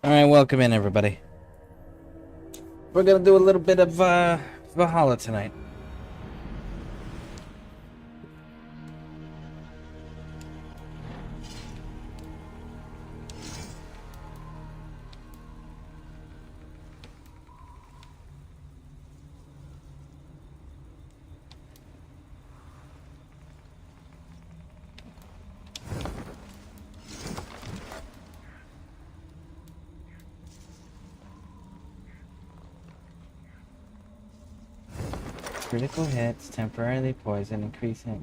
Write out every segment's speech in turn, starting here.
Alright, welcome in, everybody. We're gonna do a little bit of Valhalla tonight. Critical hits, temporarily poison, increase hit.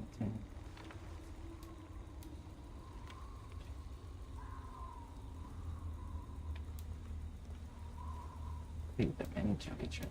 Feed them into each other.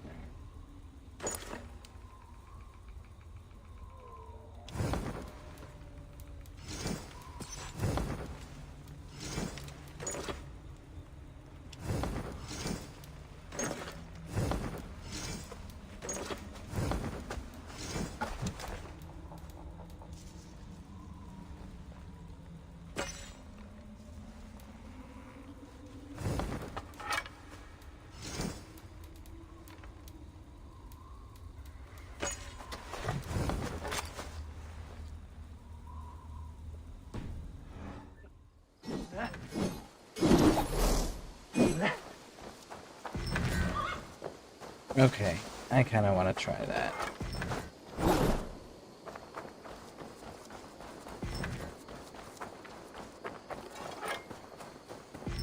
Okay, I kind of want to try that.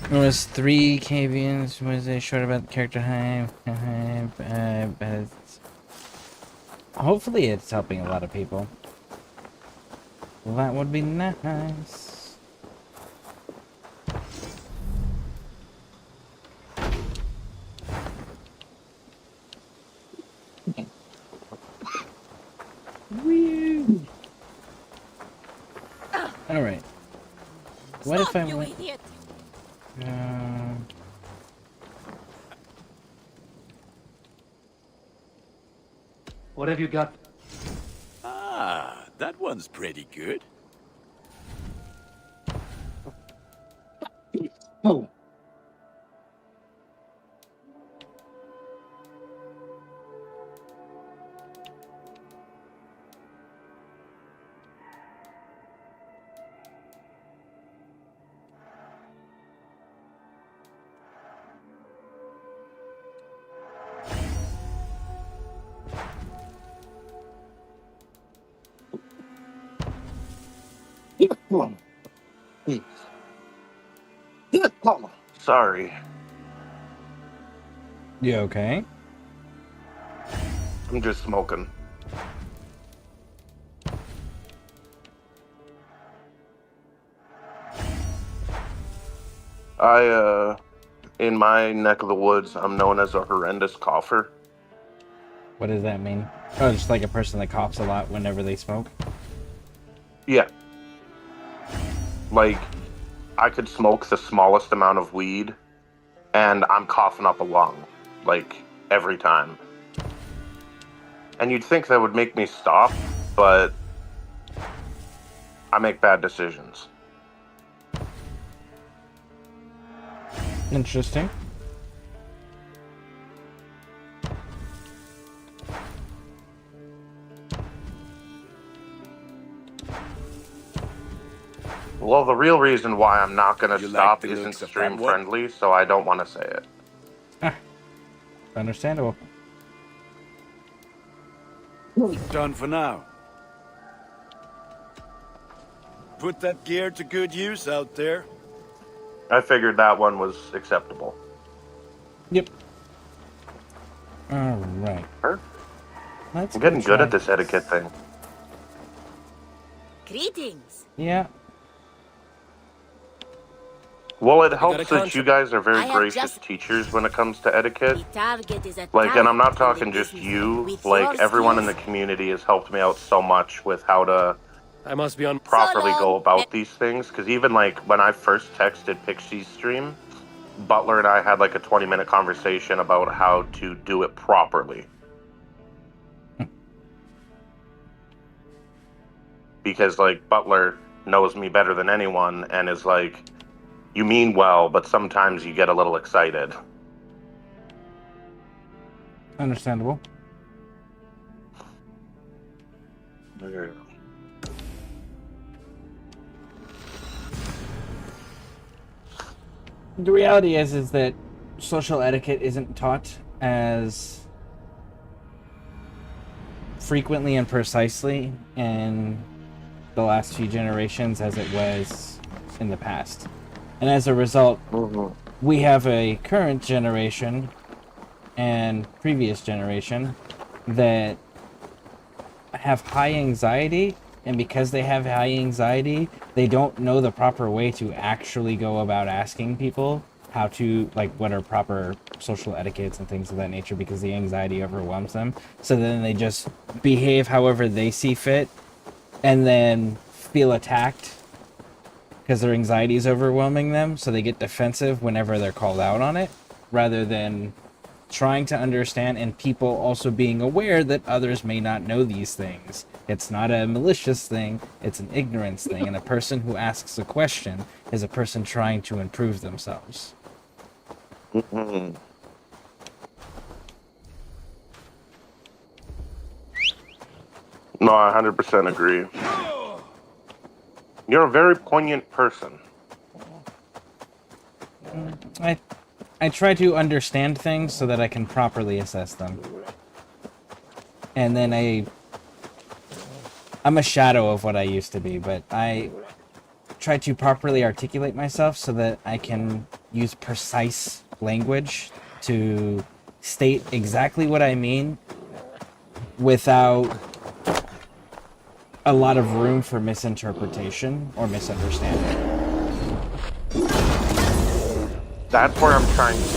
There was 3 Cavians. Was they short about the character hype? But hopefully it's helping a lot of people. That would be nice. All right. What if I went? What have you got? Ah, that one's pretty good. Oh. Sorry. You okay? I'm just smoking. In my neck of the woods, I'm known as a horrendous cougher. What does that mean? Oh, just like a person that coughs a lot whenever they smoke? Yeah. Like, I could smoke the smallest amount of weed, and I'm coughing up a lung, like, every time. And you'd think that would make me stop, but I make bad decisions. Interesting. Well, the real reason why I'm not going to You stop like the isn't looks of stream that one? friendly, so I don't want to say it. Understandable. Done for now. Put that gear to good use out there. I figured that one was acceptable. Yep. Alright. Sure. Let's I'm getting go good try at this etiquette thing. Greetings. Yeah. Well, it got a helps that contract. you guys are I very have gracious just- teachers when it comes to etiquette. The target is a Like, and I'm not talent in talking the just business. you. With Like, your everyone in the skills, community has helped me out so much with how to I must be on. properly So go long. about these things. Because even, like, when I first texted Pixie's stream, Butler and I had, like, a 20-minute conversation about how to do it properly. Because, like, Butler knows me better than anyone and is like, you mean well, but sometimes you get a little excited. Understandable. The reality is that social etiquette isn't taught as frequently and precisely in the last few generations as it was in the past. And as a result, we have a current generation and previous generation that have high anxiety, and because they have high anxiety, they don't know the proper way to actually go about asking people how to, like, what are proper social etiquettes and things of that nature, because the anxiety overwhelms them. So then they just behave however they see fit and then feel attacked because their anxiety is overwhelming them, so they get defensive whenever they're called out on it, rather than trying to understand and people also being aware that others may not know these things. It's not a malicious thing, it's an ignorance thing, and a person who asks a question is a person trying to improve themselves. No, I 100% agree. You're a very poignant person. I try to understand things so that I can properly assess them. And then I'm a shadow of what I used to be, but I try to properly articulate myself so that I can use precise language to state exactly what I mean without a lot of room for misinterpretation or misunderstanding. That's where I'm trying to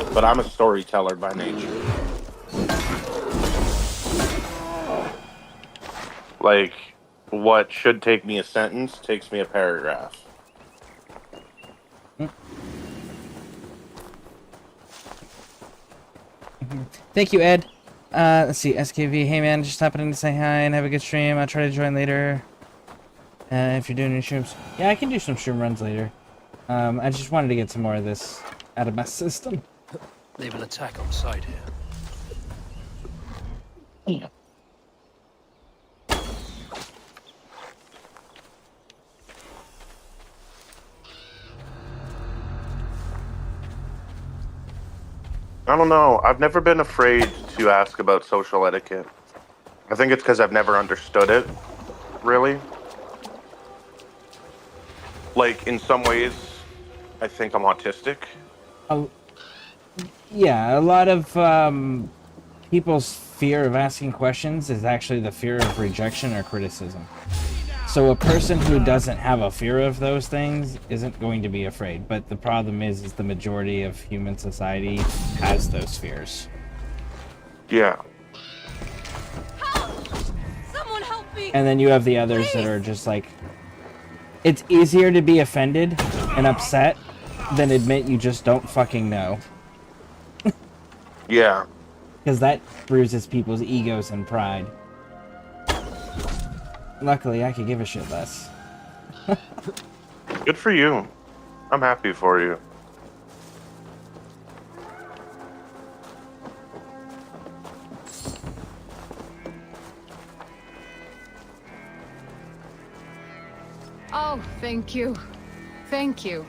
be. But I'm a storyteller by nature. Like, what should take me a sentence takes me a paragraph. Thank you, Ed. Let's see, SKV, hey man, just happening to say hi and have a good stream. I'll try to join later. If you're doing any streams. Yeah, I can do some stream runs later. I just wanted to get some more of this out of my system. They've an attack on site here. I don't know. I've never been afraid to ask about social etiquette. I think it's because I've never understood it. not really. Like, in some ways, I think I'm autistic. Yeah, a lot of people's fear of asking questions is actually the fear of rejection or criticism. So a person who doesn't have a fear of those things isn't going to be afraid. But the problem is the majority of human society has those fears. Yeah. Help! Someone help me! And then you have the others that are just like, it's easier to be offended and upset than admit you just don't fucking know. Yeah. Because that bruises people's egos and pride. Luckily, I could give a shit less. Good for you. I'm happy for you. Oh, thank you. Thank you.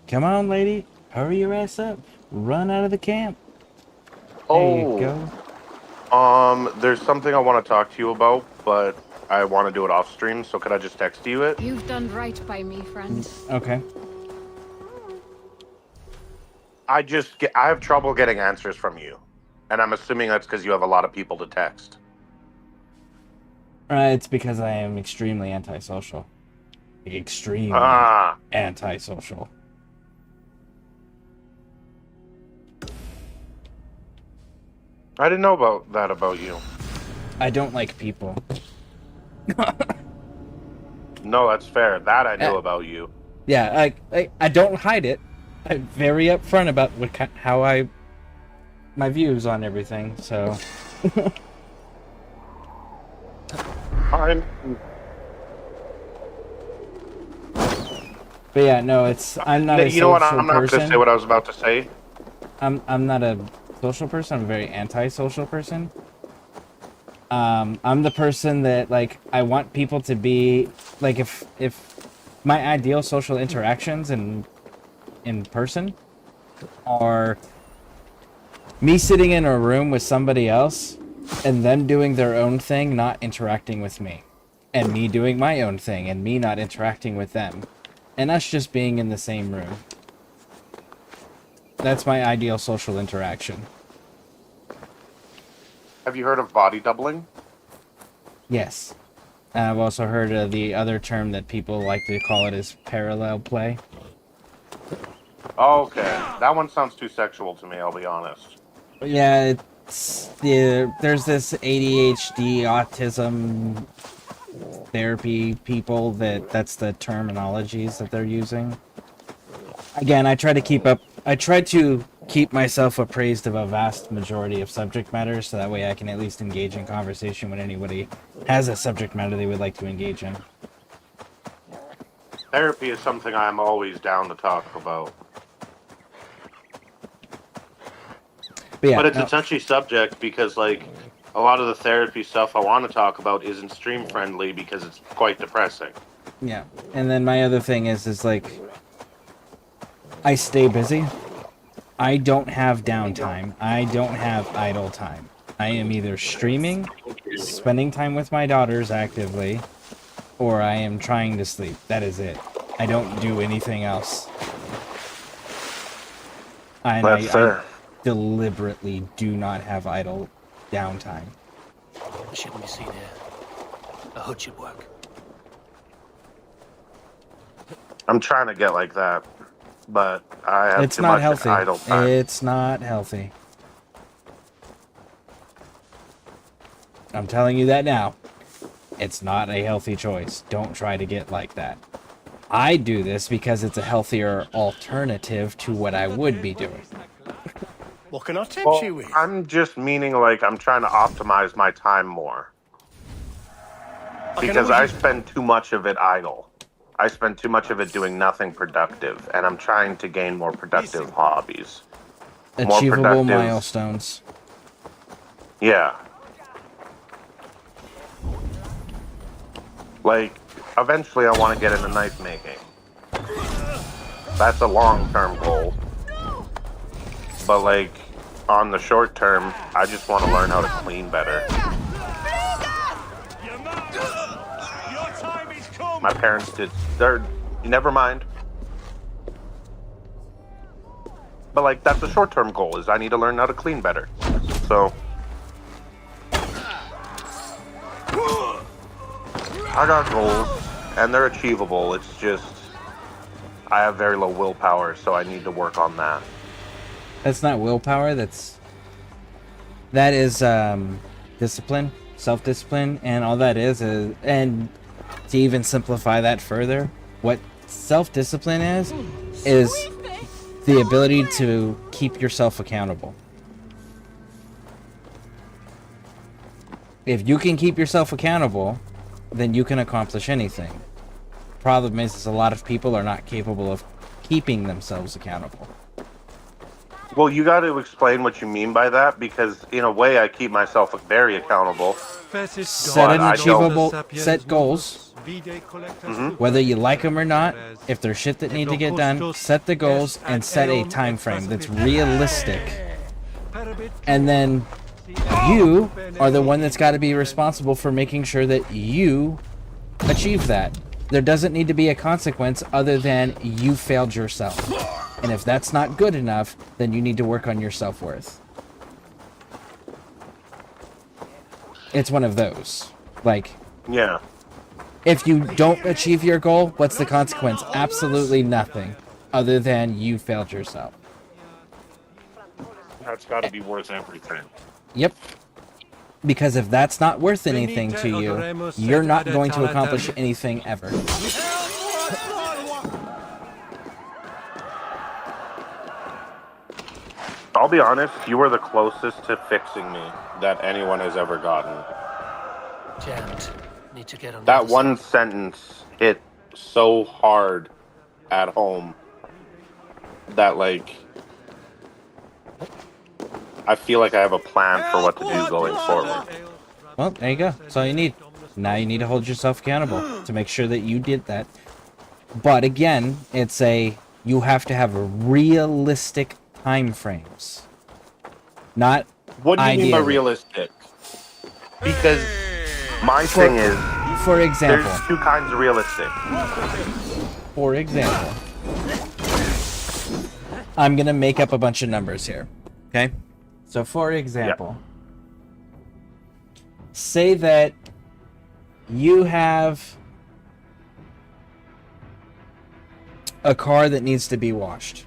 Come on, lady. Hurry your ass up. Run out of the camp. Oh. There you go. There's something I want to talk to you about, but I want to do it off stream, so could I just text you it? You've done right by me, friend. Okay. I have trouble getting answers from you. And I'm assuming that's because you have a lot of people to text. It's because I am extremely antisocial. Extremely antisocial. I didn't know about that about you. I don't like people. No, that's fair. That I knew about you. Yeah, I don't hide it. I'm very upfront about how my views on everything, so... I'm... But yeah, no, I'm not a social person. You know what? I'm not going to say what I was about to say. I'm not a social person. I'm a very anti-social person. I'm the person that, like, I want people to be, like, if my ideal social interactions in person are me sitting in a room with somebody else and them doing their own thing, not interacting with me, and me doing my own thing and me not interacting with them, and us just being in the same room. That's my ideal social interaction. Have you heard of body doubling? Yes. And I've also heard of the other term that people like to call it is parallel play. Okay. That one sounds too sexual to me, I'll be honest. Yeah, there's this ADHD, autism therapy people that's the terminologies that they're using. Again, I try to keep myself appraised of a vast majority of subject matters, so that way I can at least engage in conversation when anybody has a subject matter they would like to engage in. Therapy is something I'm always down to talk about. But it's a touchy subject because, like, a lot of the therapy stuff I want to talk about isn't stream friendly because it's quite depressing. Yeah, and then my other thing is like, I stay busy. I don't have downtime. I don't have idle time. I am either streaming, spending time with my daughters actively, or I am trying to sleep. That is it. I don't do anything else. And That's fair. I deliberately do not have idle downtime. It shouldn't be seen here. A hood should work. I'm trying to get like that, but I have It's too not much healthy. idle time. It's not healthy. I'm telling you that now. It's not a healthy choice. Don't try to get like that. I do this because it's a healthier alternative to what I would be doing. What can I tempt you with? I'm just meaning, like, I'm trying to optimize my time more. Because I spend too much of it idle. I spend too much of it doing nothing productive, and I'm trying to gain more productive hobbies. More Achievable productive- milestones. Yeah. Like, eventually I want to get into knife making. That's a long-term goal. but like on the short term, I just want to learn how to clean better. My parents did. They're never mind. But like that's a short term goal. Is I need to learn how to clean better. So I got goals, and they're achievable. It's just I have very low willpower, so I need to work on that. That's not willpower. That is discipline, self-discipline, and all that is. And to even simplify that further, what self-discipline is the ability to keep yourself accountable. If you can keep yourself accountable, then you can accomplish anything. Problem is a lot of people are not capable of keeping themselves accountable. Well, you got to explain what you mean by that, because in a way I keep myself very accountable. Set an achievable, set goals. Whether you like them or not, if there's shit that need to get done, set the goals and set a time frame that's realistic. And then you are the one that's got to be responsible for making sure that you achieve that. There doesn't need to be a consequence other than you failed yourself. And if that's not good enough, then you need to work on your self-worth. It's one of those. Like, Yeah. if you don't achieve your goal, what's the consequence? Absolutely nothing, other than you failed yourself. That's got to be worth everything. Yep. Because if that's not worth anything to you, you're not going to accomplish anything ever. I'll be honest, you were the closest to fixing me that anyone has ever gotten. Jammed. Need to get on That one sentence hit so hard at home that, like, I feel like I have a plan for what to do going forward. Well, there you go. That's all you need. Now you need to hold yourself accountable to make sure that you did that. But again, you have to have realistic time frames. Not What do you mean by ideally. realistic? Because my thing is, For example. there's two kinds of realistic. For example. I'm going to make up a bunch of numbers here. Okay? So for example, say that you have a car that needs to be washed.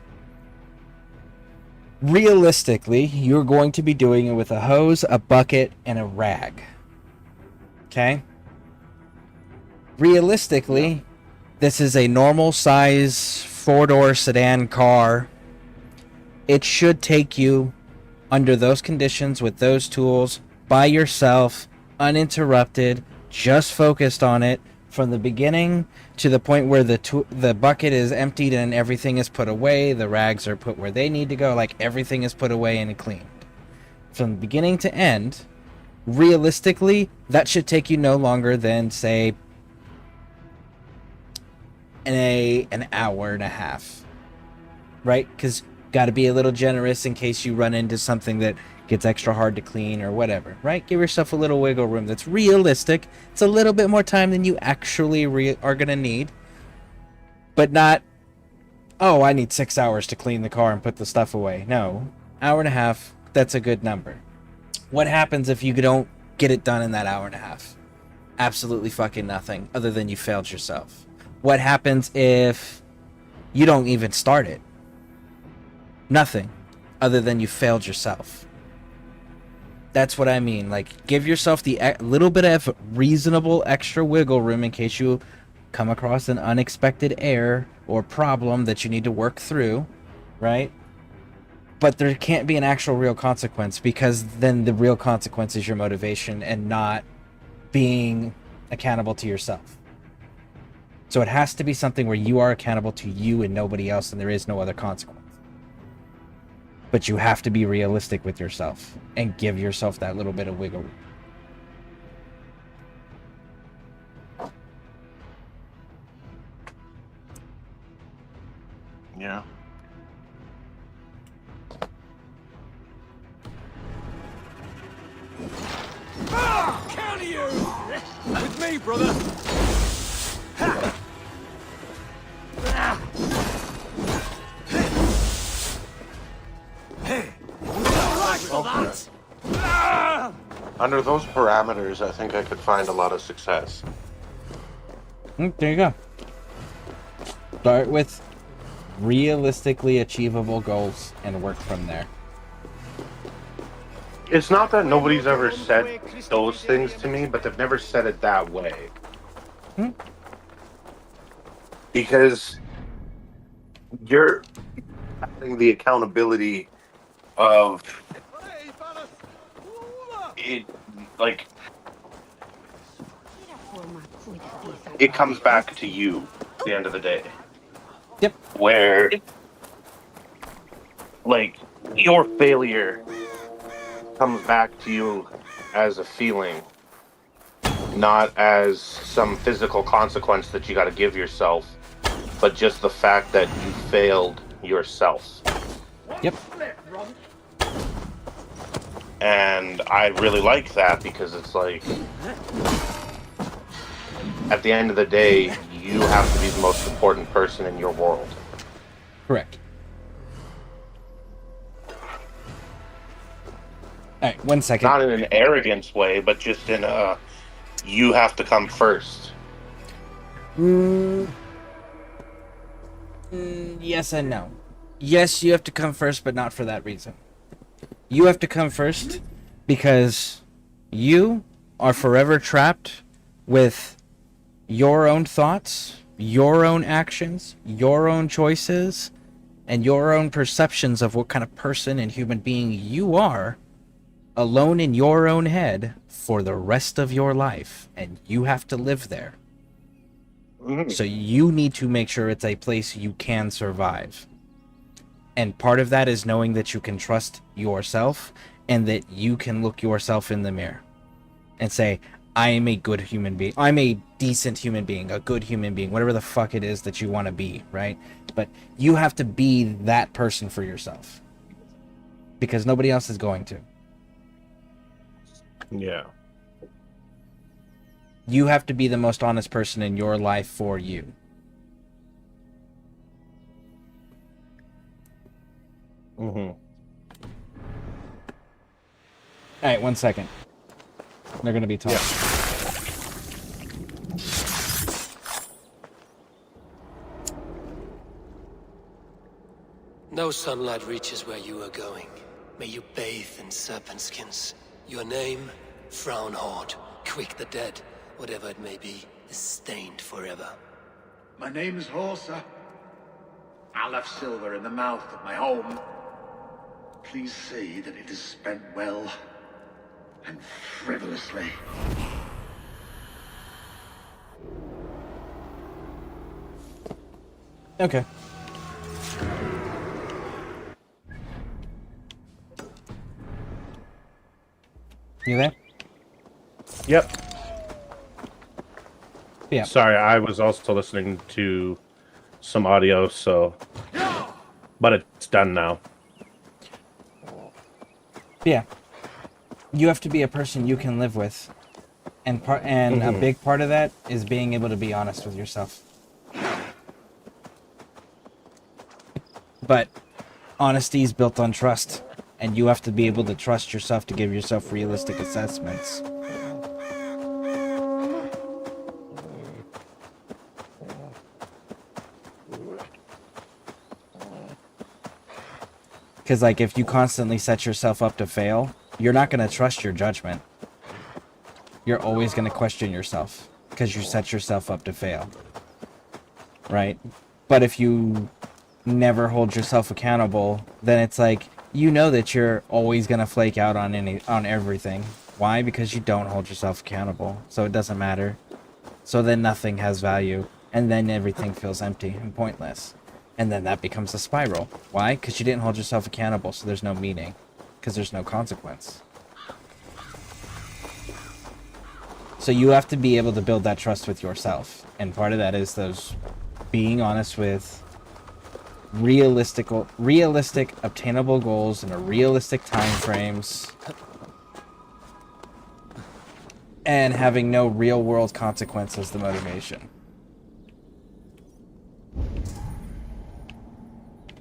Realistically, you're going to be doing it with a hose, a bucket, and a rag. Okay? Realistically, this is a normal size 4-door sedan car. It should take you, under those conditions, with those tools, by yourself, uninterrupted, just focused on it, from the beginning to the point where the bucket is emptied and everything is put away, the rags are put where they need to go, like everything is put away and cleaned. From beginning to end, realistically, that should take you no longer than, say, an hour and a half. Right? Because got to be a little generous in case you run into something that gets extra hard to clean or whatever, right? Give yourself a little wiggle room that's realistic. It's a little bit more time than you actually are going to need. But not, oh, I need 6 hours to clean the car and put the stuff away. No, hour and a half, that's a good number. What happens if you don't get it done in that hour and a half? Absolutely fucking nothing, other than you failed yourself. What happens if you don't even start it? Nothing, other than you failed yourself. That's what I mean. Like, give yourself the little bit of reasonable extra wiggle room in case you come across an unexpected error or problem that you need to work through, right? But there can't be an actual real consequence, because then the real consequence is your motivation and not being accountable to yourself. So it has to be something where you are accountable to you and nobody else, and there is no other consequence. But you have to be realistic with yourself and give yourself that little bit of wiggle room. Yeah. of you! With me, brother! Hey! Right for that! Under those parameters, I think I could find a lot of success. There you go. Start with realistically achievable goals and work from there. It's not that nobody's ever said those things to me, but they've never said it that way. Because you're having the accountability of it, like, it comes back to you at the end of the day. Yep. Where, like, your failure comes back to you as a feeling, not as some physical consequence that you got to give yourself, but just the fact that you failed yourself. Yep. And I really like that because it's like, at the end of the day, you have to be the most important person in your world. Correct. Alright, 1 second. Not in an arrogance way, but just in a, you have to come first. Yes and no. Yes, you have to come first, but not for that reason. You have to come first because you are forever trapped with your own thoughts, your own actions, your own choices, and your own perceptions of what kind of person and human being you are, alone in your own head for the rest of your life, and you have to live there. So you need to make sure it's a place you can survive. And part of that is knowing that you can trust yourself and that you can look yourself in the mirror and say, I am a good human being. I'm a decent human being, a good human being, whatever the fuck it is that you want to be, right? But you have to be that person for yourself because nobody else is going to. Yeah. You have to be the most honest person in your life for you. All right, 1 second. They're gonna be talking. No sunlight reaches where you are going. May you bathe in serpent skins. Your name, Frown Horde, Quick the Dead, whatever it may be, is stained forever. My name is Horsa. I left silver in the mouth of my home. Please say that it is spent well and frivolously. Okay. You there? Yep. Yeah. Sorry, I was also listening to some audio, so... But it's done now. Yeah. You have to be a person you can live with. And a big part of that is being able to be honest with yourself. But honesty is built on trust. And you have to be able to trust yourself to give yourself realistic assessments. Because, like, if you constantly set yourself up to fail, you're not going to trust your judgment. You're always going to question yourself because you set yourself up to fail. Right? But if you never hold yourself accountable, then it's like, you know that you're always going to flake out on everything. Why? Because you don't hold yourself accountable. So it doesn't matter. So then nothing has value. And then everything feels empty and pointless. And then that becomes a spiral. Why? Because you didn't hold yourself accountable, so there's no meaning. Because there's no consequence. So you have to be able to build that trust with yourself. And part of that is those being honest with realistic, obtainable goals and realistic time frames. and having no real world consequence as the motivation.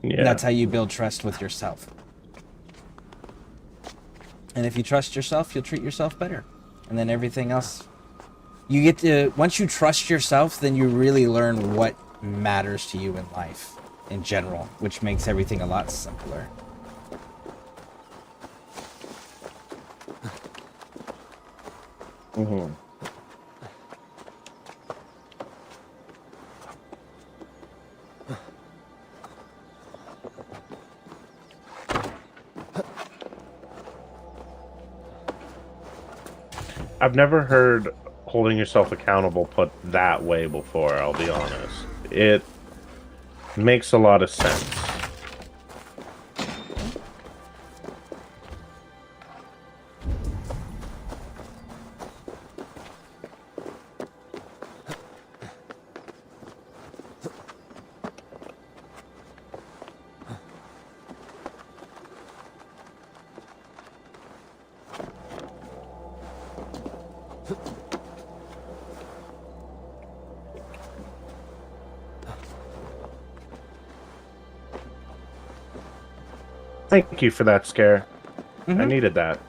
Yeah. And that's how you build trust with yourself. And if you trust yourself, you'll treat yourself better. And then everything else, you get to, once you trust yourself, then you really learn what matters to you in life in general, which makes everything a lot simpler. Mm-hmm. I've never heard holding yourself accountable put that way before, I'll be honest. It makes a lot of sense. Thank you for that, Scare. I needed that.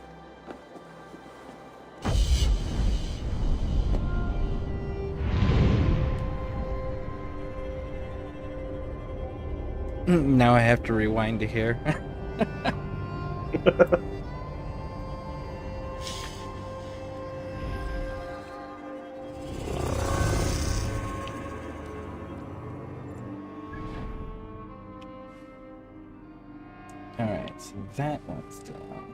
Now I have to rewind to here. Alright, so that one's down.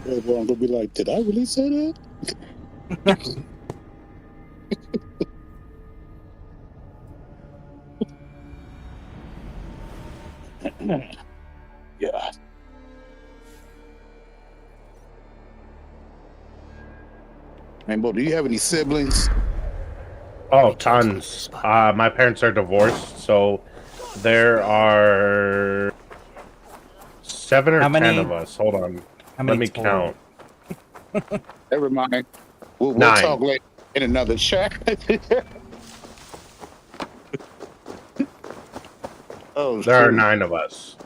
Everyone gonna be like, did I really say that? Yeah. Rainbow, do you have any siblings? Oh, tons. My parents are divorced, so there are 7 or How 10 many- of us. Hold on. How Let many me total? count. Never mind. We'll 9. talk later in another chat. Oh, There are shoot. 9 of us.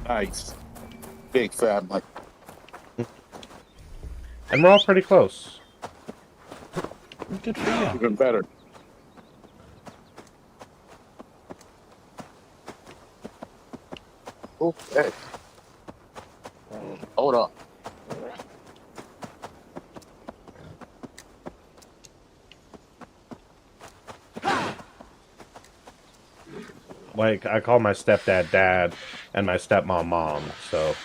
Nice. Big family. And we're all pretty close. Good for you. Even better. Okay. Hold on. Like, I call my stepdad dad and my stepmom mom, so...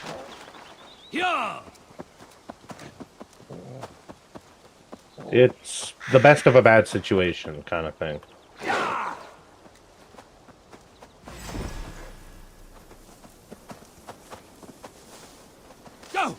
Yeah! It's the best of a bad situation kind of thing. Go!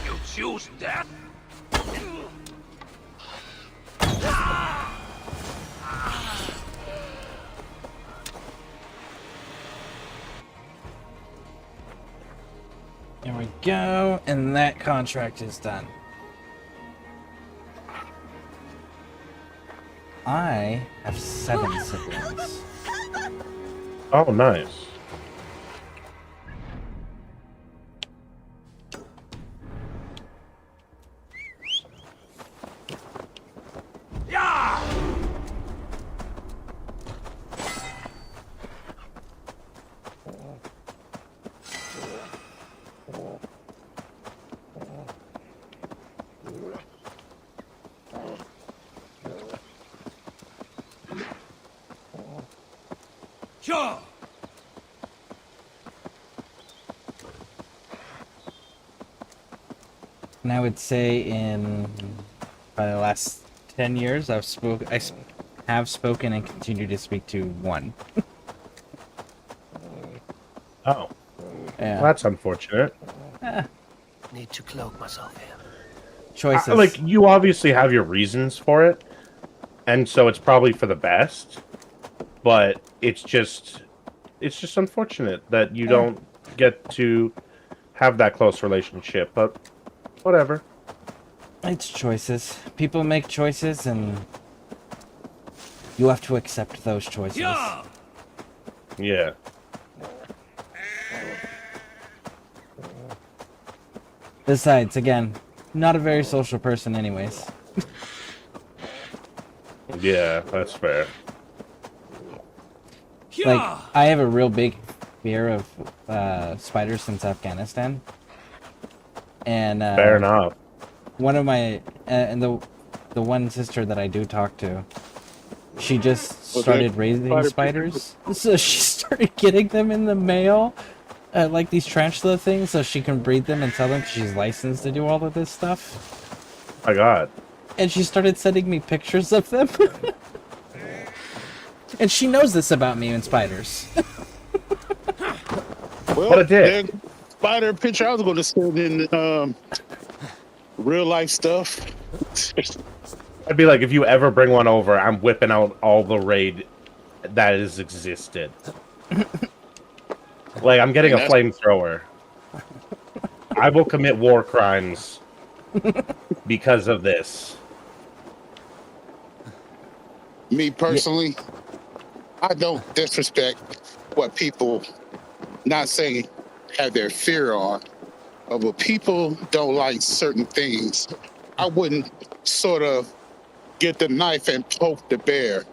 You choose death? There we go, and that contract is done. I have 7 siblings. Oh, nice. Sure! And I would say in the last 10 years, I have spoken and continue to speak to one. Oh, Yeah. well, that's unfortunate. Need to cloak myself here. Choices. Like, you obviously have your reasons for it, and so it's probably for the best. But it's just unfortunate that you don't get to have that close relationship. But whatever. It's choices. People make choices, and you have to accept those choices. Yeah. Besides, again, not a very social person anyways. Yeah, that's fair. Like, I have a real big fear of spiders since Afghanistan. And Fair enough. one of my and the one sister that I do talk to, she just started raising spiders. So she started getting them in the mail, like these tarantula things, so she can breed them and sell them because she's licensed to do all of this stuff. My God. And she started sending me pictures of them. And she knows this about me and spiders. Well, What a dick. that spider picture I was going to send in real life stuff. I'd be like, if you ever bring one over, I'm whipping out all the raid that has existed. Like, I'm getting a flamethrower. I will commit war crimes because of this. Me personally, I don't disrespect what people, not saying have their fear on, but people don't like certain things. I wouldn't sort of get the knife and poke the bear.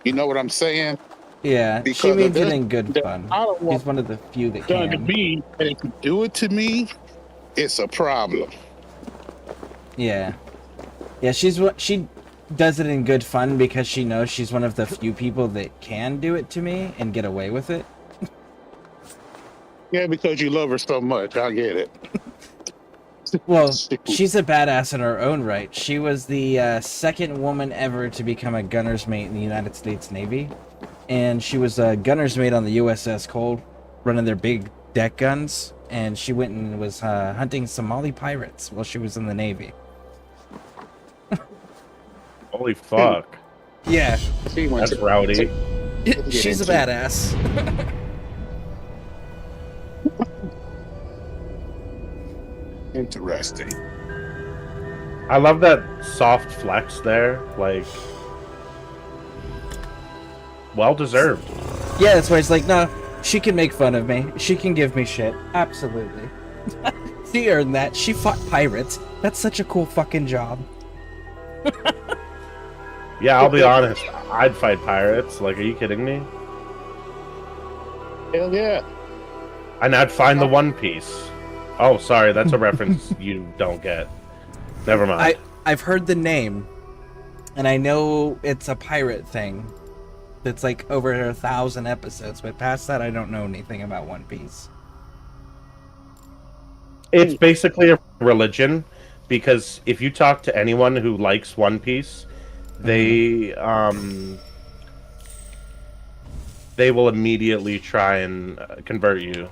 You know what I'm saying? Yeah, Because she means of it in good that fun. I don't want She's one of the few that done to can. me, and if you do it to me, it's a problem. Yeah. Yeah, she does it in good fun because she knows she's one of the few people that can do it to me and get away with it. Yeah, because you love her so much. I get it. Well, she's a badass in her own right. She was the second woman ever to become a gunner's mate in the United States Navy. And she was a gunner's mate on the USS Cole, running their big deck guns. And she went and was hunting Somali pirates while she was in the Navy. Holy fuck. Yeah. That's rowdy. She's a badass. Interesting. I love that soft flex there. Like, well deserved. Yeah, that's why it's like, no, she can make fun of me. She can give me shit. Absolutely. She earned that. She fought pirates. That's such a cool fucking job. Yeah, I'll be honest. I'd fight pirates. Like, are you kidding me? Hell yeah. And I'd find the One Piece. Oh, sorry, that's a reference you don't get. Never mind. I've heard the name, and I know it's a pirate thing. It's like over 1,000 episodes, but past that, I don't know anything about One Piece. It's basically a religion, because if you talk to anyone who likes One Piece, they will immediately try and convert you.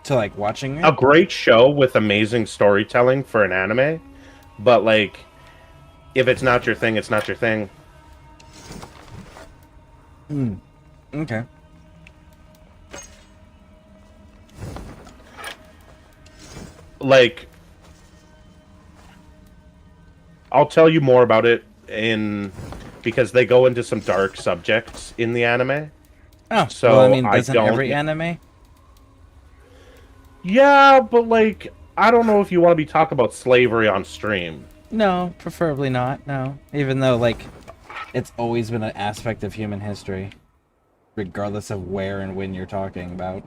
To like watching it? A great show with amazing storytelling for an anime, but like, if it's not your thing, it's not your thing. Okay. Like, I'll tell you more about it because they go into some dark subjects in the anime. Oh, so well, I mean, I doesn't don't... every anime? Yeah, but like, I don't know if you want to be talking about slavery on stream. No, preferably not, no. Even though, like, it's always been an aspect of human history. Regardless of where and when you're talking about.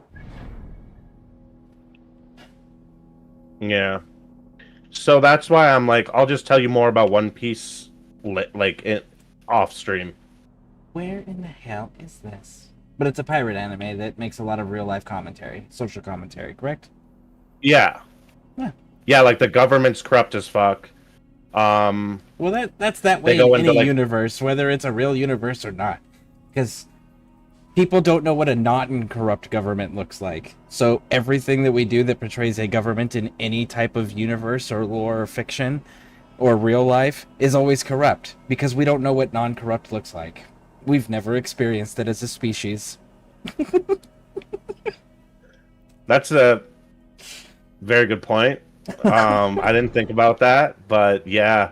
Yeah. So that's why I'm like, I'll just tell you more about One Piece, like, off stream. Where in the hell is this? But it's a pirate anime that makes a lot of real life commentary, social commentary, correct? Yeah. Yeah. Yeah, like the government's corrupt as fuck. Well, that's that They way in go any into, like- universe, whether it's a real universe or not, because people don't know what a non-corrupt government looks like. So everything that we do that portrays a government in any type of universe or lore or fiction or real life is always corrupt, because we don't know what non-corrupt looks like. We've never experienced it as a species. That's a very good point. I didn't think about that, but yeah.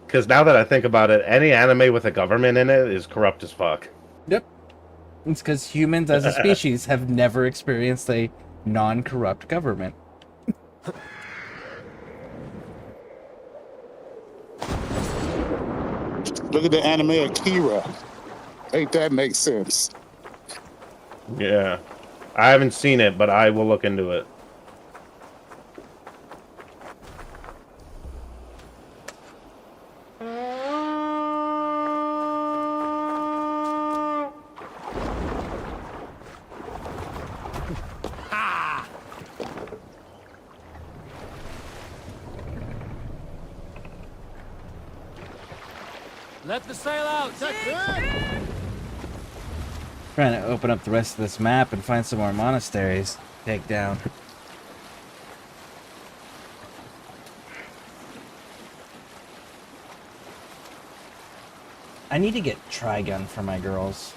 Because now that I think about it, any anime with a government in it is corrupt as fuck. Yep. It's because humans as a species have never experienced a non-corrupt government. Look at the anime Akira. Ain't that make sense? Yeah. I haven't seen it, but I will look into it. Let the sail out! Trying to open up the rest of this map and find some more monasteries to take down. I need to get Trigun for my girls.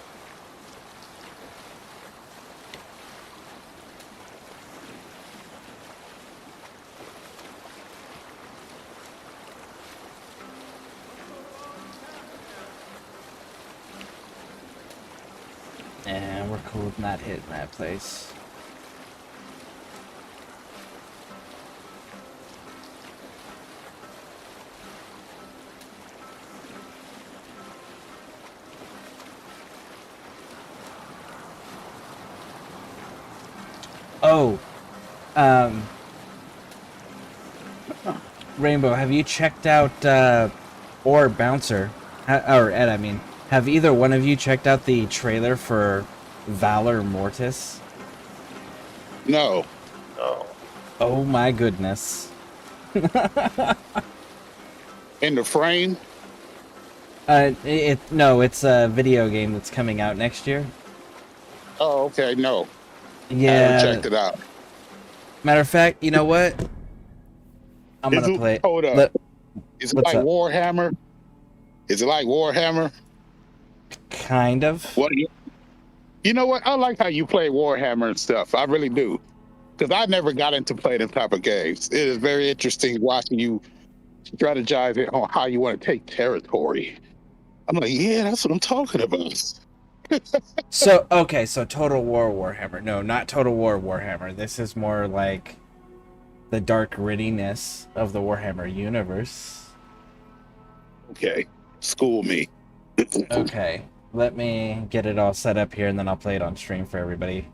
And we're cool with not hitting that place. Oh, Rainbow, have you checked out, or Bouncer, or Ed, I mean, have either one of you checked out the trailer for Valor Mortis? No. Oh. Oh my goodness. In the frame? No, it's a video game that's coming out next year. Oh, okay, no. I Yeah. haven't checked it out. Matter of fact, you know what? I'm gonna play it. Hold up. Is it what's like up? Warhammer? Is it like Warhammer? Kind of. What? You know what? I like how you play Warhammer and stuff. I really do. Because I never got into playing them type of games. It is very interesting watching you strategize it on how you want to take territory. I'm like, yeah, that's what I'm talking about. So, okay, so Total War Warhammer. No, not Total War Warhammer. This is more like the dark grittiness of the Warhammer universe. Okay, school me. Okay, let me get it all set up here, and then I'll play it on stream for everybody.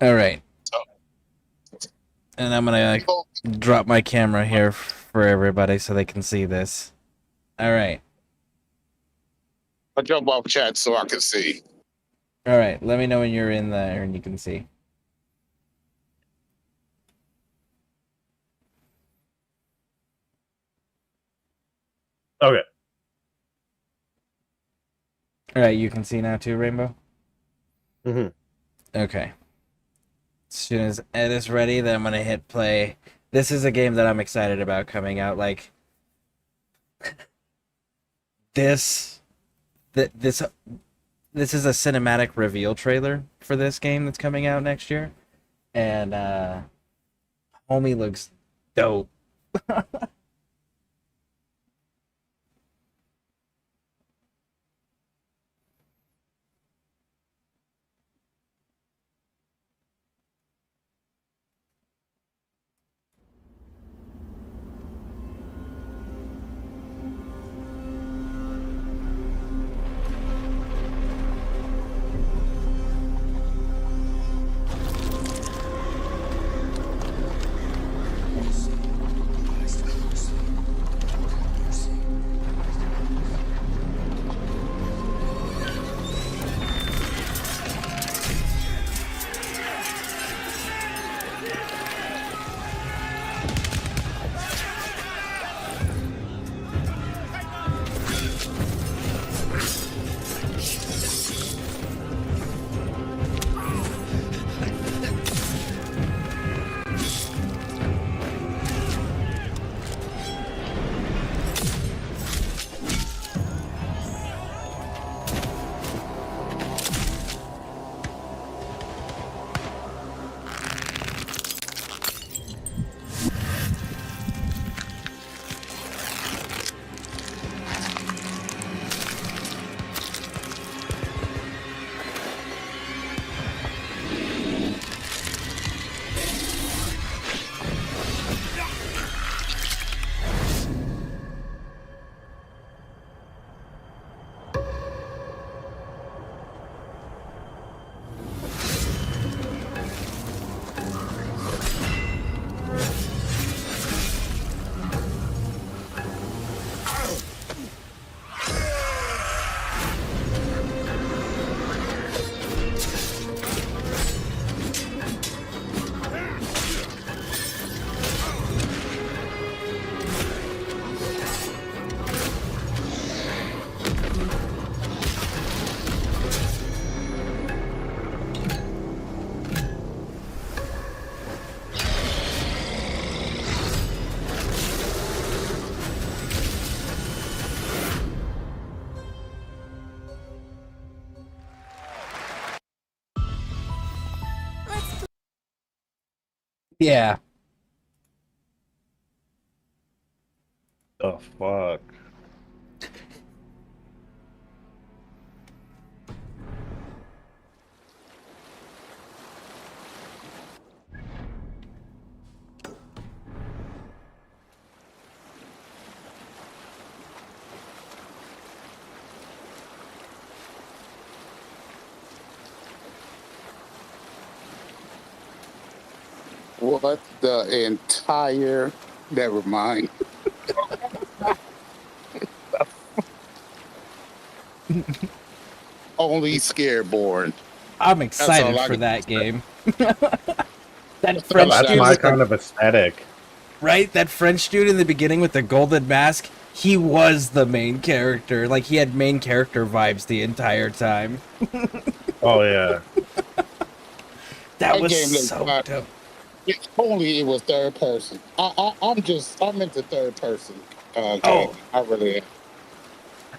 All right. And I'm gonna drop my camera here for everybody so they can see this. All right. I'll jump off chat so I can see. All right. Let me know when you're in there and you can see. Okay. All right. You can see now too, Rainbow? Mm-hmm. Okay. As soon as Ed is ready, then I'm gonna hit play. This is a game that I'm excited about coming out. Like this is a cinematic reveal trailer for this game that's coming out next year, and homie looks dope. Yeah. Oh fuck. What the entire? Never mind. Only Scareborne. I'm That's all excited I for can that say. game. That That's all Oh, French I that's got. dude my with kind the of aesthetic. right, that French dude in the beginning with the golden mask, he was the main character. Like he had main character vibes the entire time. Oh yeah. That That was game looks so fun. dope. If only it was third person. I'm into third person Oh, gaming. I really am.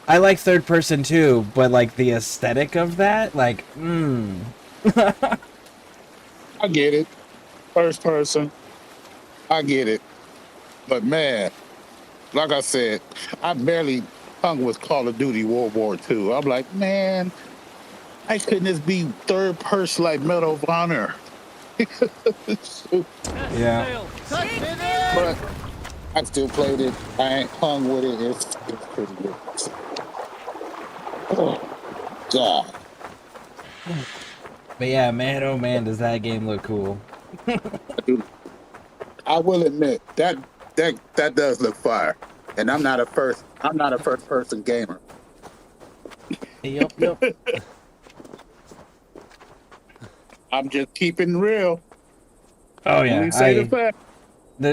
I like third person too, but like the aesthetic of that, like, I get it. First person. I get it. But man, like I said, I barely hung with Call of Duty World War II. I'm like, man, why couldn't this be third person like Medal of Honor? yeah. But I still played it. I ain't hung with it. It's pretty good. Oh, God. But yeah, man, oh man, does that game look cool. I will admit that does look fire. And I'm not a first person gamer. Yep, yep. I'm just keeping real. Oh Only yeah, say the fact.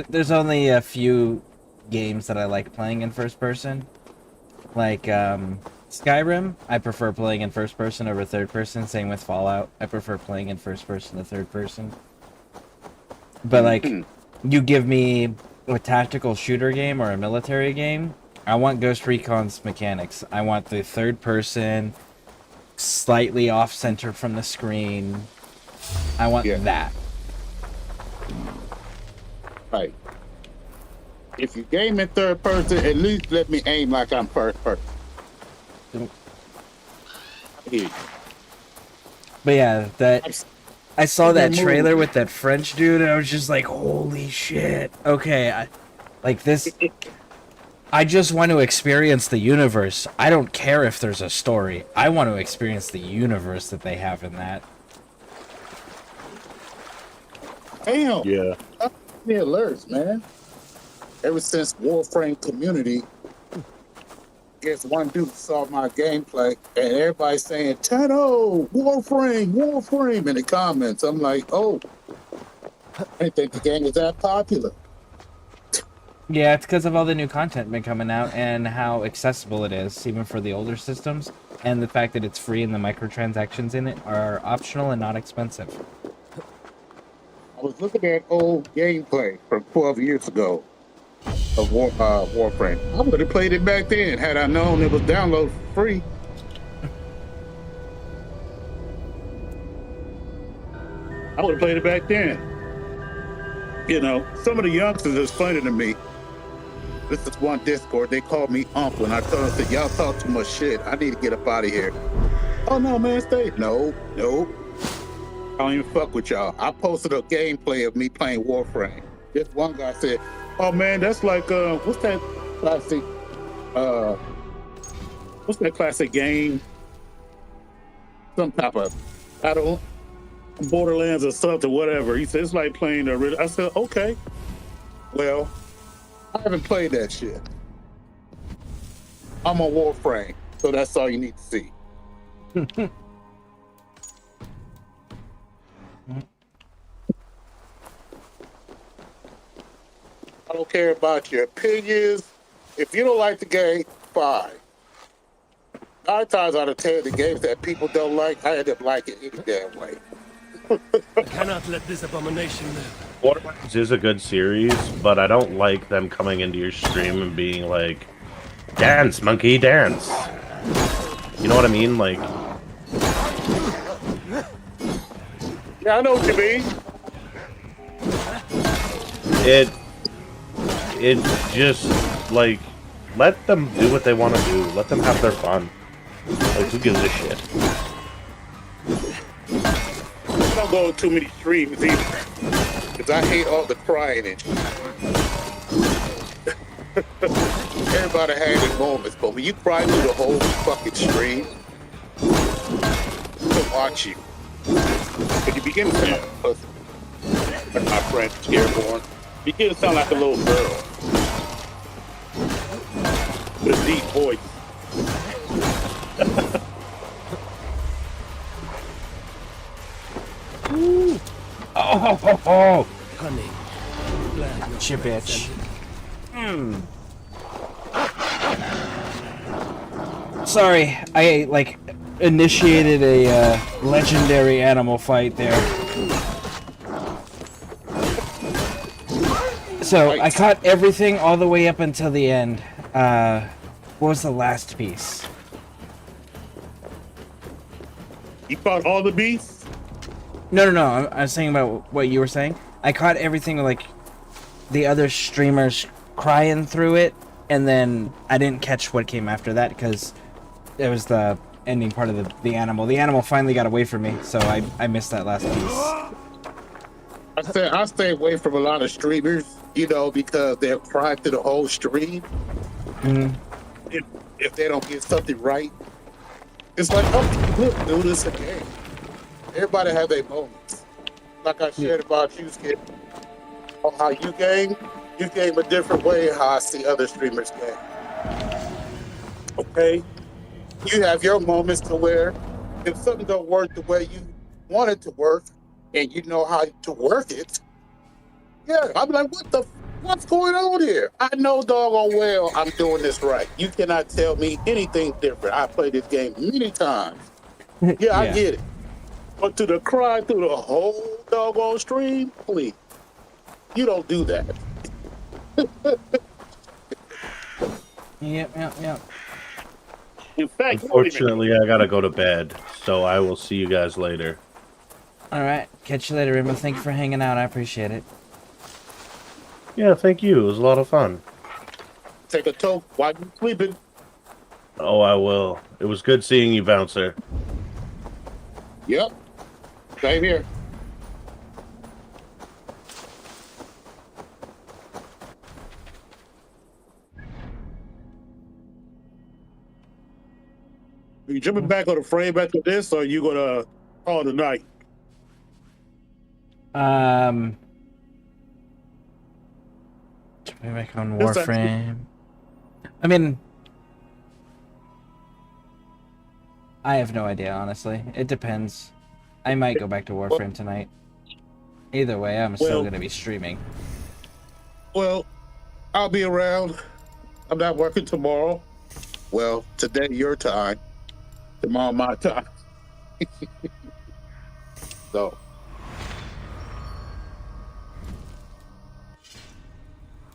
there's only a few games that I like playing in first person. Like Skyrim, I prefer playing in first person over third person. Same with Fallout. I prefer playing in first person to third person. But like you give me a tactical shooter game or a military game, I want Ghost Recon's mechanics. I want the third person, slightly off center from the screen. I want that. Right. If you game in third person, at least let me aim like I'm first person. Here. But yeah, that I saw that Good trailer move. with that French dude, and I was just like, "Holy shit!" Okay, like this. I just want to experience the universe. I don't care if there's a story. I want to experience the universe that they have in that. Damn. Yeah. The alerts, man. Ever since Warframe community, guess one dude saw my gameplay and everybody saying, Tano, Warframe in the comments. I'm like, oh, I didn't think the game was that popular. Yeah, it's because of all the new content been coming out and how accessible it is, even for the older systems, and the fact that it's free and the microtransactions in it are optional and not expensive. I was looking at old gameplay from 12 years ago of Warframe. I would have played it back then had I known it was download free. I would have played it back then. You know, some of the youngsters is funny to me. This is one Discord. They called me uncle, and I told them, y'all talk too much shit. I need to get up out of here. Oh, no, man, stay. No. I don't even fuck with y'all. I posted a gameplay of me playing Warframe. This one guy said, oh, man, that's like, what's that classic game? Some type of, I don't, Borderlands or something, whatever. He said, it's like playing the, I said, okay. Well, I haven't played that shit. I'm on Warframe, so that's all you need to see. I don't care about your opinions. If you don't like the game, fine. 9 times out of 10, the games that people don't like, I end up liking any damn way. I cannot let this abomination live. Borderlands is a good series, but I don't like them coming into your stream and being like, dance, monkey, dance. You know what I mean? Like, Yeah, I know what you mean. It's just like, let them do what they want to do. Let them have their fun. Like, who gives a shit? I don't go to too many streams either, because I hate all the crying and shit. Everybody had their moments, but when you cry through the whole fucking stream, to watch you. But you begin to sound like a pussy. Like my friend Scareborne. You begin to sound like a little girl. With a deep voice. Oh. Honey, glad you're Shit, bitch. Sorry, I like initiated a legendary animal fight there. So I caught everything all the way up until the end. What was the last piece? You fought all the beasts? No. I was saying about what you were saying. I caught everything like the other streamers crying through it, and then I didn't catch what came after that because it was the ending part of the animal. The animal finally got away from me, so I missed that last piece. I stay away from a lot of streamers, you know, because they'll cry through the whole stream. If they don't get something right. It's like, oh, look, do this again. Everybody have their moments. Like I shared about you, Skip, on how you game a different way how I see other streamers game. Okay? You have your moments to where if something don't work the way you want it to work and you know how to work it, yeah, I'm like, what's going on here? I know doggone well I'm doing this right. You cannot tell me anything different. I played this game many times. Yeah, I get it. But to the cry through the whole doggone stream, please, you don't do that. Yep. In fact, Unfortunately, I gotta go to bed, so I will see you guys later. Alright, catch you later, Rainbow. Thank you for hanging out. I appreciate it. Yeah, thank you. It was a lot of fun. take a toke while you sleeping. Oh, I will. It was good seeing you, Bouncer. Yep. Same here. Are you jumping back on the frame after this, or are you gonna call it a night? Jumping back on Warframe. I mean, I have no idea, honestly. It depends. I might go back to Warframe tonight. Either way, I'm still going to be streaming. Well, I'll be around. I'm not working tomorrow. Well, today your time. Tomorrow my time. So.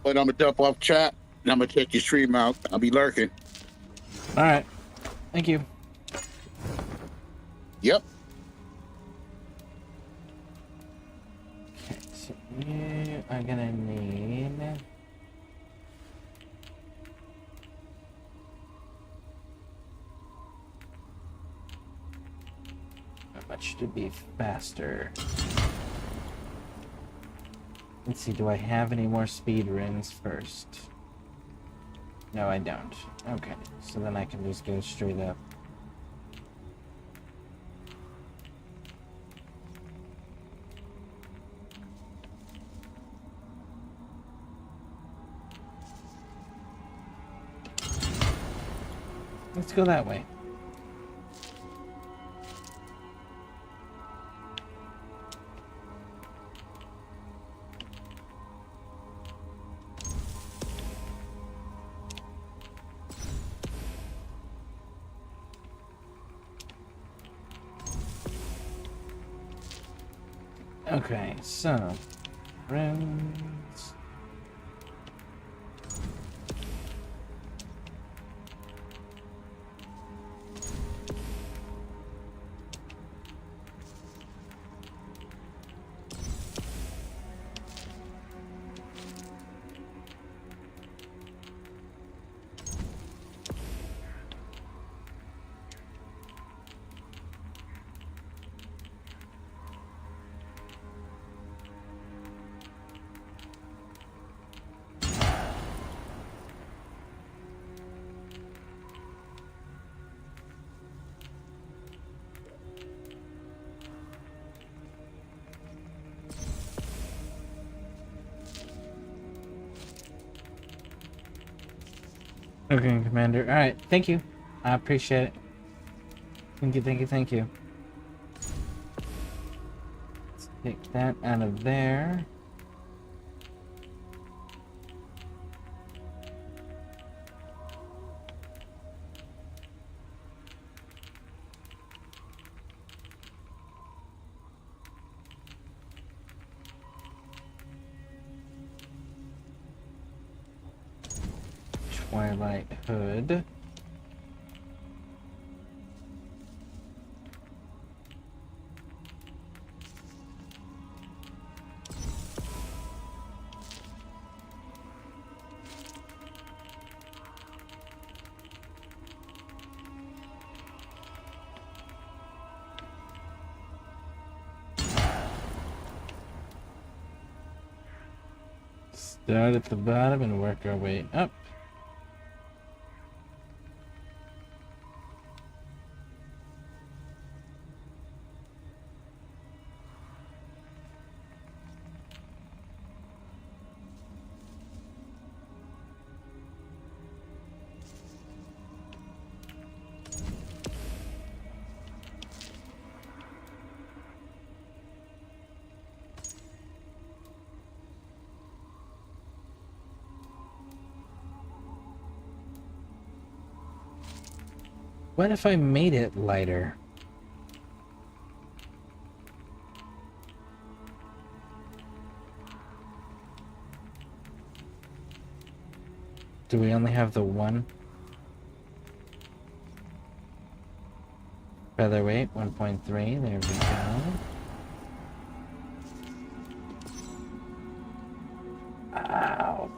But I'm going to dump off chat, and I'm going to check your stream out. I'll be lurking. All right. Thank you. Yep. Okay, so you are going to need... much to be faster. Let's see, do I have any more speed runes first? No, I don't. Okay, so then I can just go straight up. Let's go that way. Okay, so runes. Okay, Commander. All right, thank you. I appreciate it. Thank you, thank you, thank you. Let's take that out of there. Twilight Hood. Start at the bottom and work our way up. What if I made it lighter? Do we only have the one? Featherweight, 1.3. There we go. Ow.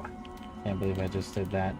Can't believe I just did that.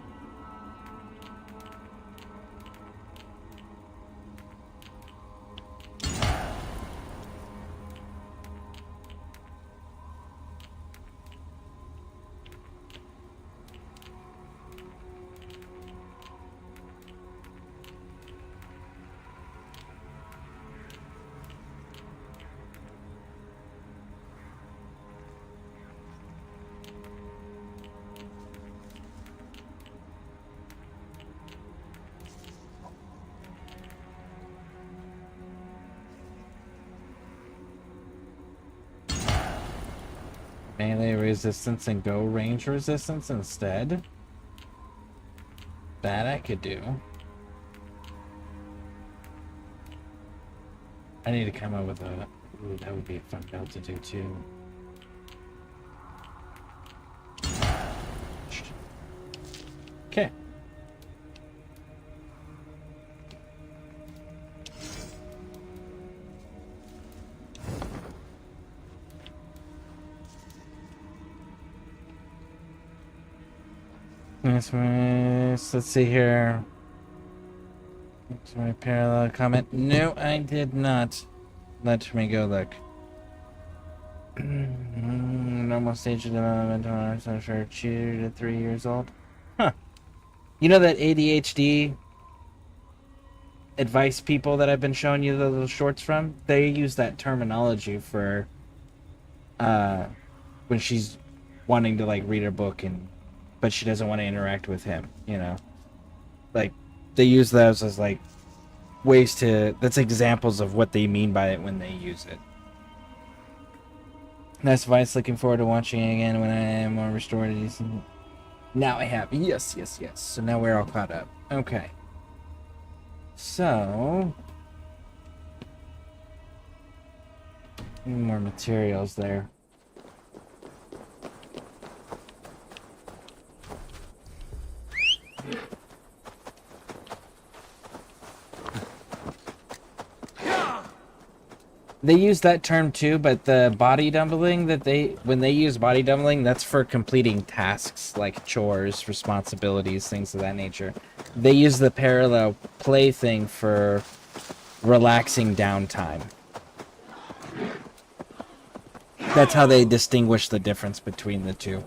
Melee resistance and go range resistance instead. That I could do. I need to come up with a... Ooh, that would be a fun build to do too. Okay. Let's see here. That's my parallel comment. No, I did not. Let me go look. Normal stage of development on our sure 2 to 3 years old. Huh. You know that ADHD advice people that I've been showing you the little shorts from? They use that terminology for when she's wanting to like read a book but she doesn't want to interact with him, you know. Like they use those as like ways to, that's examples of what they mean by it when they use it. Nice advice. Looking forward to watching it again when I am more restored. Now I have. Yes. So now we're all caught up. Okay. So more materials there. They use that term too, but the body doubling when they use body doubling, that's for completing tasks like chores, responsibilities, things of that nature. They use the parallel play thing for relaxing downtime. That's how they distinguish the difference between the two.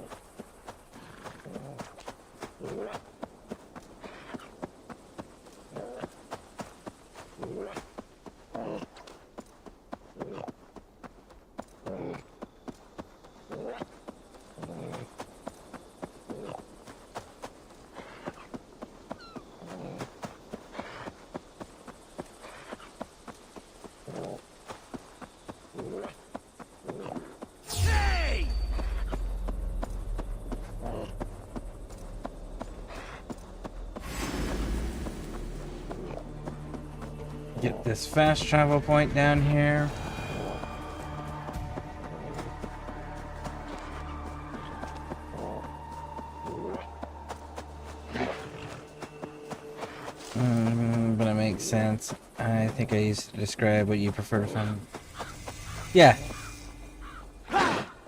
this fast travel point down here. But it makes sense. I think I used to describe what you prefer from. Yeah.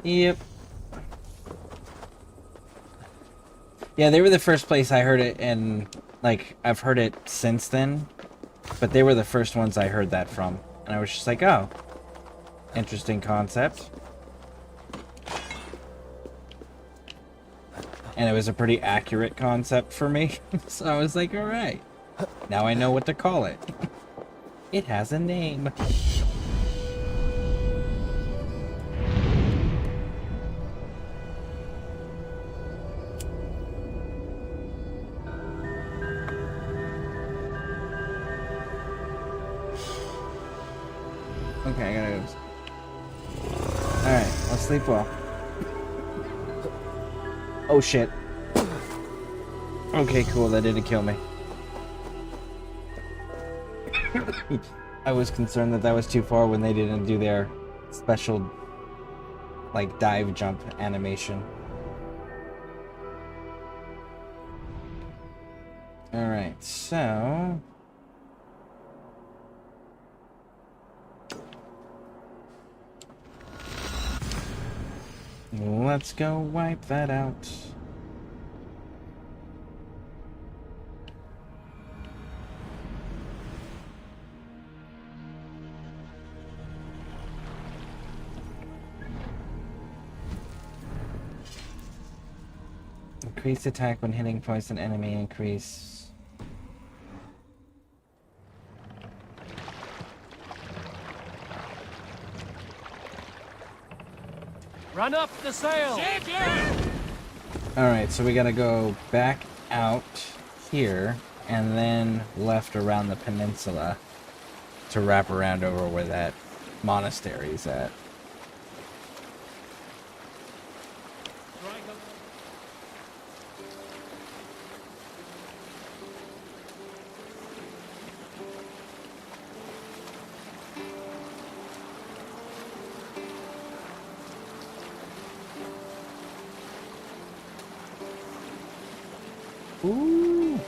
Yep. Yeah, they were the first place I heard it, and like I've heard it since then, but they were the first ones I heard that from, and I was just like, oh, interesting concept. And it was a pretty accurate concept for me, so I was like, all right, now I know what to call it. It has a name. Okay, I gotta go. Alright, let's sleep well. Oh shit. Okay, cool, that didn't kill me. I was concerned that that was too far when they didn't do their special, like, dive jump animation. Alright, so... let's go wipe that out. Increase attack when hitting poison enemy, increase. Run up the sail! Alright, so we gotta go back out here and then left around the peninsula to wrap around over where that monastery's at. Ooh.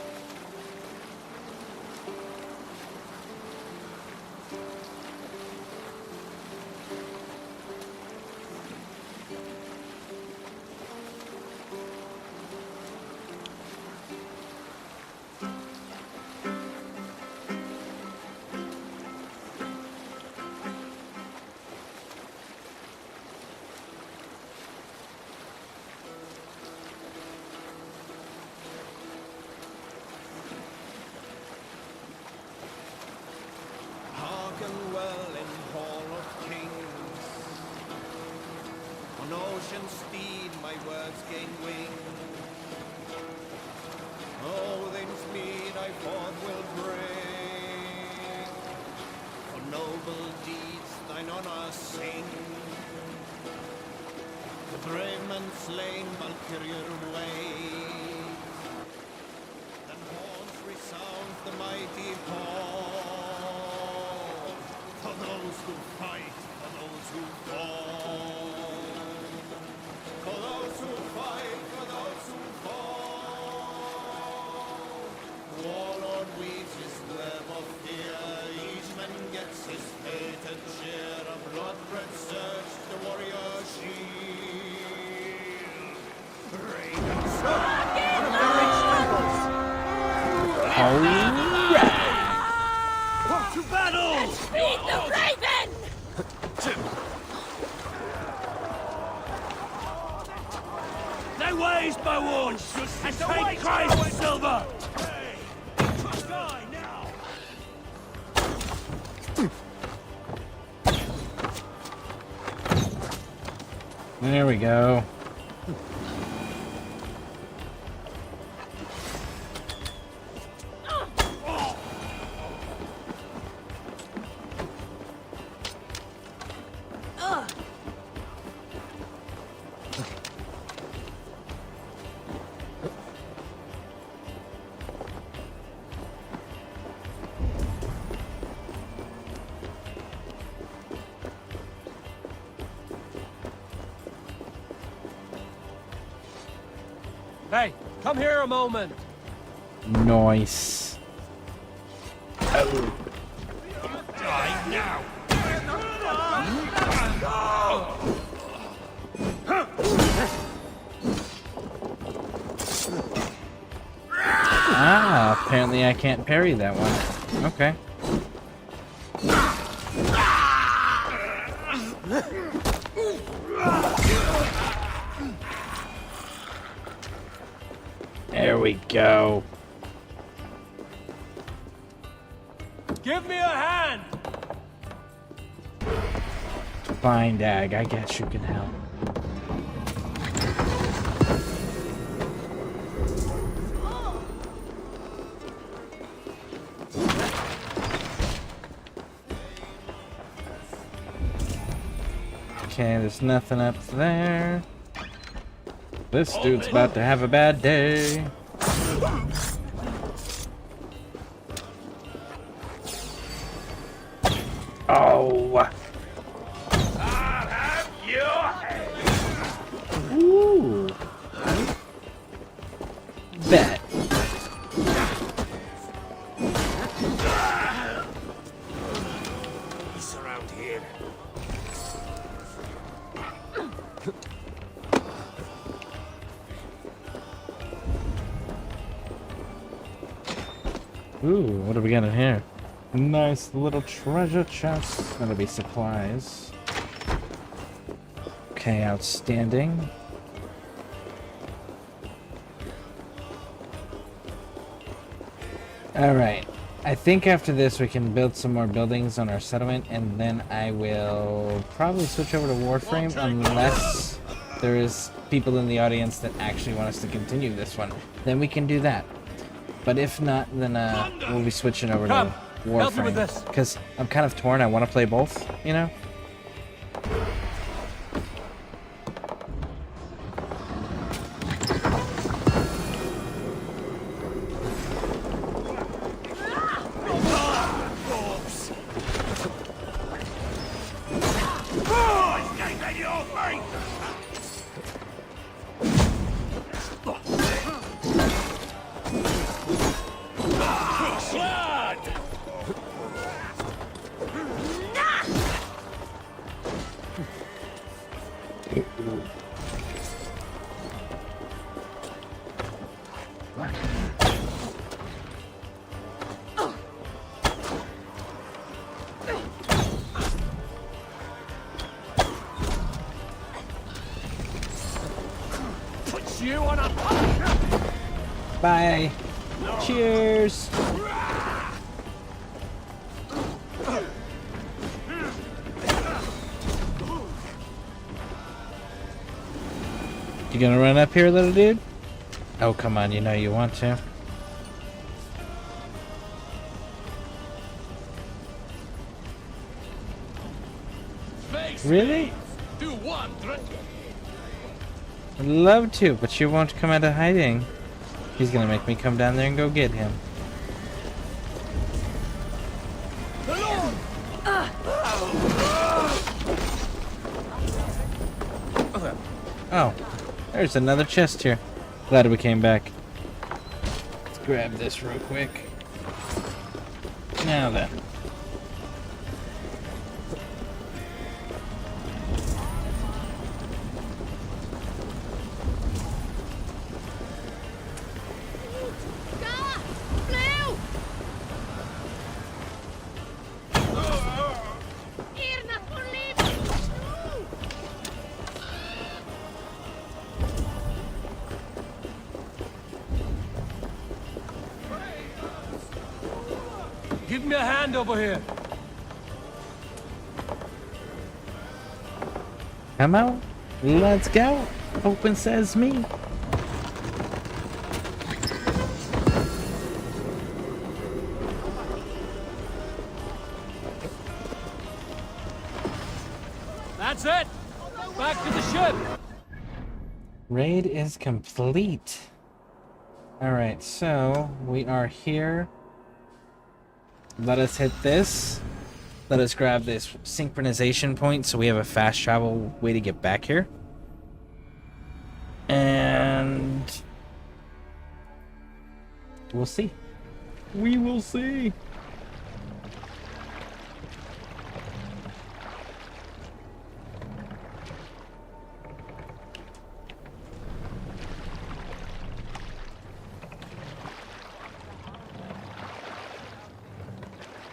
Steed, my words gain wing. Odin's mead I forth will bring. For noble deeds thine honor sing. The brave men slain Valkyrian ways. Then horns resound the mighty call. For those who fight, for those who fall. For those who fight, for those who fall. Warlord weaves his web of fear. Each man gets his fated share of blood-red surge, the warrior shield. Rain and to battle! Feed the raven! They ways by warns and take Christ silver! Hey, die now! There we go. Hey, come here a moment. Nice. Die now. Ah, apparently I can't parry that one. Okay. There we go. Give me a hand. Fine, Dag. I guess you can help. Okay, there's nothing up there. This dude's about to have a bad day. Oh! Ooh! Bet. He's around here. Ooh, what do we got in here? Nice little treasure chest. That'll be supplies. Okay, outstanding. Alright. I think after this we can build some more buildings on our settlement, and then I will probably switch over to Warframe unless there is people in the audience that actually want us to continue this one. Then we can do that. But if not, then we'll be switching over to Warframe. Because I'm kind of torn. I want to play both, you know? You on a Bye. Cheers. You gonna run up here, little dude? Oh, come on, you know you want to. Really? do one. I'd love to, but you won't come out of hiding. He's gonna make me come down there and go get him. Oh, there's another chest here. Glad we came back. Let's grab this real quick. Now then. Give me a hand over here. Come out. Let's go. Open says me. That's it. Back to the ship. Raid is complete. Alright, so we are here. Let us hit this. Let us grab this synchronization point so we have a fast travel way to get back here. And We'll see. We will see.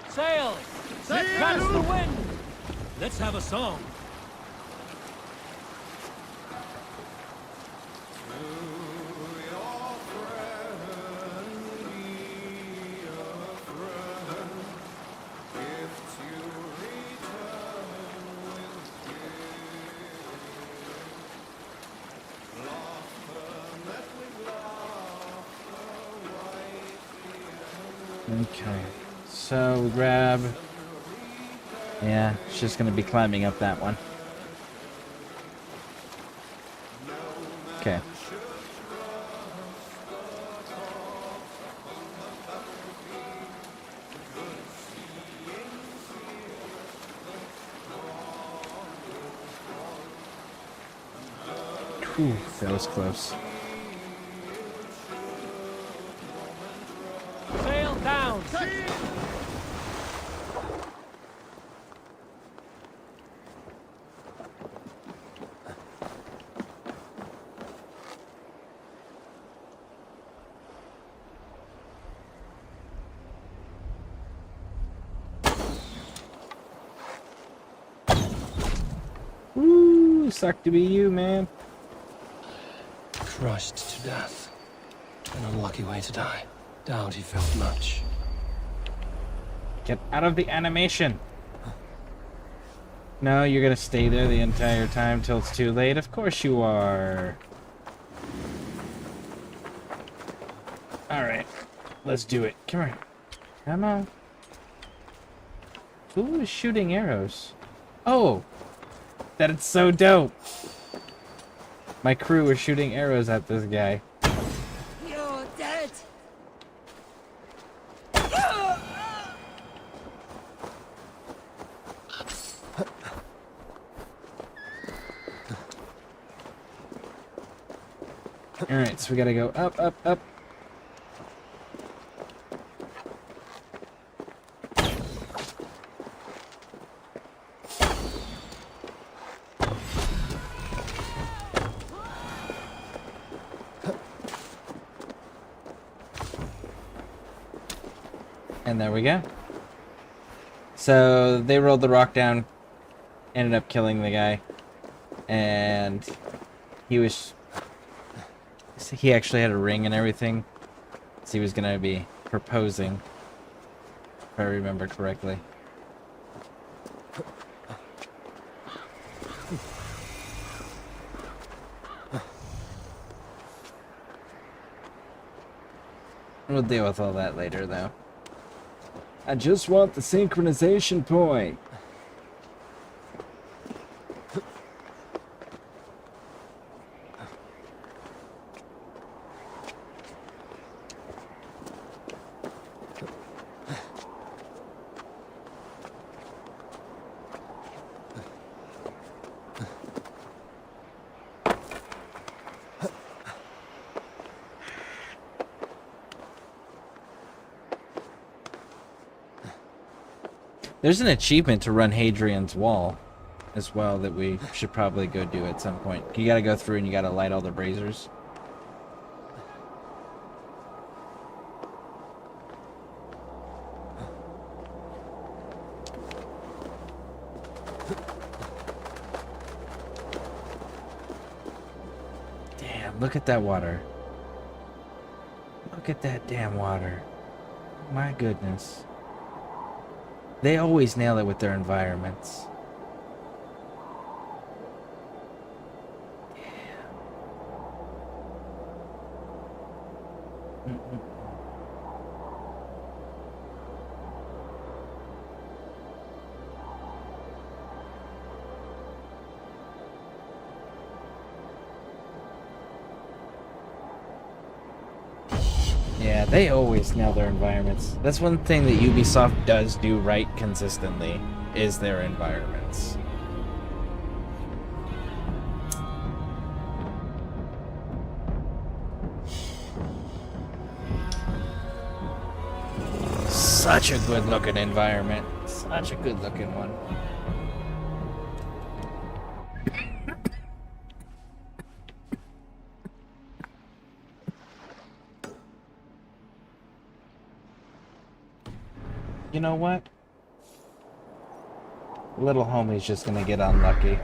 Sail! Catch the wind! Let's have a song. Okay. So we grab. Yeah, it's just gonna be climbing up that one. Okay. Whew, that was close. Sail down! Woo, suck to be you, man. Crushed to death. An unlucky way to die. Doubt he felt much. Get out of the animation. No, you're gonna stay there the entire time till it's too late. Of course you are. Alright. Let's do it. Come here. Come on. Who is shooting arrows? Oh! That is so dope! My crew are shooting arrows at this guy. You're dead. Alright, so we gotta go up, up, up. And there we go. So they rolled the rock down, ended up killing the guy, and he actually had a ring and everything, so he was gonna be proposing, if I remember correctly. We'll deal with all that later, though. I just want the synchronization point. There's an achievement to run Hadrian's Wall as well that we should probably go do at some point. You gotta go through and you gotta light all the braziers. Damn, look at that water. Look at that damn water. My goodness. They always nail it with their environments. Yeah, they always nail their environments. That's one thing that Ubisoft does do right consistently, is their environments. Such a good looking environment. Such a good looking one. You know what? Little homie's just gonna get unlucky.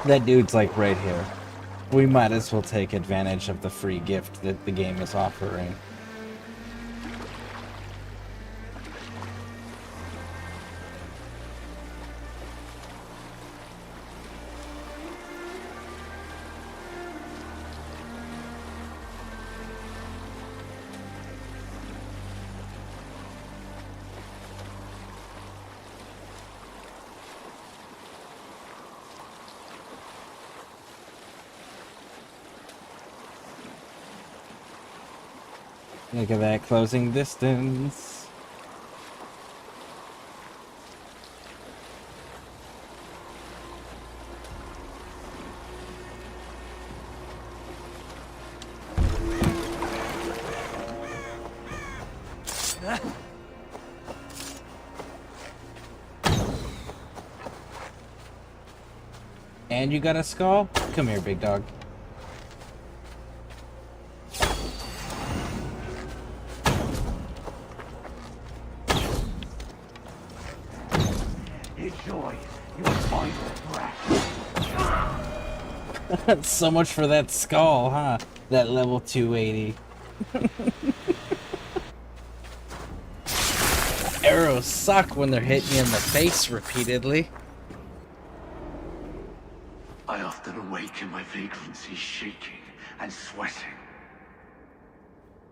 That dude's like right here. We might as well take advantage of the free gift that the game is offering. Look at that closing distance. And you got a skull? Come here, big dog. So much for that skull, huh? That level 280. Arrows suck when they're hitting you in the face repeatedly. I often awake in my vagrancy, shaking and sweating.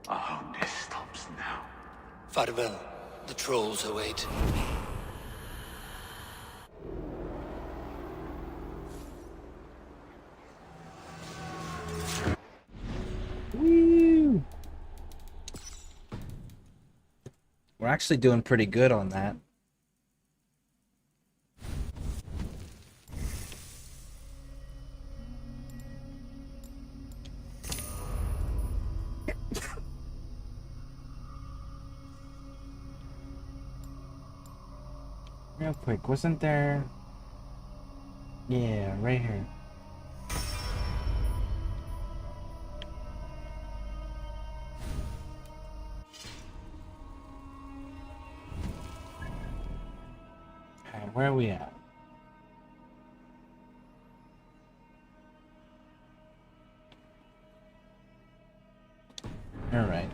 Our home nest stops now. Farewell. The trolls await. Woo! We're actually doing pretty good on that. Real quick, wasn't there... Yeah, right here. Okay, where are we at? Alright.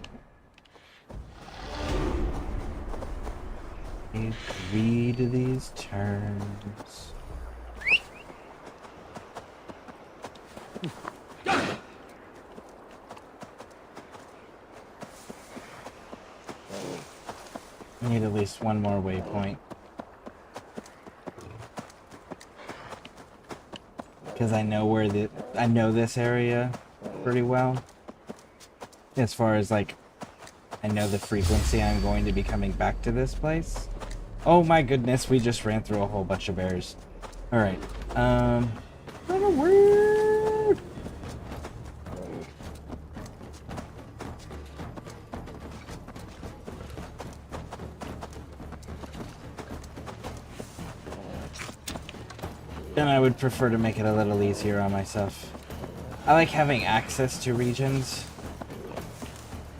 Read these terms. I need at least one more waypoint. Because I know this area pretty well. As far as like, I know the frequency I'm going to be coming back to this place. Oh my goodness, we just ran through a whole bunch of bears. Alright, word. Then I would prefer to make it a little easier on myself. I like having access to regions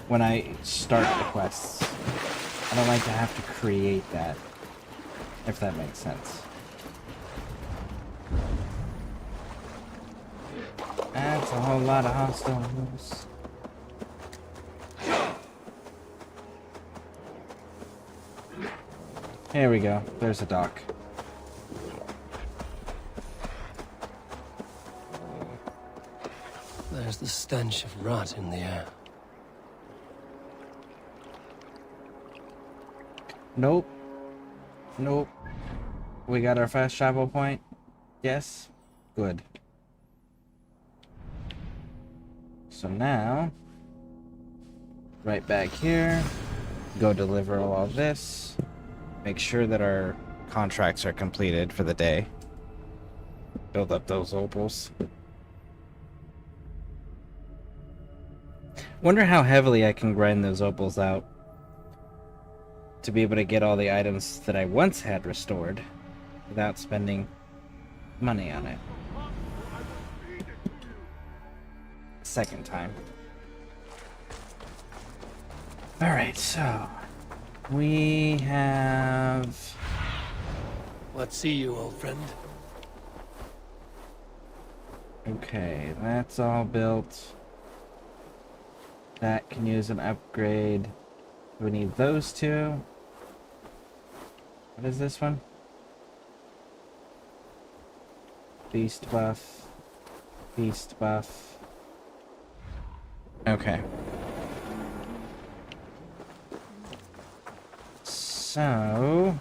when I start the quests. I don't like to have to create that, if that makes sense. That's a whole lot of hostiles. Here we go. There's a dock. There's the stench of rot in the air. Nope. Nope. We got our fast travel point? Yes? Good. So now... right back here. Go deliver all of this. Make sure that our contracts are completed for the day. Build up those opals. Wonder how heavily I can grind those opals out to be able to get all the items that I once had restored without spending money on it. Second time. Alright, so we have... Let's see you, old friend. Okay, that's all built. That can use an upgrade. We need those two. What is this one? Beast buff. Beast buff. Okay. So...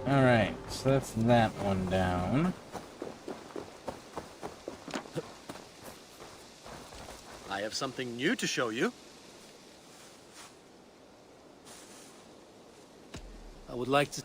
Alright, so that's that one down. I have something new to show you. I would like to...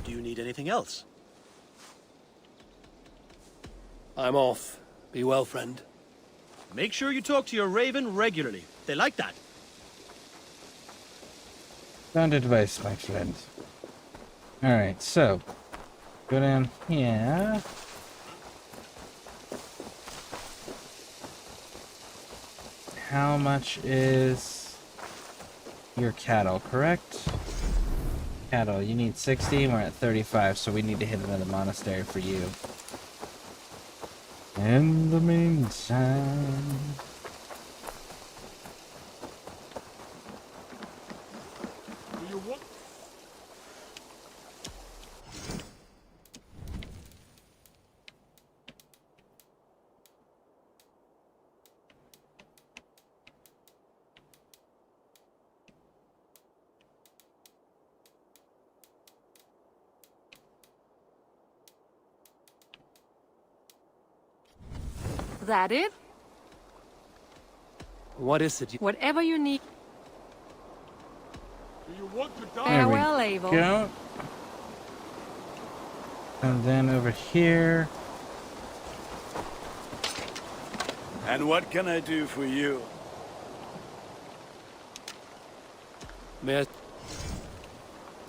Do you need anything else? I'm off. Be well, friend. Make sure you talk to your raven regularly. They like that. Sound advice, my friend. Alright, so... Go down here... How much is your cattle, correct? Cattle, you need 60, we're at 35, so we need to hit another monastery for you. In the meantime... That it? What is it? Whatever you need. There Farewell, we Abel. go. And then over here... And what can I do for you? May I...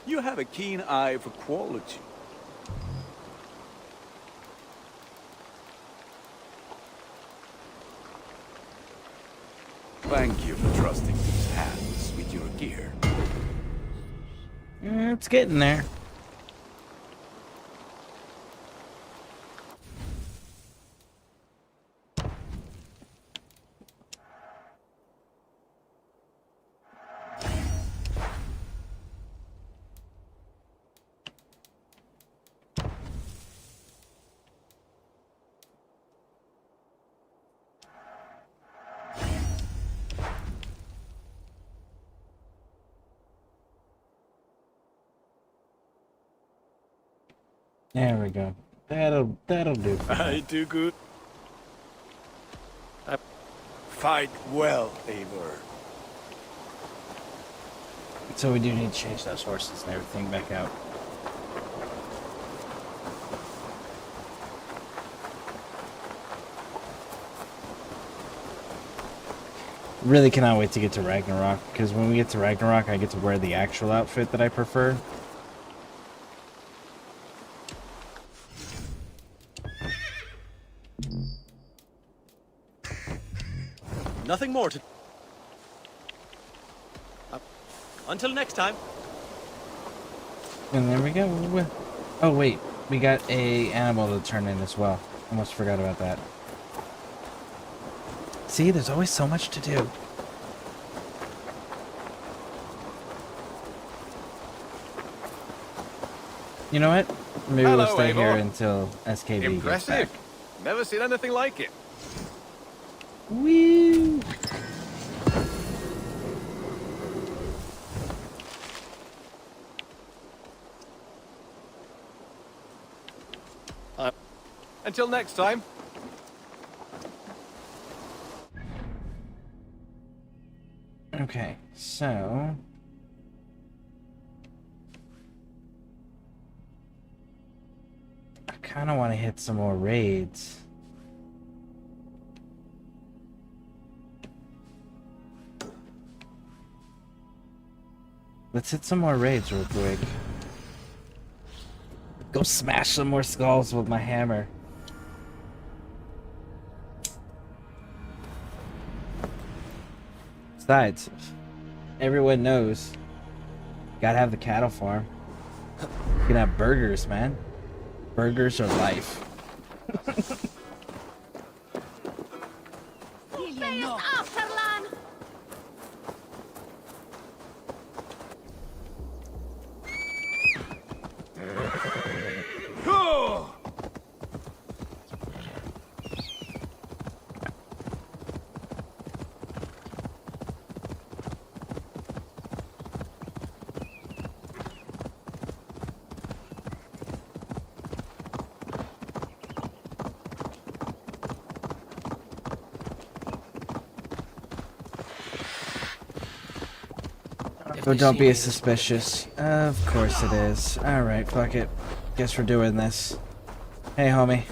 You have a keen eye for quality. Thank you for trusting these hands with your gear. It's getting there. There we go. That'll do. For I do good. Fight well, Eivor. So we do need to change those horses and everything back out. Really cannot wait to get to Ragnarok, because when we get to Ragnarok, I get to wear the actual outfit that I prefer. Nothing more to... Until next time. And there we go. Oh wait, we got a animal to turn in as well. Almost forgot about that. See, there's always so much to do. You know what? Maybe we'll stay here until SKB Impressive. gets back. Never seen anything like it. Woo! Until next time. Okay, so... I kind of want to hit some more raids. Let's hit some more raids real quick. Go smash some more skulls with my hammer. Besides, everyone knows, gotta have the cattle farm. You can have burgers, man. Burgers are life. Oh, don't be suspicious. Of course it is. Alright, fuck it. Guess we're doing this. Hey, homie.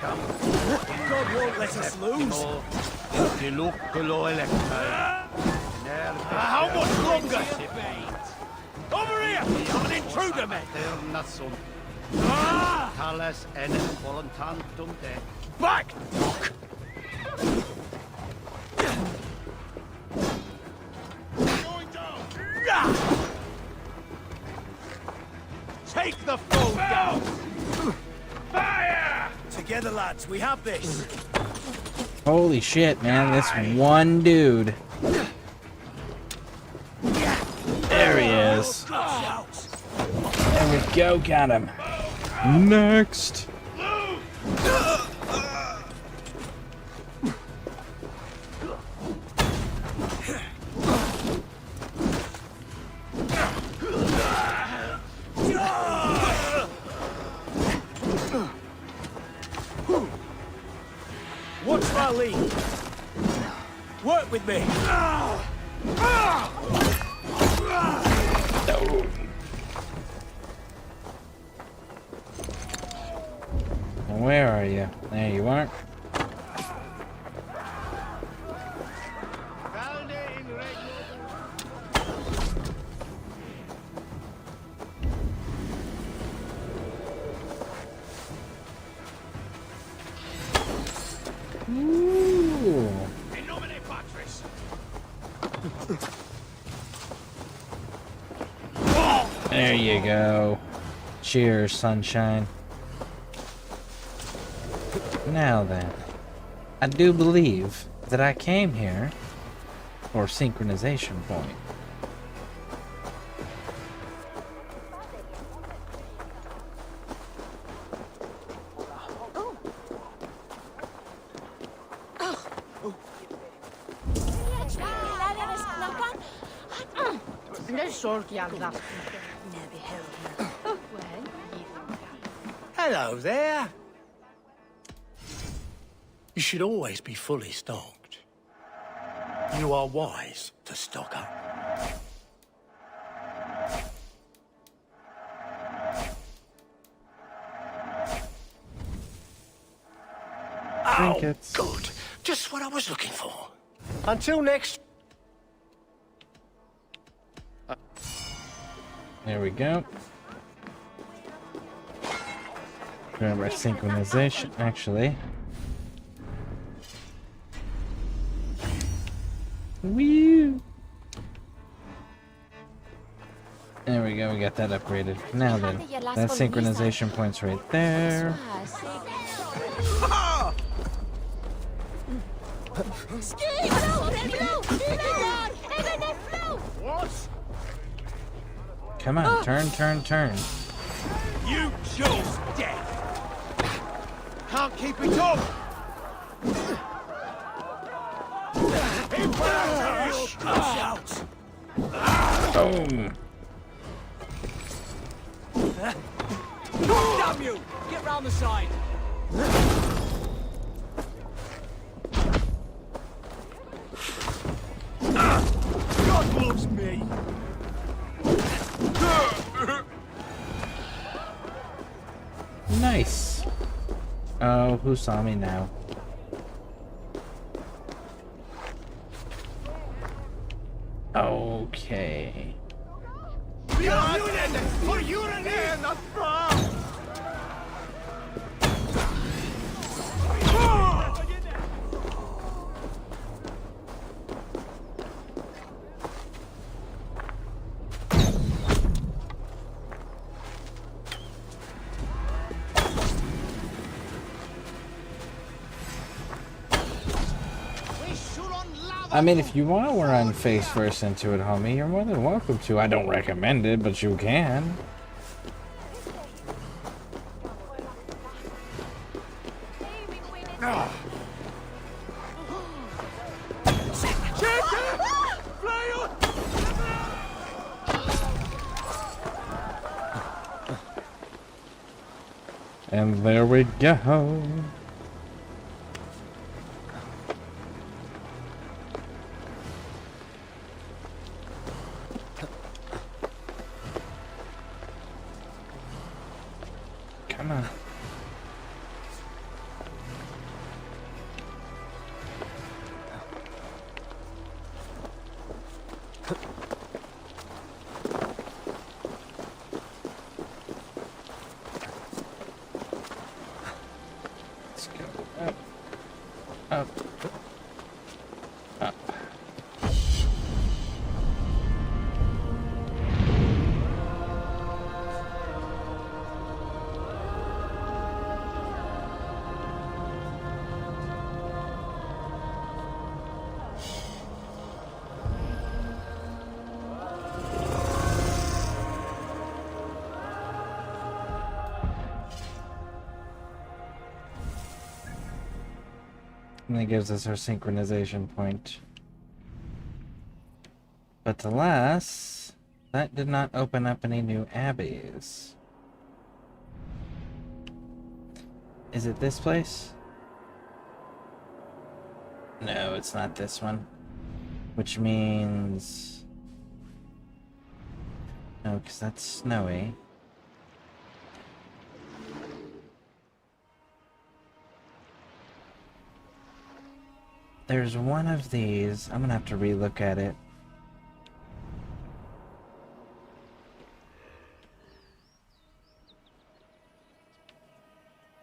God won't let us lose. How much longer? Over here! I'm an intruder, man! Back! Take the foe down! Fire! Together, lads, we have this. Holy shit, man. This one dude. There he is. There we go, got him. Next. Watch my lead. Work with me. Where are you? There you are. Ooh. There you go. Cheers, sunshine. Now then, I do believe that I came here for synchronization point. Hello there. You should always be fully stocked. You are wise to stock up. Trinkets. Oh, good. Just what I was looking for. Until next... There we go. Grab our synchronization, actually. Woo! There we go, we got that upgraded. Now then, that synchronization point's right there. Come on, turn. You chose death. Can't keep it up. Shout. Boom. Damn you! Get round the side. God loves me. Nice. Oh, who saw me now? Okay. For Uranus, not from. I mean, if you want to run face first into it, homie, you're more than welcome to. I don't recommend it, but you can. And there we go. Come on. Let's go up, up, up. And that gives us our synchronization point. But alas, that did not open up any new abbeys. Is it this place? No, it's not this one. Which means... No, because that's snowy. There's one of these. I'm gonna have to relook at it.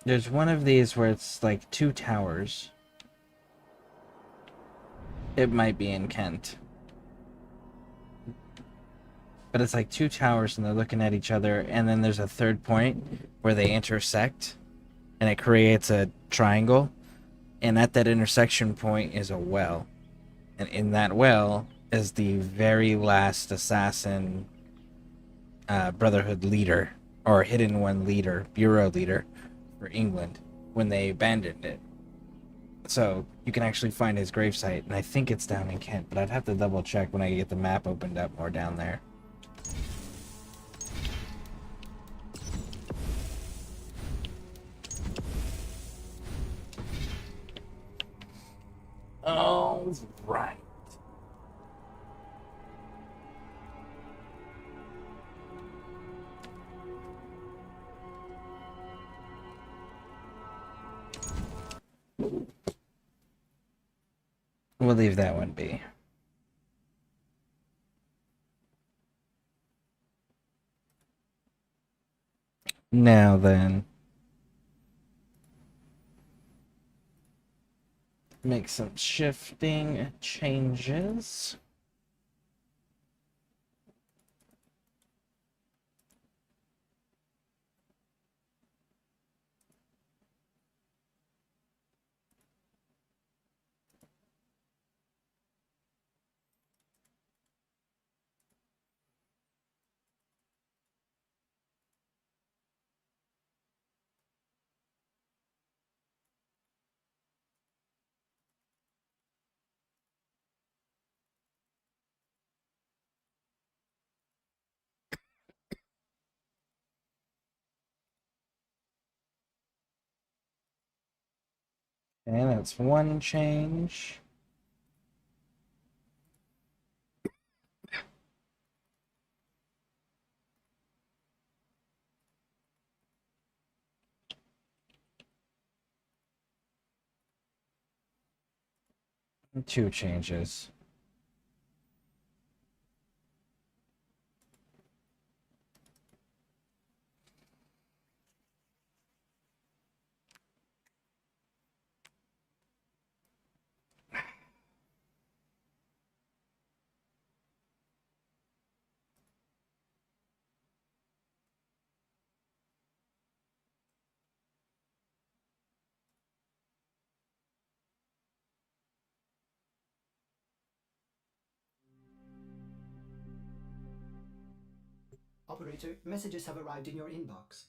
There's one of these where it's like 2 towers. It might be in Kent. But it's like 2 towers and they're looking at each other, and then there's a third point where they intersect and it creates a triangle. And at that intersection point is a well. And in that well is the very last assassin Brotherhood leader, or Hidden One leader, bureau leader for England when they abandoned it. So you can actually find his gravesite, and I think it's down in Kent, but I'd have to double check when I get the map opened up more down there. All right. We'll leave that one be. Now then. Make some shifting changes. And that's one change. Two changes. Operator, messages have arrived in your inbox.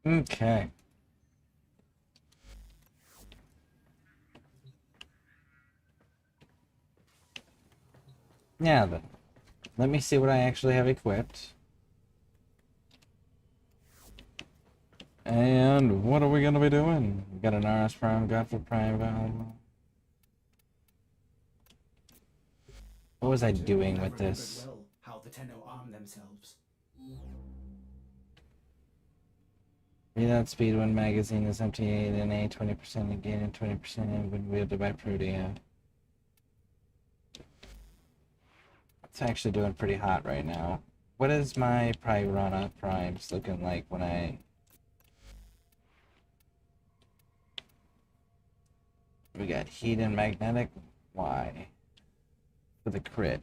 Okay. Now then, let me see what I actually have equipped. And what are we going to be doing? We got an RS Prime, Godfrey Prime available. What was I doing with this? Well, how the Tenno arm themselves. Reload speed when magazine is empty, and A 20% again and 20% in when wielded by Prudia. It's actually doing pretty hot right now. What is my Piranha Primes looking like when I... We got heat and magnetic. Why? For the crit.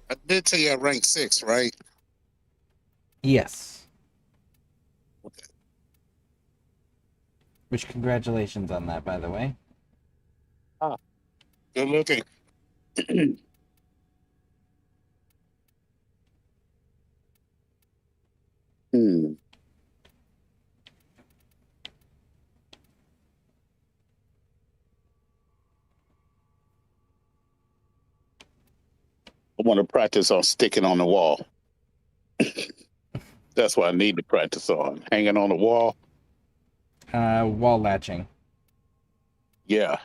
I did tell you I ranked 6, right? Yes. Okay. Which congratulations on that, by the way. Ah, good looking. Hmm. I want to practice on sticking on the wall. That's what I need to practice on. Hanging on the wall. Wall latching. Yeah.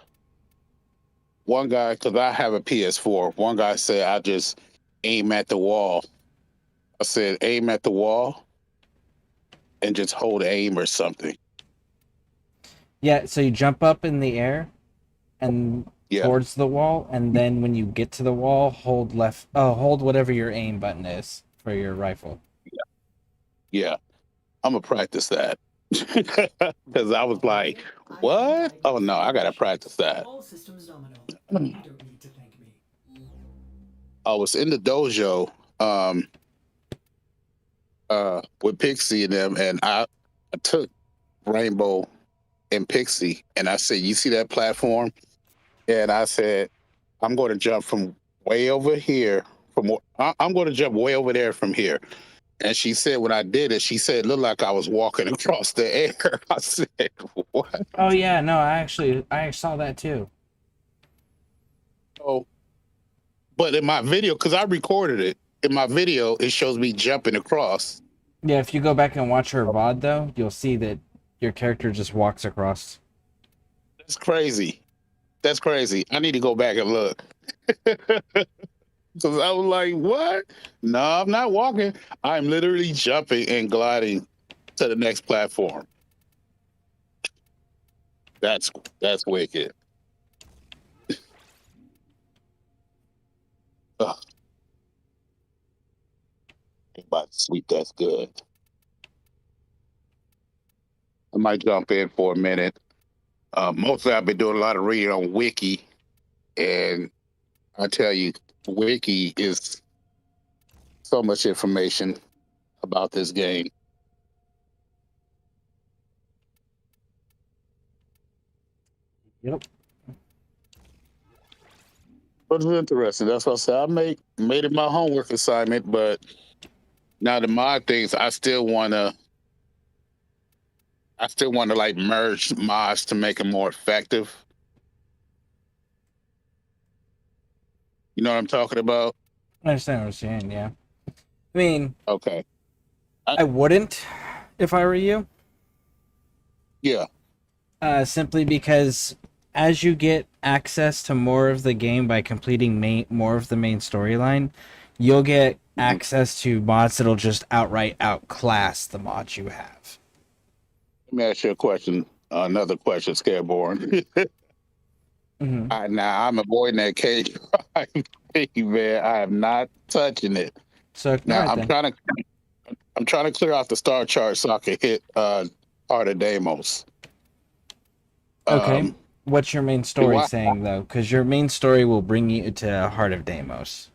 One guy, because I have a PS4, one guy said I just aim at the wall. I said aim at the wall and just hold aim or something. Yeah, so you jump up in the air and towards the wall, and then when you get to the wall, hold left. Oh, hold whatever your aim button is for your rifle. Yeah. I'm gonna practice that. Because I was like, what? Oh no, I gotta practice that. All systems nominal. You don't need to thank me. I was in the dojo with Pixie and them, and I took Rainbow and Pixie, and I said, you see that platform? And I said, I'm going to jump from way over here. I'm going to jump way over there from here. And she said when I did it, she said it looked like I was walking across the air. I said, what? Oh yeah, no, I saw that too. Oh, but in my video, because I recorded it, in my video, it shows me jumping across. Yeah, if you go back and watch her VOD though, you'll see that your character just walks across. That's crazy. That's crazy. I need to go back and look. Because I was like, what? No, I'm not walking. I'm literally jumping and gliding to the next platform. That's wicked. Ugh. Ain't about to sleep. That's good. I might jump in for a minute. Mostly I've been doing a lot of reading on Wiki, and I tell you, Wiki is so much information about this game. Yep. But it's interesting. That's what I said. I made it my homework assignment, but now the mod things, I still wanna like merge mods to make it more effective. You know what I'm talking about? I understand what you're saying, yeah. I mean, Okay. I wouldn't if I were you. Yeah. Simply because as you get access to more of the game by completing more of the main storyline, you'll get access to mods that'll just outright outclass the mods you have. Let me ask you a question. Another question, Scareborne. Now I'm avoiding that cage, man. I am not touching it. So now I'm trying to clear out the star chart so I can hit Heart of Deimos. Okay. What's your main story saying though? Because your main story will bring you to Heart of Deimos.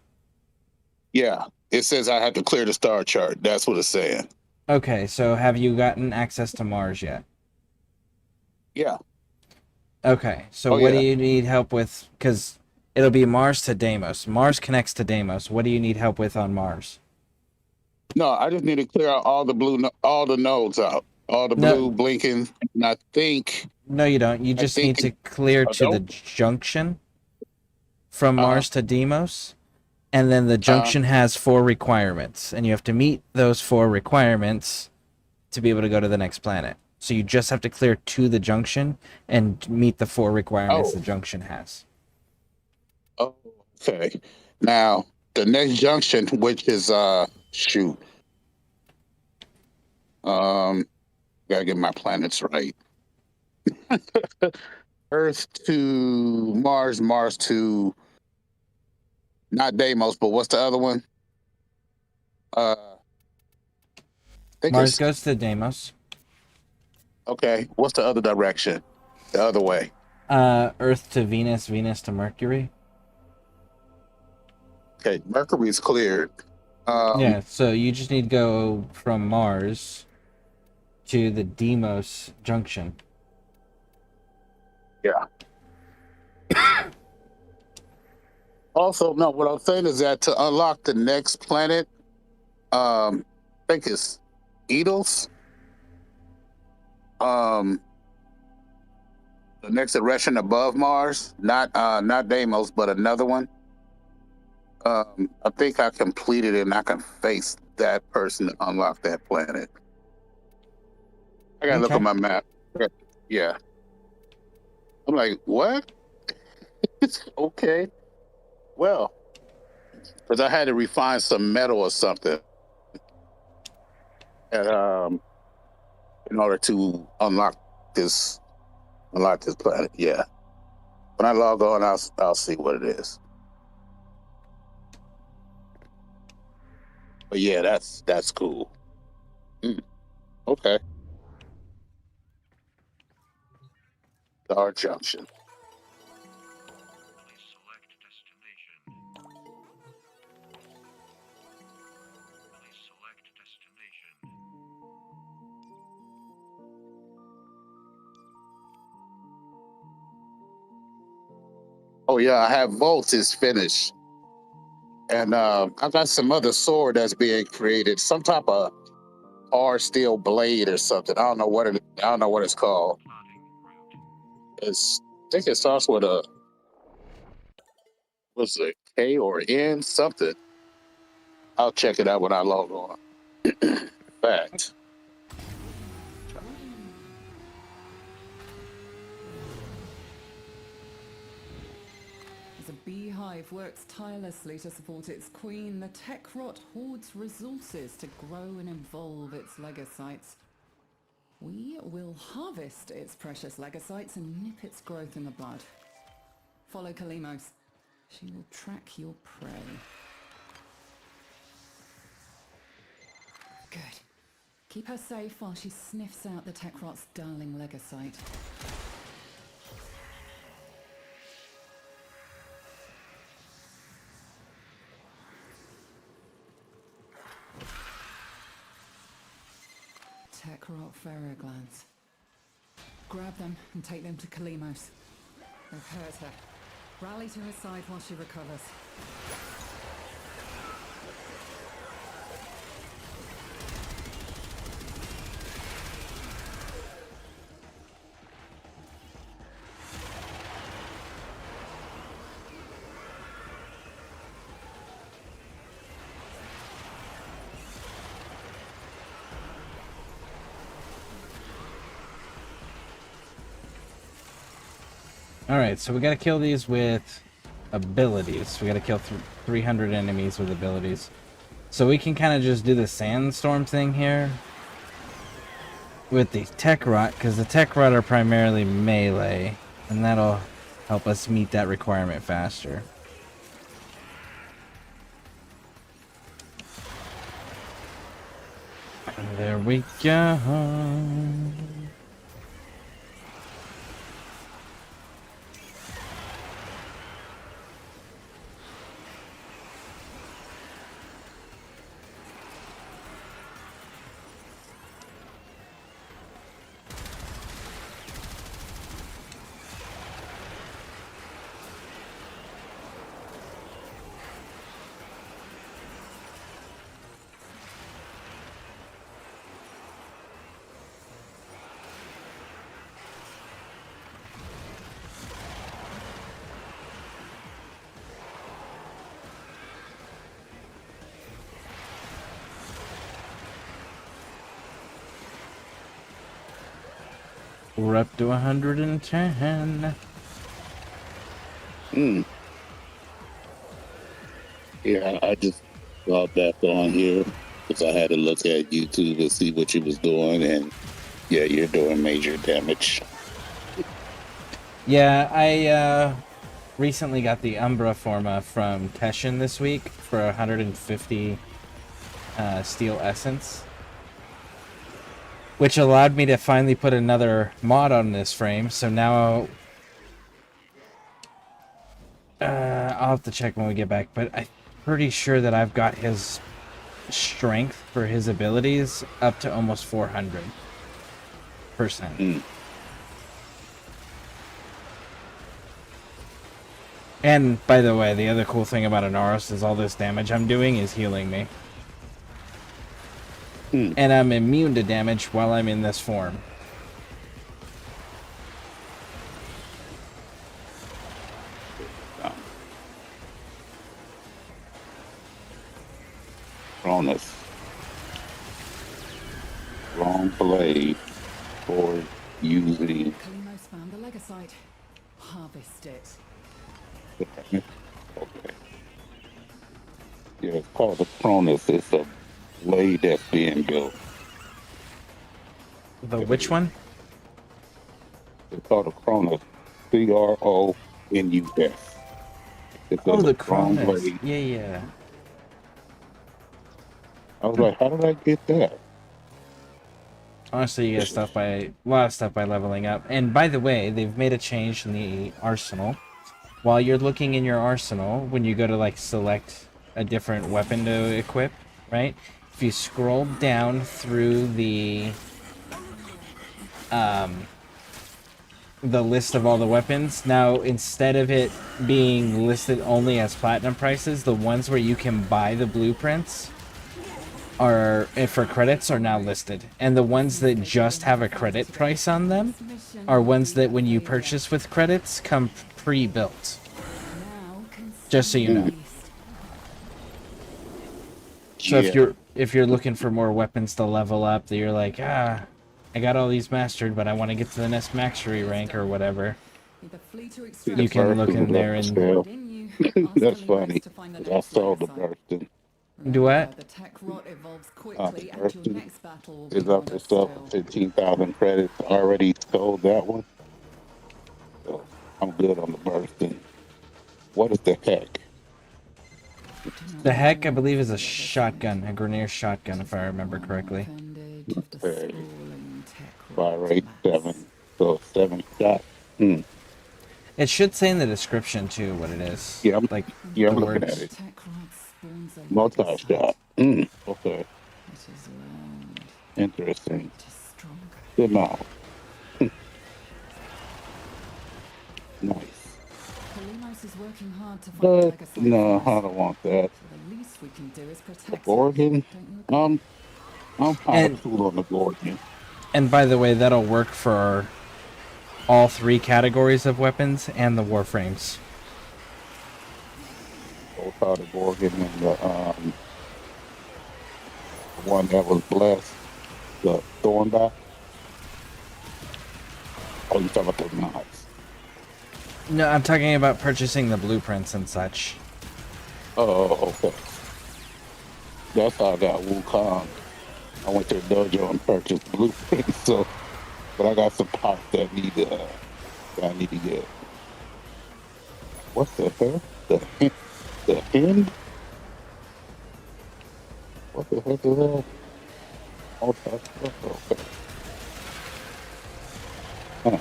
Yeah, it says I have to clear the star chart. That's what it's saying. Okay, so have you gotten access to Mars yet? Yeah. Okay, so what do you need help with? Because it'll be Mars to Deimos. Mars connects to Deimos. What do you need help with on Mars? No, I just need to clear out all the nodes out, all the blue blinking. And I think. No, you don't. You just need to clear to the junction from Mars to Deimos, and then the junction has 4 requirements, and you have to meet those 4 requirements to be able to go to the next planet. So you just have to clear to the junction and meet the 4 requirements the junction has. Oh, okay. Now the next junction, which is gotta get my planets right. Earth to Mars, Mars to not Deimos, but what's the other one? Mars goes to Deimos. Okay, what's the other direction? The other way. Earth to Venus, Venus to Mercury. Okay, Mercury's cleared. Yeah, so you just need to go from Mars to the Deimos junction. Yeah. Also, no, what I'm saying is that to unlock the next planet, I think it's Edels. The next direction above Mars, not Deimos, but another one. I think I completed it and I can face that person to unlock that planet. I gotta look at my map. Yeah. I'm like, what? Okay. Well, because I had to refine some metal or something. And, in order to unlock this planet. Yeah. When I log on, I'll see what it is. But yeah, that's cool. Okay. Star Junction. Oh yeah, I have Volts is finished. And I got some other sword that's being created, some type of hard steel blade or something. I don't know what it's called. I think it starts with a what's it, K or N something. I'll check it out when I log on. Fact. As a beehive works tirelessly to support its queen, the tech rot hoards resources to grow and evolve its legocytes. We will harvest its precious legocytes and nip its growth in the bud. Follow Kalimos. She will track your prey. Good. Keep her safe while she sniffs out the tech rot's darling legocyte. Tech rot ferroglands. Grab them and take them to Kalimos. They've hurt her. Rally to her side while she recovers. Alright, so we gotta kill these with abilities. We gotta kill 300 enemies with abilities. So we can kind of just do the sandstorm thing here with the tech rot, because the tech rot are primarily melee, and that'll help us meet that requirement faster. There we go. We're up to 110. Yeah, I just got back on here because I had to look at YouTube to see what you was doing, and yeah, you're doing major damage. Yeah, I recently got the Umbra Forma from Teshin this week for 150 steel essence, which allowed me to finally put another mod on this frame. So now I'll have to check when we get back, but I'm pretty sure that I've got his strength for his abilities up to almost 400%. And by the way, the other cool thing about Anaros is all this damage I'm doing is healing me. And I'm immune to damage while I'm in this form. Cronus. Wrong blade for using. Kalimos found the legocyte. Harvest it. Okay. Yeah, it's called the Cronus. It's a blade that's being built. The which one? It's called a Cronus. Cronus. Oh, the Cronus. Yeah. I was like, how did I get that? Honestly, you get a lot of stuff by leveling up. And by the way, they've made a change in the arsenal. While you're looking in your arsenal, when you go to like select a different weapon to equip, right? If you scroll down through the the list of all the weapons. Now, instead of it being listed only as platinum prices, the ones where you can buy the blueprints are for credits are now listed. And the ones that just have a credit price on them are ones that when you purchase with credits come pre-built. Just so you know. So if you're looking for more weapons to level up, that you're like, I got all these mastered, but I want to get to the next mastery rank or whatever. You can look in there and That's funny. I saw the bursting. do what? The tech rot evolves The quickly, and your bursting next battle will is be up harder itself still. 15,000 credits. I already sold that one. So I'm good on the bursting. What is the heck? The heck, I believe, is a shotgun, a Grenadier shotgun, if I remember correctly. Okay. Fire rate 7. So 7 shots. Hmm. It should say in the description too what it is. Yeah, I'm the looking at words. it. Multi-shot. Okay. Interesting. Good mouth. Nice. But no, I don't want that. The Gorgon? I'm kind of cool on the Gorgon. And by the way, that'll work for all 3 categories of weapons and the Warframes. Both out the Gorgon and the one that was blessed, the Thornback. Oh, you talking about the knives? No, I'm talking about purchasing the blueprints and such. Oh, okay. That's how I got Wukong. I went to the dojo and purchased blueprints, so, but I got some pots that I need to get. What's the hell? The end? What the heck is that? Oh, that's okay. Huh.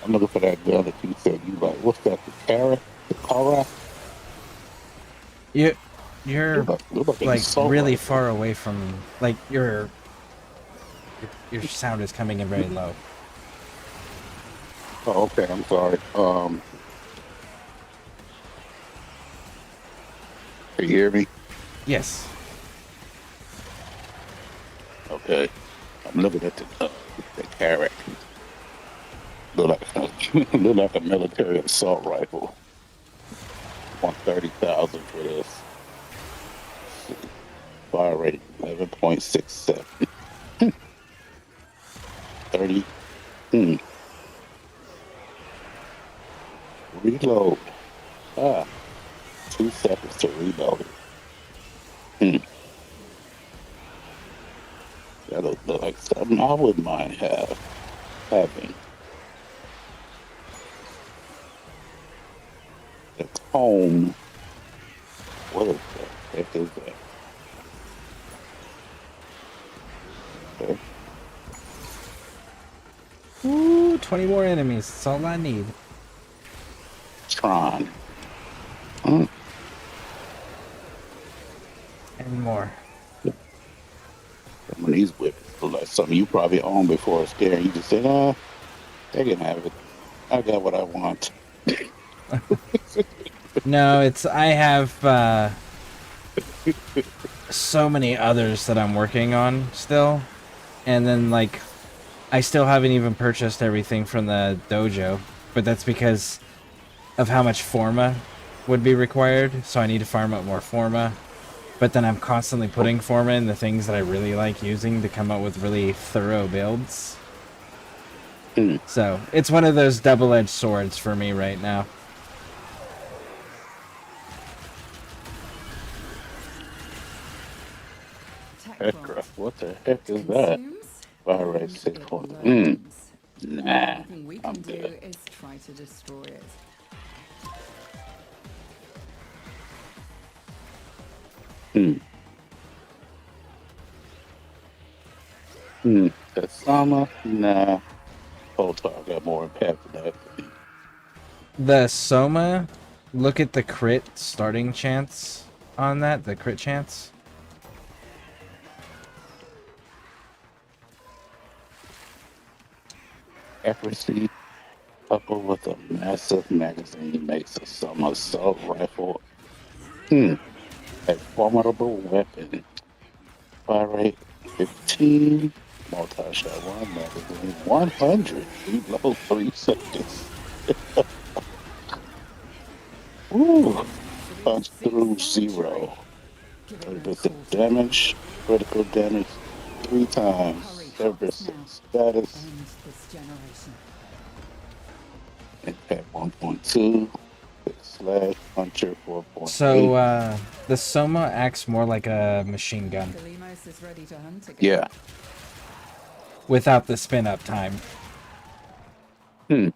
I'm looking for that gun that you said you like. What's that? The carrot? The Karak? You're like really far away from, like, your sound is coming in very low. Oh, okay. I'm sorry. Can you hear me? Yes. Okay. I'm looking at the carrot. Look like a military assault rifle. 130,000 for this. Fire rate 11.67. 30. Reload. 2 seconds to reload it. That look like something I wouldn't mind having. The comb. What is that? Heck is that? Okay. Ooh, 20 more enemies. That's all I need. Tron. And more. Some of these whips look like something you probably owned before Scare. You just said, they can have it. I got what I want. No, I have so many others that I'm working on still. And then, like, I still haven't even purchased everything from the dojo. But that's because of how much forma would be required. So I need to farm up more forma. But then I'm constantly putting forma in the things that I really like using to come up with really thorough builds. So it's one of those double-edged swords for me right now. What the heck is that? Fire rate 6.0. Nah, we I'm can do good. is try to destroy it. That Sama? Nah. Hold on, I got more impact than that. The Soma, look at the crit starting chance on that, the crit chance. Accuracy coupled with a massive magazine makes a summer assault rifle a formidable weapon. Fire rate 15, multi-shot 1, magazine 100, reload 3 seconds. Ooh, punch through 0. 30% damage, critical damage 3 times. Service status, impact 1.2, slash puncher 4.8. So the Soma acts more like a machine gun. Yeah. Without the spin up time. I'm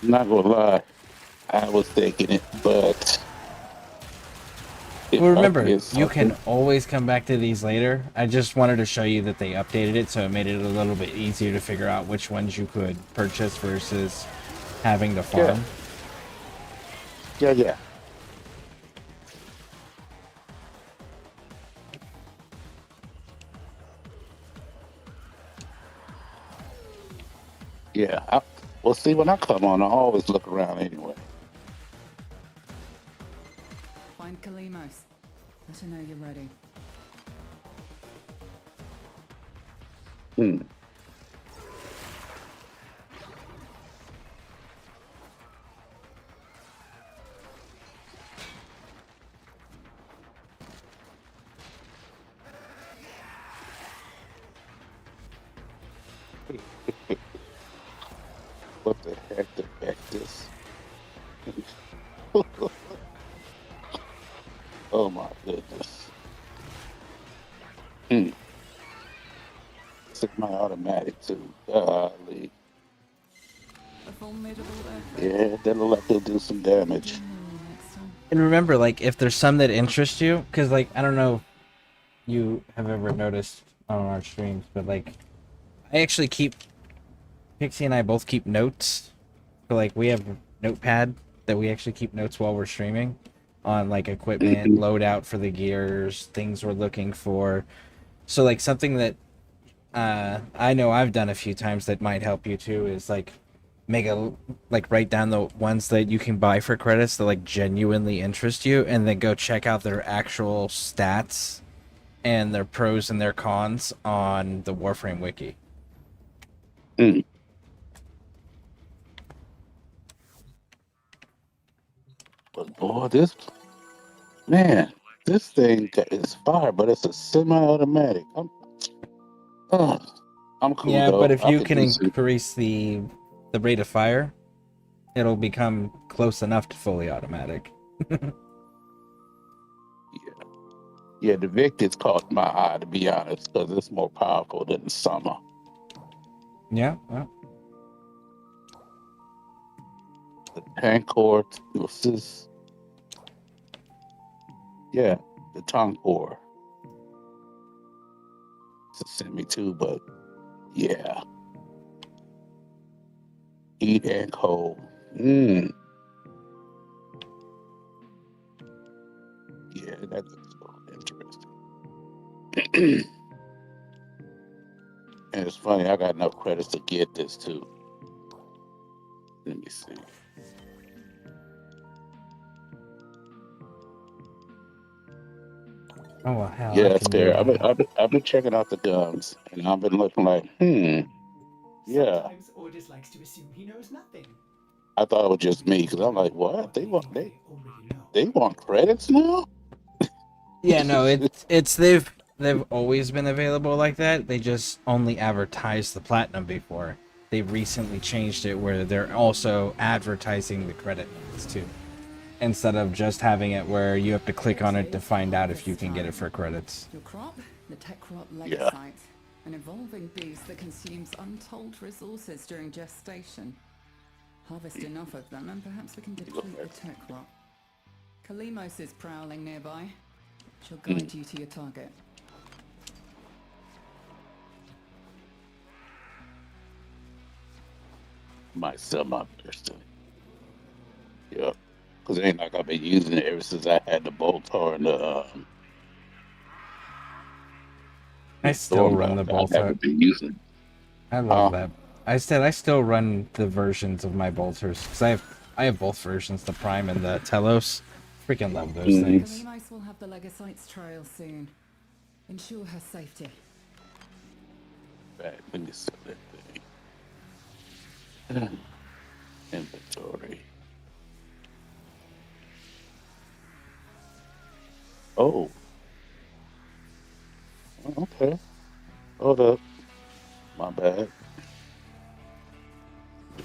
not gonna lie, I was thinking it, but Well, remember, you can always come back to these later. I just wanted to show you that they updated it, so it made it a little bit easier to figure out which ones you could purchase versus having to farm. Yeah. Yeah, well, see, when I come on, I always look around anyway. Find Kalimos. Let her know you're ready. What the heck the heck this? Oh my goodness. Semi-automatic too. Golly. Yeah, that'll like to do some damage. And remember, like, if there's some that interest you, because, like, I don't know if you have ever noticed on our streams, but, like, I actually keep, Pixie and I both keep notes. So, like, we have a notepad that we actually keep notes while we're streaming on, like, equipment, loadout for the gears, things we're looking for. So, like, something that I know I've done a few times that might help you too is, like, write down the ones that you can buy for credits that, like, genuinely interest you, and then go check out their actual stats and their pros and their cons on the Warframe wiki. But boy, this thing is fire, but it's a semi-automatic. I'm cool Yeah, though. but if I you could can do some- increase the rate of fire, it'll become close enough to fully automatic. Yeah, the Victor's caught my eye, to be honest, because it's more powerful than the Summer. Yeah. Well. The Tankor versus, yeah, the Tankor. It's a semi too, but yeah. Heat and cold. Yeah, that's interesting. And it's funny, I got enough credits to get this too. Let me see. Oh well, hell. Yeah, it's there. I've been checking out the guns, and I've been looking like, yeah. Sometimes Ordis likes to assume he knows nothing. I thought it was just me because I'm like, what? They want credits now? Yeah, no, it's they've always been available like that. They just only advertised the platinum before. They recently changed it where they're also advertising the credit notes too, instead of just having it where you have to click on it to find out if you can get it for credits. Your crop, the Techrot Legasite, an evolving beast that consumes untold resources during gestation. Harvest enough of them, and perhaps we can deplete the Techrot. Kalimos is prowling nearby. She'll guide you to your target. Might sell my pistol. Yep. Because it ain't like I've been using it ever since I had the Boltar and the. I still run the I Boltar. haven't been using it. I love that. I said I still run the versions of my bolters because I have both versions, the Prime and the Telos. Freaking love those things. Kalimos will have the Legosites trail soon. Ensure her safety. Right, let me set that thing. Inventory. Oh. Okay. Hold up. My bad.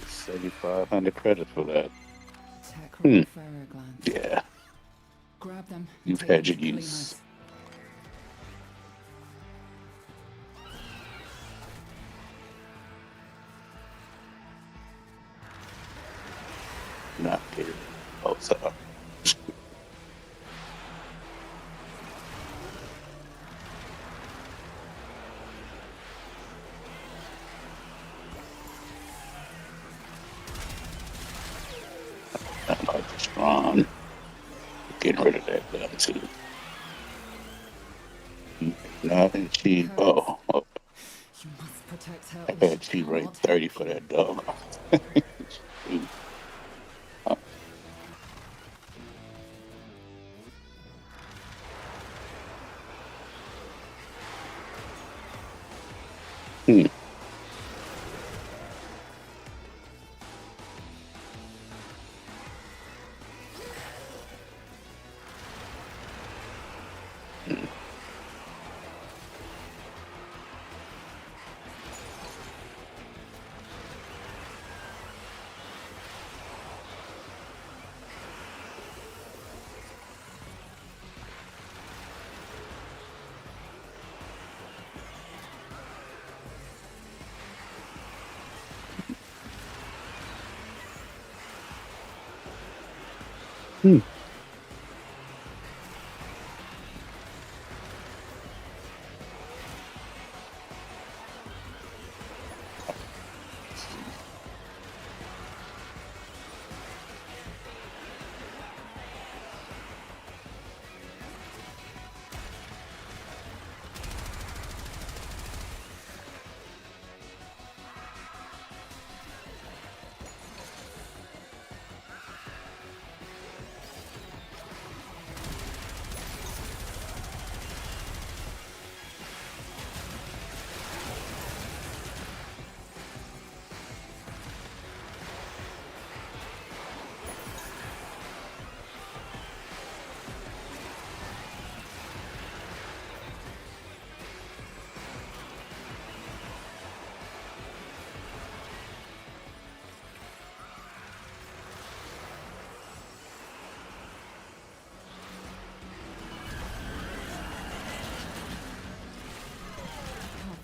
7,500 credits for that. Tech glands. Yeah. Grab them. You've had your use. Not here. Oh, sorry. I like the strong. Getting rid of that gun too. Not and she. Oh. You must protect her. I had she rate 30 for that dog.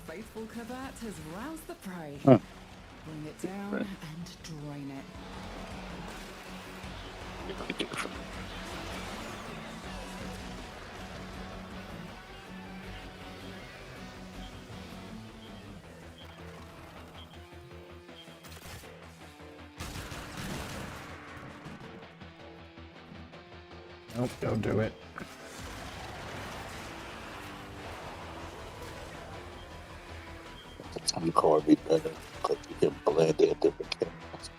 Faithful Kabat has roused the prey. Huh. Bring it down and drain it. Nope, don't do it. Some core be better because you can blend in different chemicals.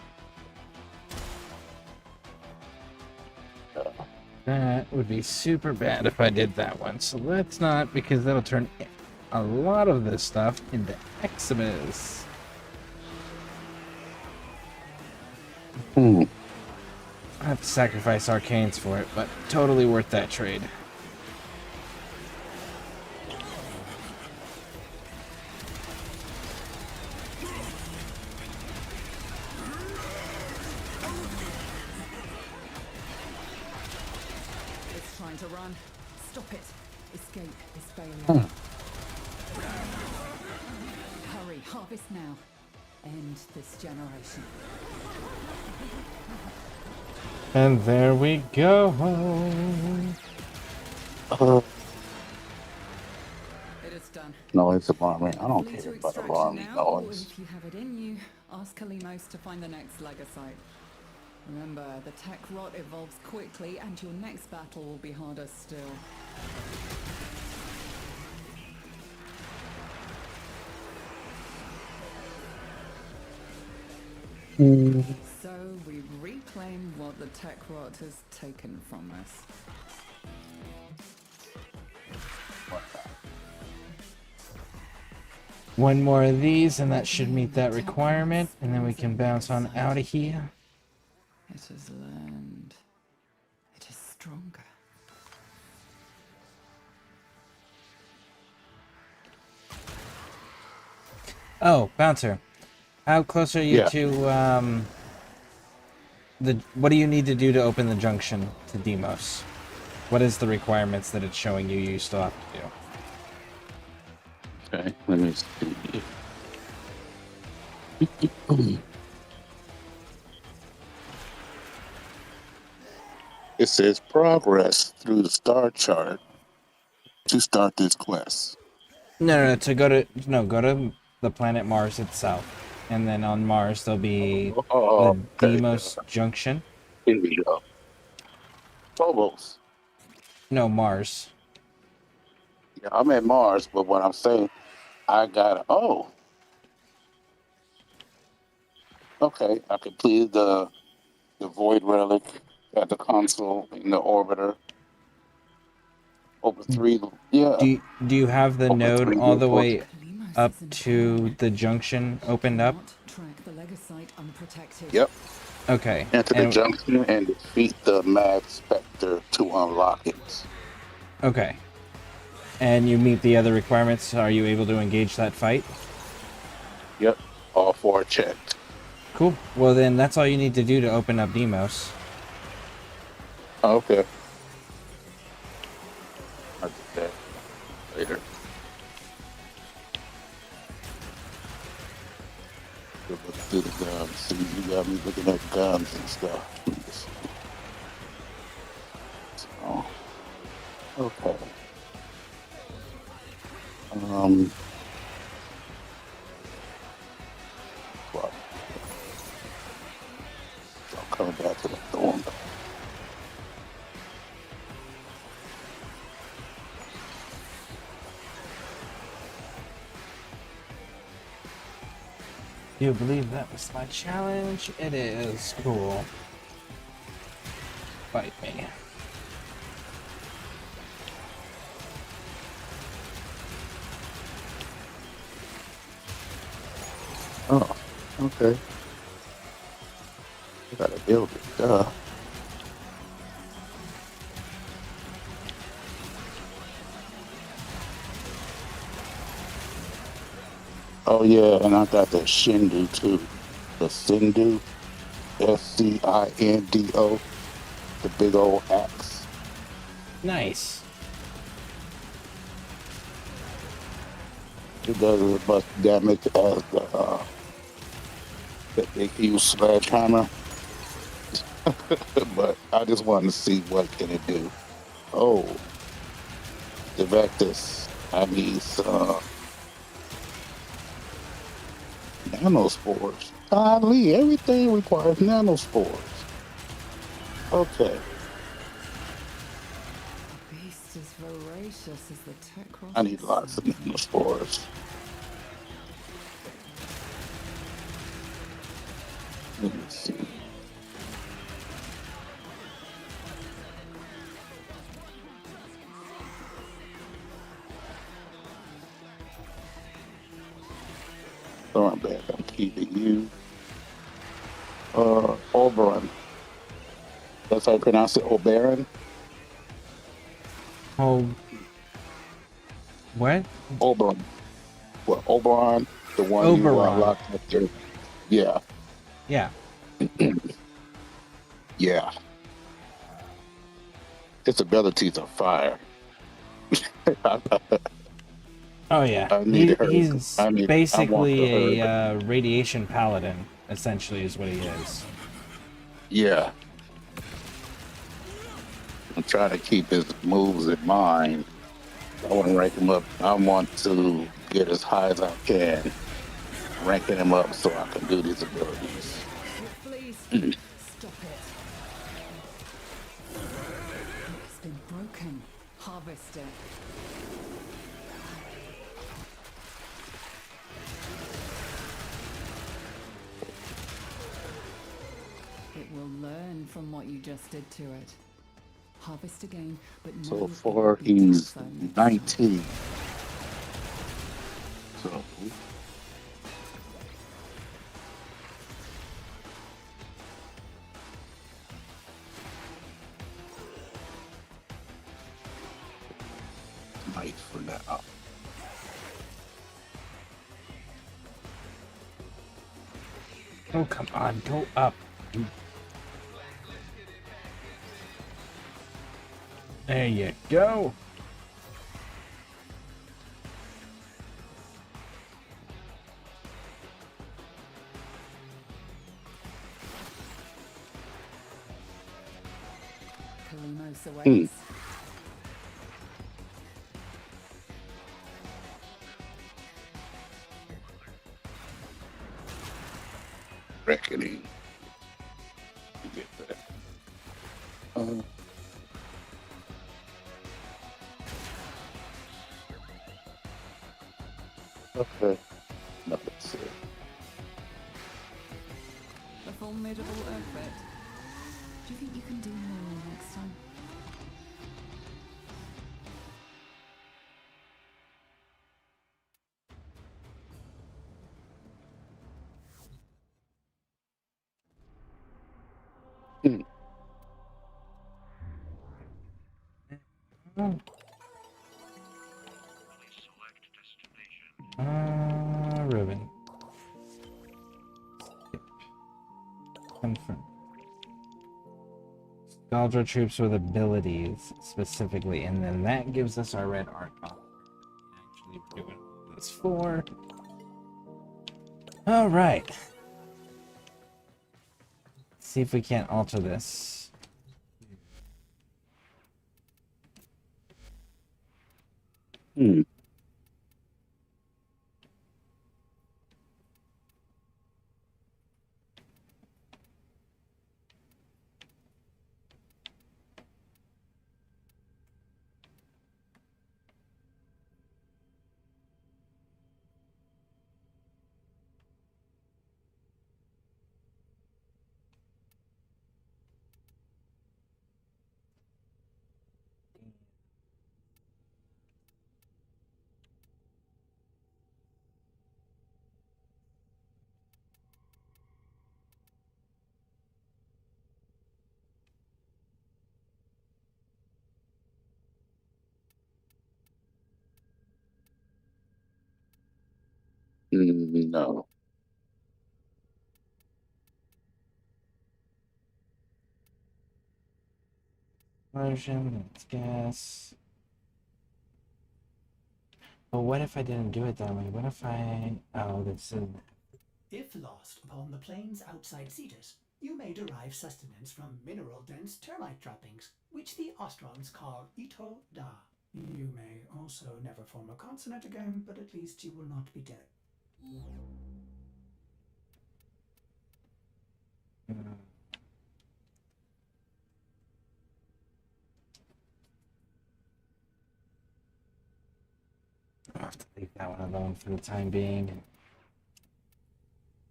That would be super bad if I did that one. So let's not, because that'll turn a lot of this stuff into Eximus. I have to sacrifice arcanes for it, but totally worth that trade. It's trying to run. Stop it. Escape is failing. Hurry, harvest now. End this generation. And there we go. It is done. Noise alarming. I don't Flee to care about extraction alarming now, or noise. if you have it in you, ask Kalimos to find the next Legosite. Remember, the tech rot evolves quickly, and your next battle will be harder still. So we reclaim what the tech rot has taken from us. One more of these, and that should meet that requirement, and then we can bounce on out of here. It has learned. It is stronger. Oh, Bouncer. How close are you Yeah. to, what do you need to do to open the junction to Demos? What is the requirements that it's showing you still have to do? Okay, let me see. It says progress through the star chart to start this quest. No, go to the planet Mars itself. And then on Mars, there'll be Oh, the okay. Demos junction. Here we go. Phobos. No, Mars. Yeah, I'm at Mars, but what I'm saying, I got. Oh, okay. I completed the void relic at the console in the orbiter. Over 3. Yeah. Do you have the over node 3 all the reports. way up to the junction opened up? Track the Legasite unprotected. Yep. Okay. Enter the And junction and defeat the Mad Spectre to unlock it. okay. And you meet the other requirements. Are you able to engage that fight? Yep. All 4 checked. Cool. Well, then that's all you need to do to open up Demos. Okay. I'll do that later. Look through the guns. See, you got me looking at guns and stuff. So, okay. Well, so I'm coming back to the thorn. Do you believe that was my challenge? It is. Cool. Fight me. Oh, okay. I gotta build it. Duh. Oh yeah, and I got the Shindu too. The Sindu, Scindo, the big old axe. Nice. It does as much damage as the big huge sledgehammer. But I just wanted to see what can it do. Oh, the Vectus. I need some nanospores. Golly, everything requires nanospores. Okay. The beast is voracious as the tech rot I need lots of itself. nanospores. Let me see. Throwing back, I'm keeping you. Oberon. That's how I pronounce it, Oberon? Oh. What? Oberon. Well, Oberon, the one you Oberon. locked up there. Yeah. Yeah. Yeah. Its abilities are fire. Oh yeah. I need her. He's I want basically her. a radiation paladin, essentially, is what he is. Yeah. I'm trying to keep his moves in mind. I want to rank him up. I want to get as high as I can, ranking him up so I can do these abilities. Please stop it. It's been broken. Harvest it. will learn from what you just did to it. Harvest again, but now So it far, will be he's tougher next time. 19. So, nice for now. Oh, come on, go up. There you go. Kalimos awaits. Reckoning. Get that. Okay. No, that's it. A formidable effort. Do you think you can do more next time? Ribbon. Confirm. Galdra troops with abilities specifically, and then that gives us our red art color. Actually, doing this for. All right. See if we can't alter this. No. Version, let's guess. But what if I didn't do it that way? What if I... Oh, this is... If lost upon the plains outside Cetus, you may derive sustenance from mineral-dense termite droppings, which the Ostrogs call Ito Da. You may also never form a consonant again, but at least you will not be dead. I'll have to leave that one alone for the time being.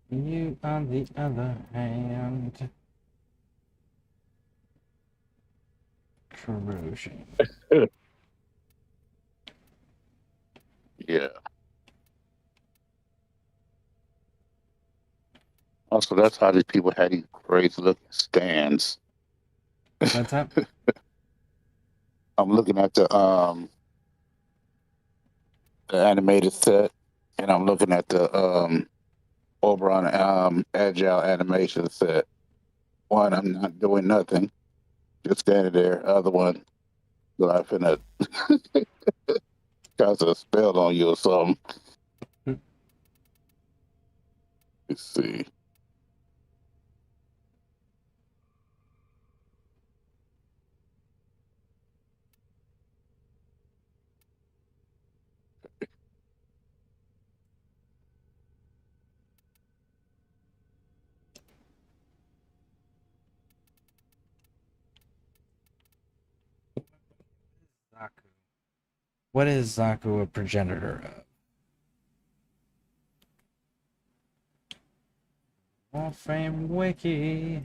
You, on the other hand... Corrosion. Yeah. Also, that's how these people had these crazy looking stands. What's up? I'm looking at the animated set, and I'm looking at the Oberon agile animation set. One, I'm not doing nothing, just standing there. Other one, like finna cast a spell on you or something. Let's see. Zaku. What is Zaku a progenitor of? Warframe Wiki.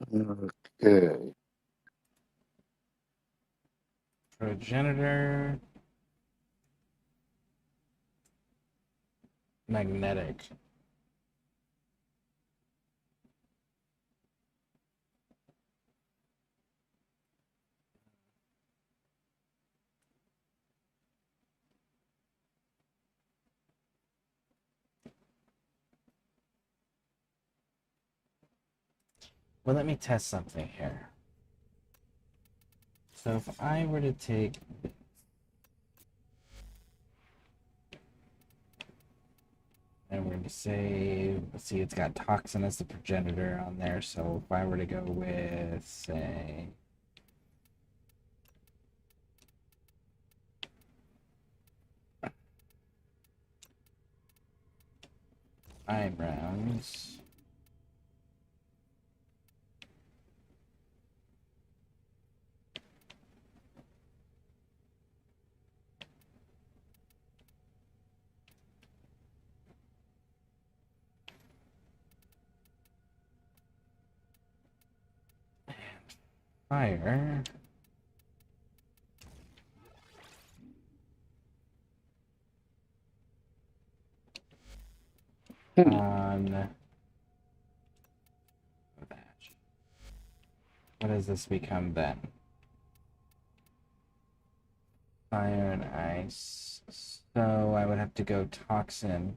Okay. Progenitor. Magnetic. Well, let me test something here. So if I were to take... And we're going to say, let's see, it's got toxin as the progenitor on there. So if I were to go with, say, eyebrows. Fire. On that. What does this become then? Fire and ice. So I would have to go toxin.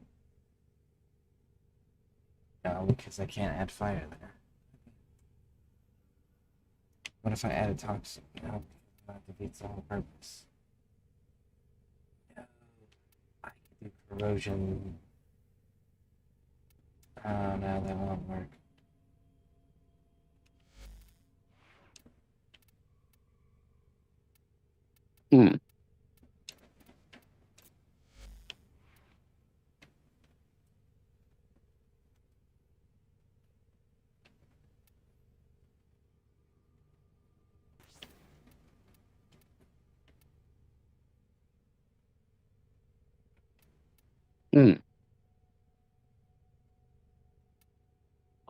No, because I can't add fire there. What if I added toxin? No, that defeats the whole purpose. No, I could do corrosion. Oh no, that won't work. Hmm. Hmm.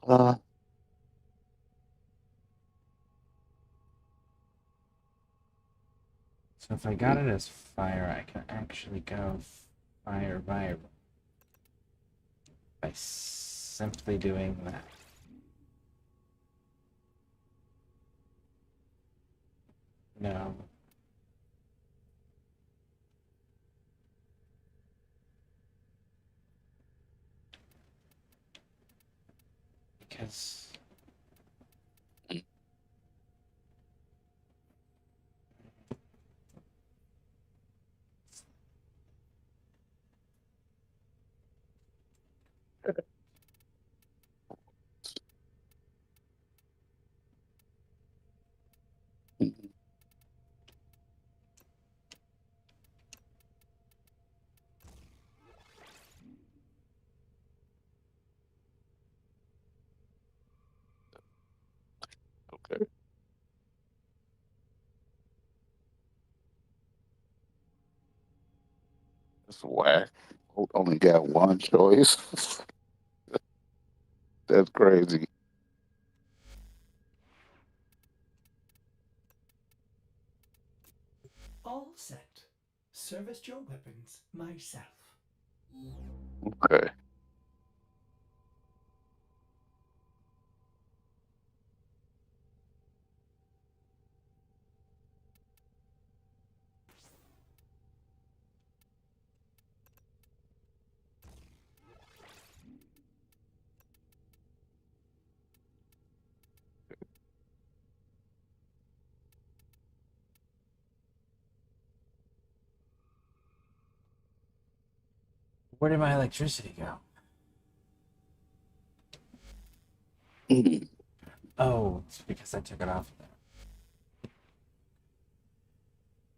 Uh, So if I got it as fire, I can actually go fire by simply doing that. No. Because okay. That's whack. Only got one choice. That's crazy. All set. Serviced your weapons myself. Okay. where did my electricity go? Hmm. Oh, it's because I took it off there.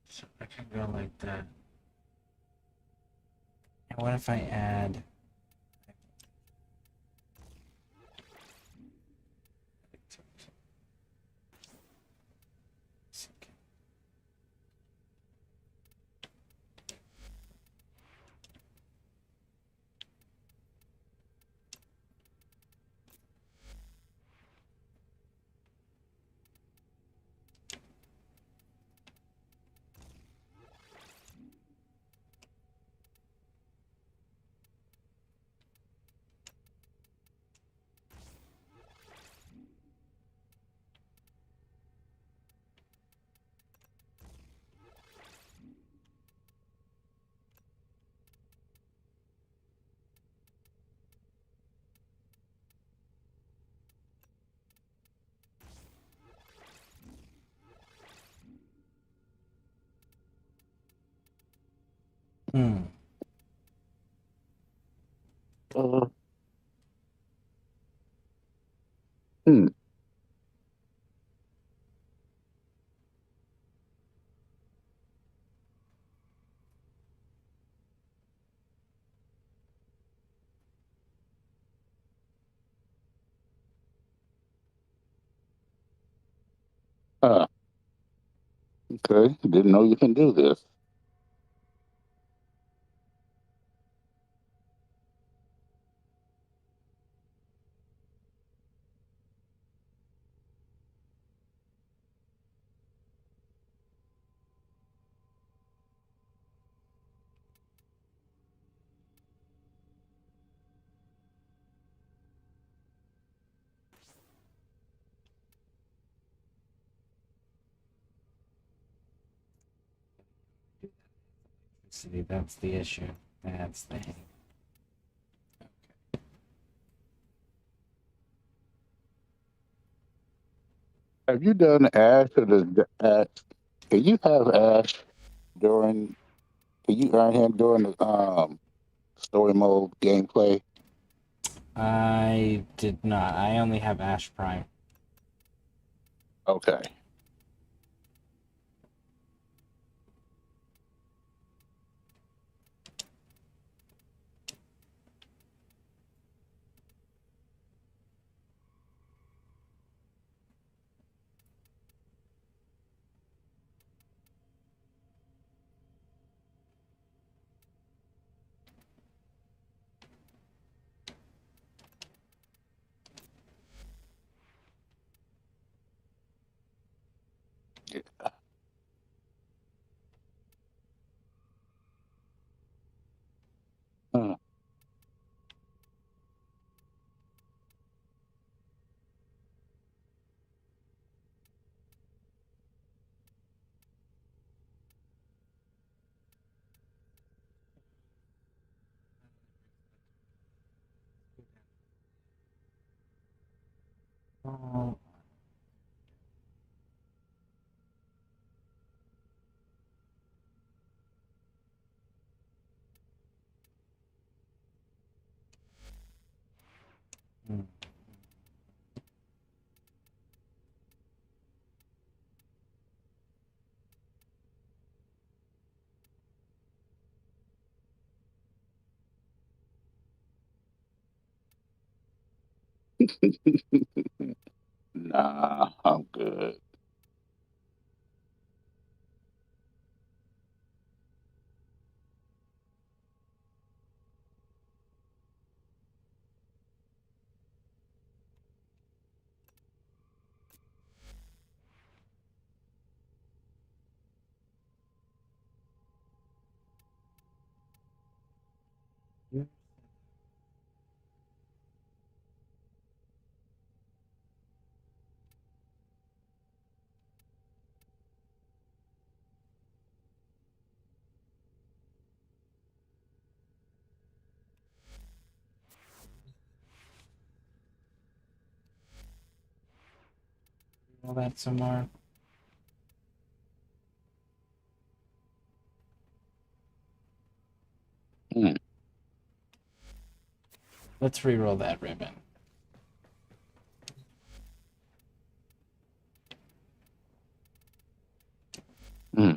So I can go like that. And what if I add... Hmm. Uh, hmm. Huh. Okay. Didn't know you can do this. See, that's the issue. That's the hang. Have you done Ash or the Ash? Can you have Ash during? Can you earn him during the story mode gameplay? I did not. I only have Ash Prime. Okay. Yeah. Huh. Oh. Hmm. Nah, I'm good. All that some more. Hmm. Let's re-roll that ribbon. Hmm.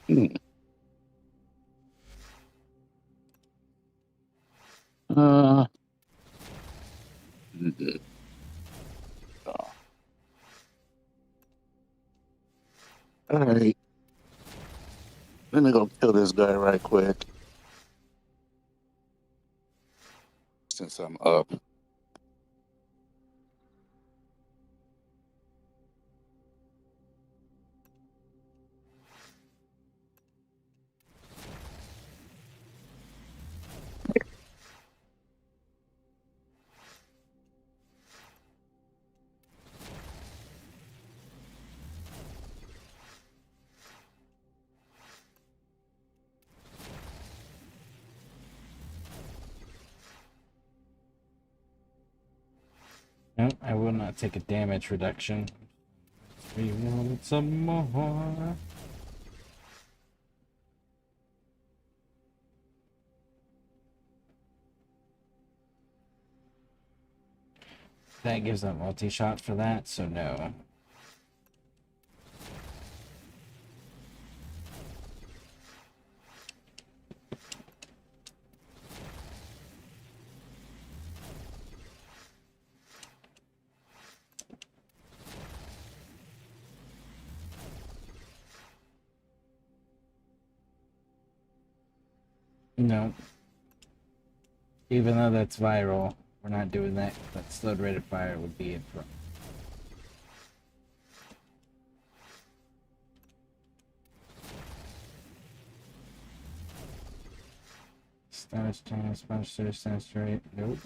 Hmm. Uh. mm, oh. All right. Let me go kill this guy right quick since I'm up. take a damage reduction. We want some more. That gives a multi-shot for that, so no. No. Even though that's viral, we're not doing that. That slowed rate of fire would be it for. Status change, sponsor, status rate. Nope.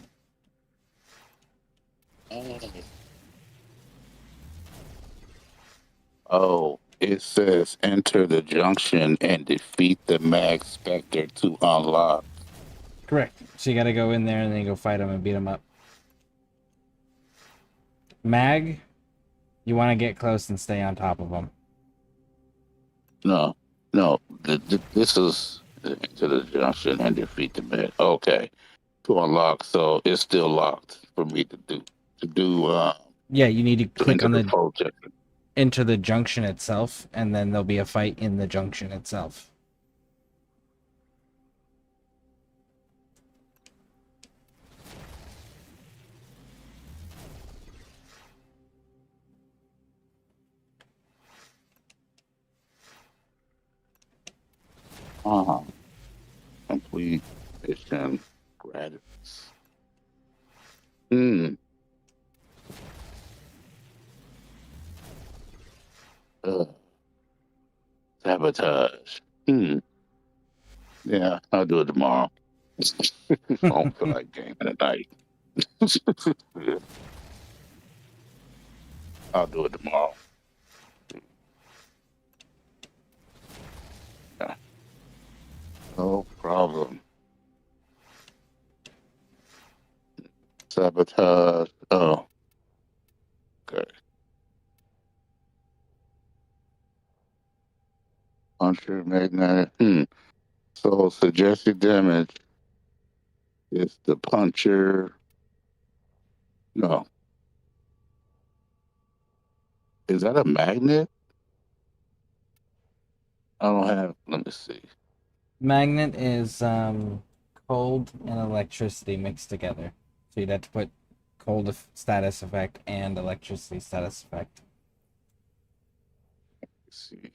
Oh, it says enter the junction and defeat the Mag Spectre to unlock. Correct. So you gotta go in there and then you go fight them and beat them up. Mag, you want to get close and stay on top of them. No, this is enter the junction and defeat the Mag. Okay, to unlock. So it's still locked for me to do. Yeah, you need to click on the project. enter the junction itself, and then there'll be a fight in the junction itself. Complete mission gratis. Sabotage. Yeah, I'll do it tomorrow. I don't feel like gaming tonight. Yeah. I'll do it tomorrow. Yeah. No problem. Sabotage. Oh. Okay. Puncher, magnetic. So suggested damage is the puncher. No. Is that a magnet? I don't have. Let me see. Magnet is cold and electricity mixed together. So you'd have to put cold status effect and electricity status effect. Let's see.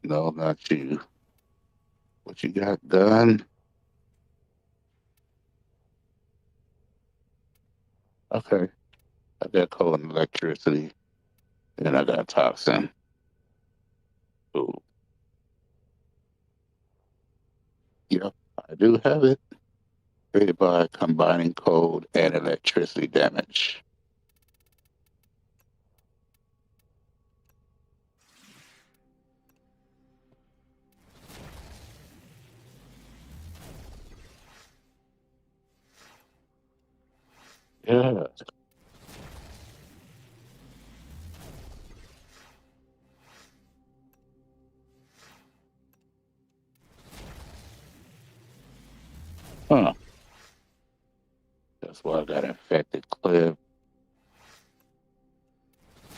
No, not you. What you got done? Okay. I got cold and electricity. And I got toxin. Ooh. Yep, I do have it. Created by combining cold and electricity damage. Yeah. Huh. That's why I got infected clip.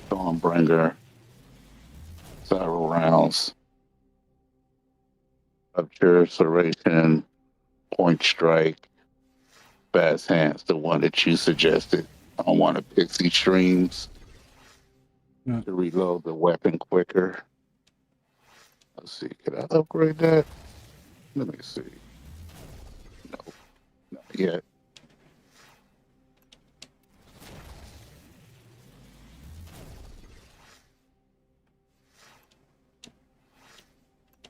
Stormbringer. Cyro rounds. Rupture, serration, point strike. Fast hands, the one that you suggested. I don't want to pixie streams to reload the weapon quicker. Let's see, can I upgrade that? Let me see. No, not yet.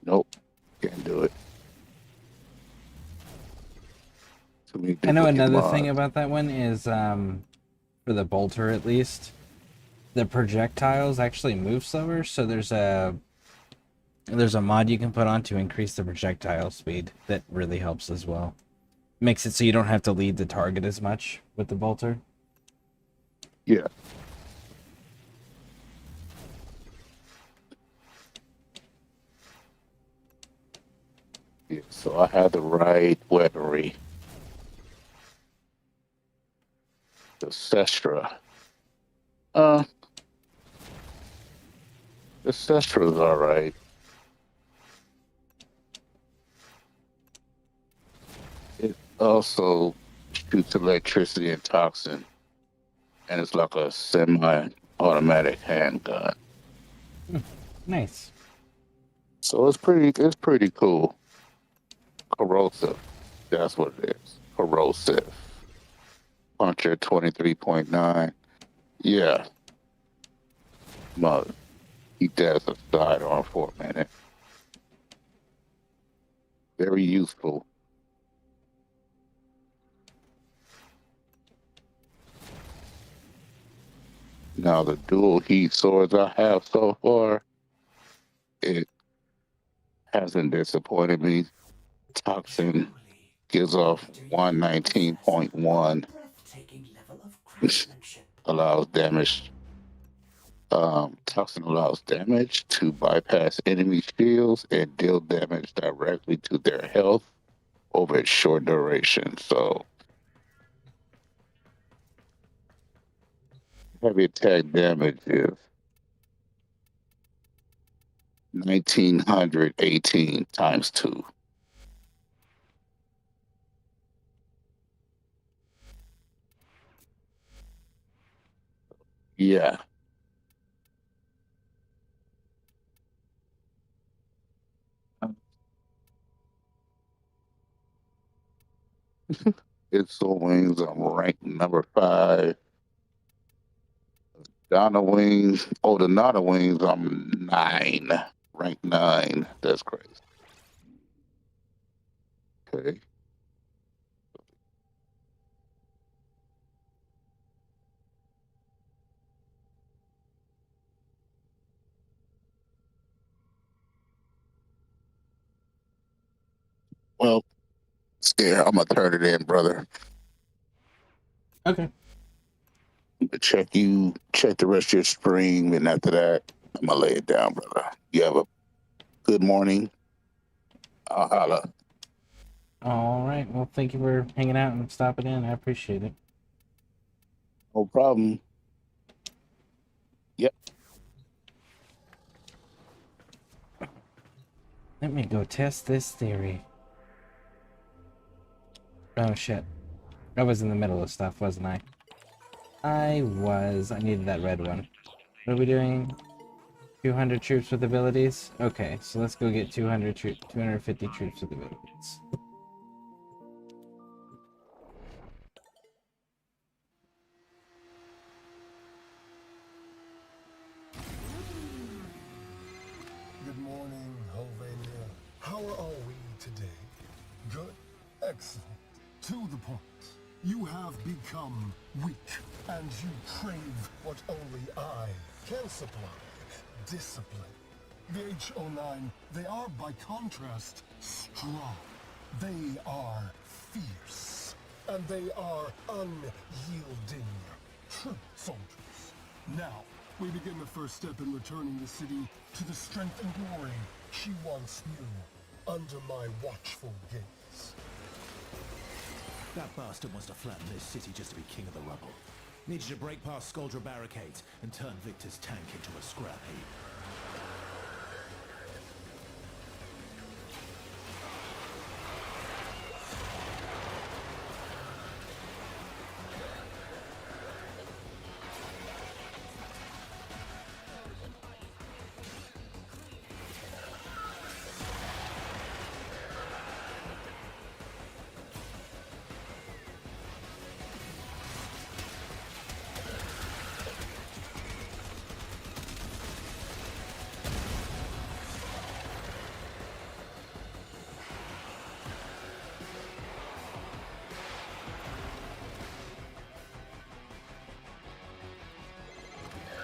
Nope, can't do it. I know another thing about that one is, for the bolter at least, the projectiles actually move slower, so there's a There's a mod you can put on to increase the projectile speed that really helps as well. Makes it so you don't have to lead the target as much with the bolter. Yeah. Yeah, so I had the right weaponry. The Sestra. The Sestra's alright. It also shoots electricity and toxin, and it's like a semi-automatic handgun. Nice. So it's pretty cool. Corrosive. That's what it is. Corrosive. Puncher 23.9. Yeah. Mother. Keep that as a sidearm for a minute. Very useful. Now the dual heat swords I have so far, it hasn't disappointed me. Toxin gives off 119.1. Allows damage. Toxin allows damage to bypass enemy shields and deal damage directly to their health over a short duration. So heavy attack damage is 1918 times 2. Yeah. It's the wings. I'm ranked number 5. Donna wings. Oh, the Nana wings. I'm 9. Rank 9. That's crazy. Okay. Well, Scare, I'm gonna turn it in, brother. Okay. But check the rest of your stream, and after that, I'm gonna lay it down, brother. You have a good morning. I'll holla. All right. Well, thank you for hanging out and stopping in. I appreciate it. No problem. Yep. Let me go test this theory. Oh, shit. I was in the middle of stuff, wasn't I? I needed that red one. What are we doing? 200 troops with abilities? Okay, so let's go get 250 troops with abilities. Good morning, Helvania. How are all we today? Good? Excellent. To the point. You have become weak, and you crave what only I can supply. Discipline. The H09, they are, by contrast, strong. They are fierce. And they are unyielding. True soldiers. Now, we begin the first step in returning the city to the strength and glory she once knew, under my watchful gaze. That bastard wants to flatten this city just to be king of the rubble. Need you to break past Skoldra barricades and turn Victor's tank into a scrap heap.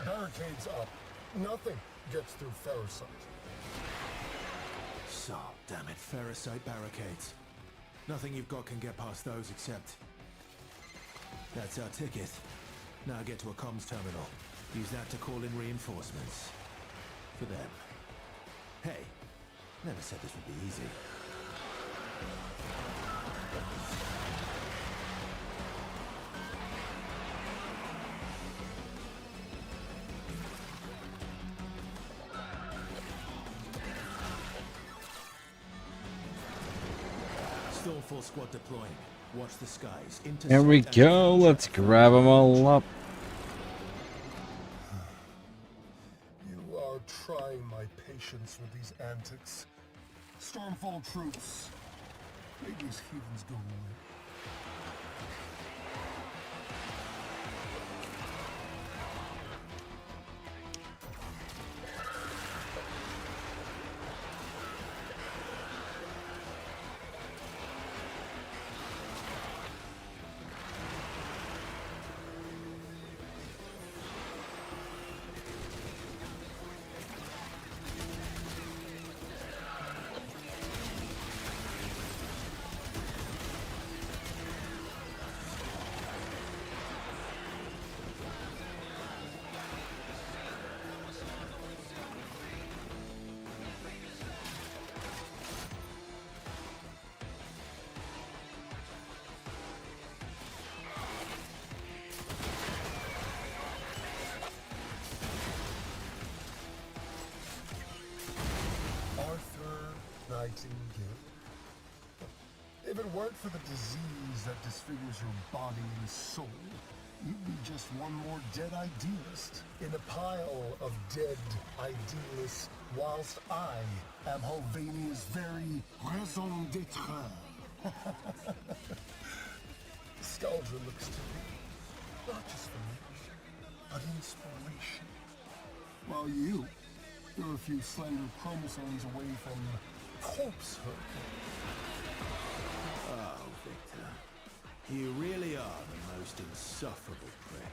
Barricades up. Nothing gets through Ferrosight. So, damn it, ferrocite barricades. Nothing you've got can get past those except... That's our ticket. Now get to a comms terminal. Use that to call in reinforcements. For them. Hey, never said this would be easy. Stormfall squad deploying. Watch the skies. Here we go. Let's grab them all up. You are trying my patience with these antics. Stormfall troops. Make these heathens go away. Nightingale. If it weren't for the disease that disfigures your body and soul, you'd be just one more dead idealist in a pile of dead idealists, whilst I am Hovania's very raison d'etre. Nostalgia looks to me, not just for me, but inspiration. While you're a few slender chromosomes away from corpsehood. Oh, Victor. You really are the most insufferable prick.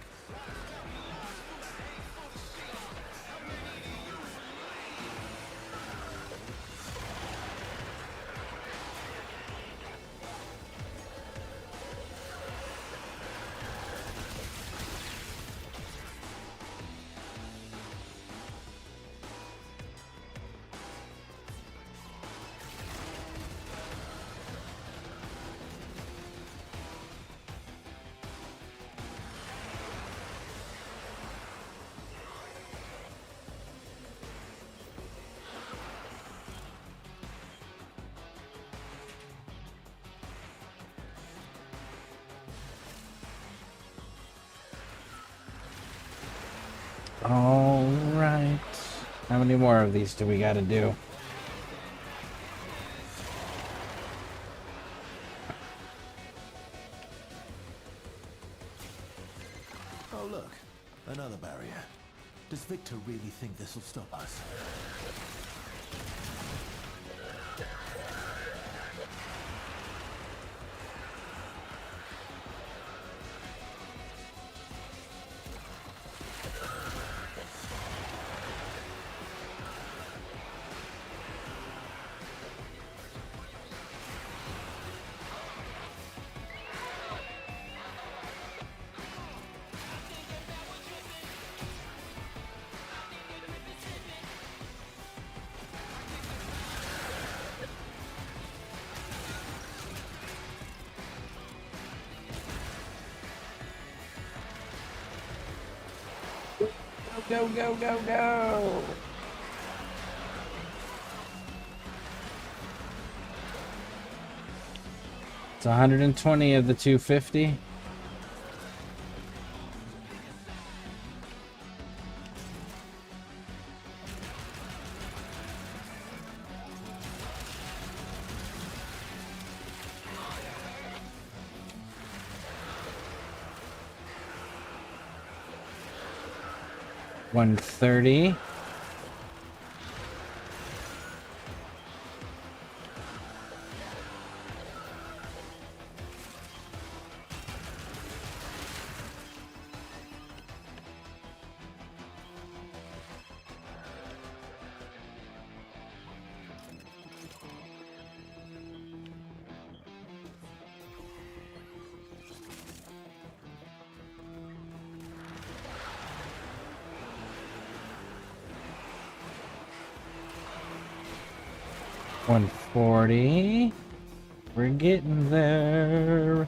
All right. How many more of these do we got to do? Oh, look. Another barrier. Does Victor really think this will stop us? Go, go, go, go! It's 120 of the 250. $130. 140. We're getting there.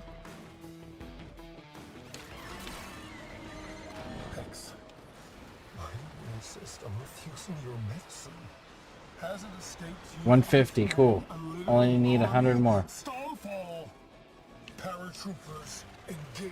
Hex, my immune system refusing your medicine. Has it escaped you? 150, cool. Only need 100 more. Starfall! Paratroopers, engage.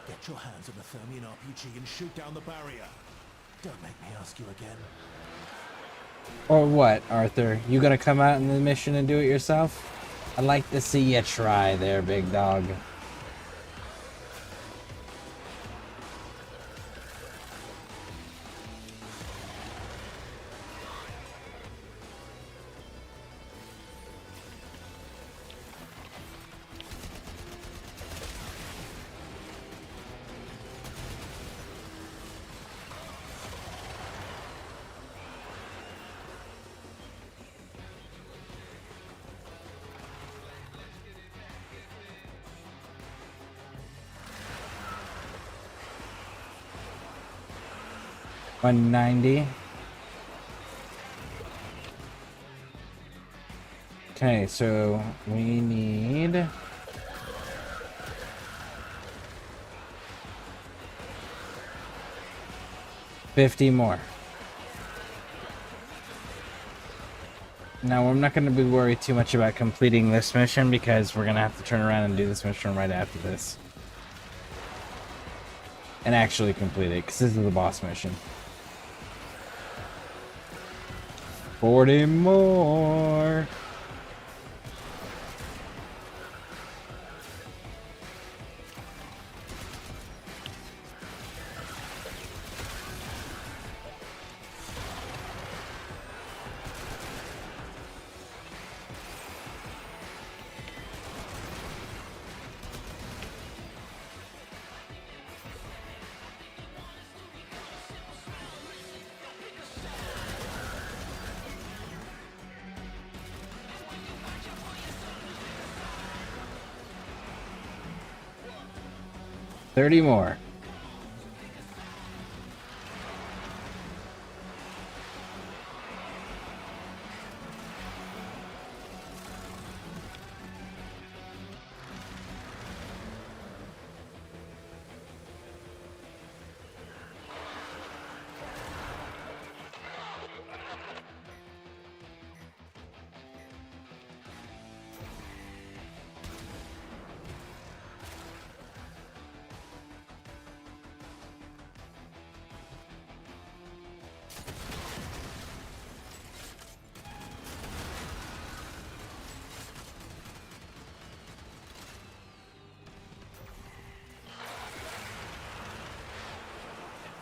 Get your hands on the Thermian RPG and shoot down the barrier. Don't make me ask you again. Or what, Arthur? You gonna come out in the mission and do it yourself? I'd like to see you try there, big dog. $190. Okay, so we need 50 more. Now, I'm not going to be worried too much about completing this mission because we're going to have to turn around and do this mission right after this. And actually complete it, because this is the boss mission. 40 more. $30 more.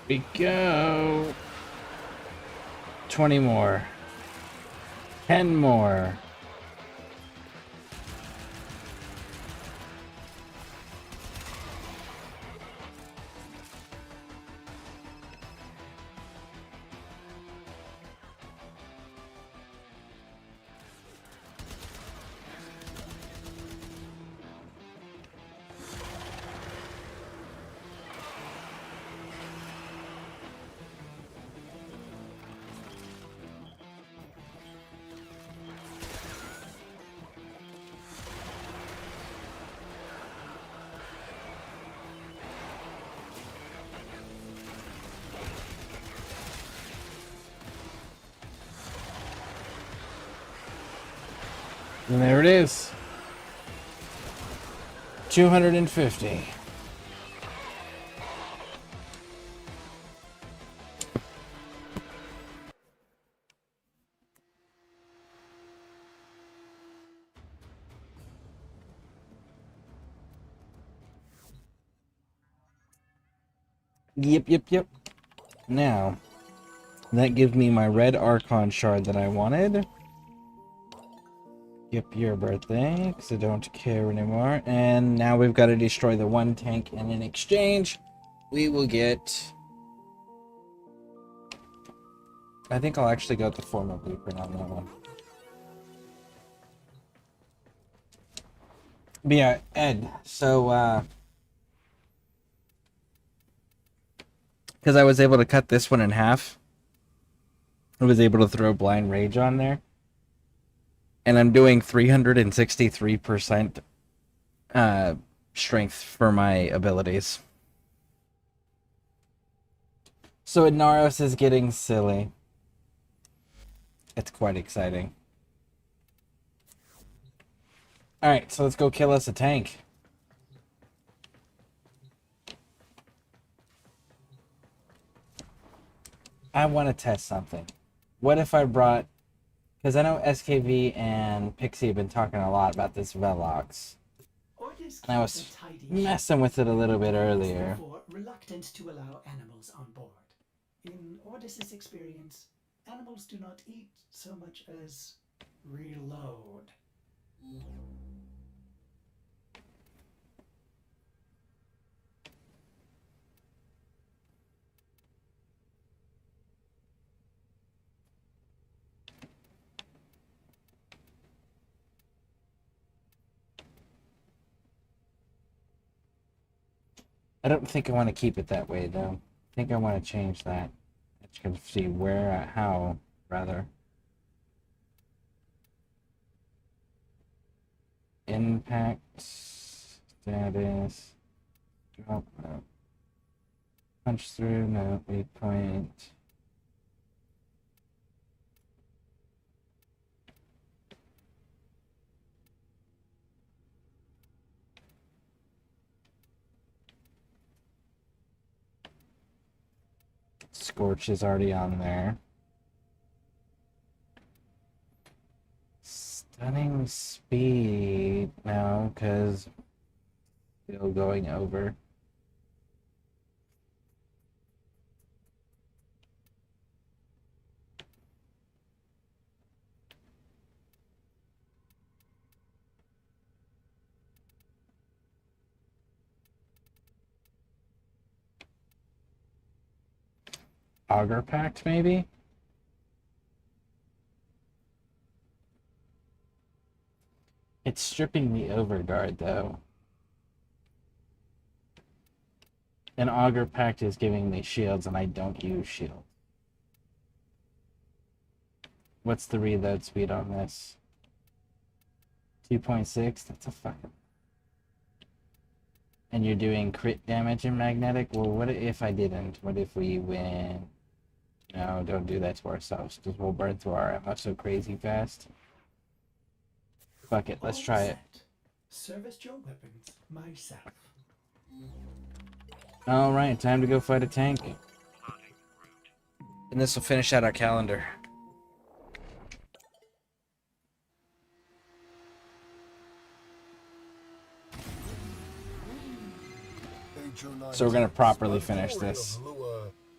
We go. 20 more. 10 more. And there it is. 250. Yep. Now, that gives me my red Archon shard that I wanted. Yep, your birthday, because I don't care anymore. And now we've got to destroy the one tank, and in exchange, we will get... I think I'll actually go with the formal blueprint on that one. But yeah, Ed, so, because I was able to cut this one in half, I was able to throw Blind Rage on there. And I'm doing 363% strength for my abilities. So Inaros is getting silly. It's quite exciting. Alright, so let's go kill us a tank. I want to test something. What if I brought... Because I know SKV and Pixie have been talking a lot about this Velox. And I was messing with it a little bit earlier. Reluctant to allow animals on board. In Ordis's experience, animals do not eat so much as reload. I don't think I want to keep it that way, though. I think I want to change that. Let's go see where, how, rather. Impact, status, drop, no. Punch through, no, weak point. Scorch is already on there. Stunning speed, no, because still going over. Auger Pact, maybe? It's stripping the Overguard, though. And Auger Pact is giving me shields, and I don't use shield. What's the reload speed on this? 2.6? That's a fucking... And you're doing crit damage in magnetic? Well, what if I didn't? What if we win? No, don't do that to ourselves, because we'll burn through our ammo so crazy fast. Fuck it, let's try it. Service your weapons myself. Alright, time to go fight a tank. And this will finish out our calendar. So we're gonna properly finish this.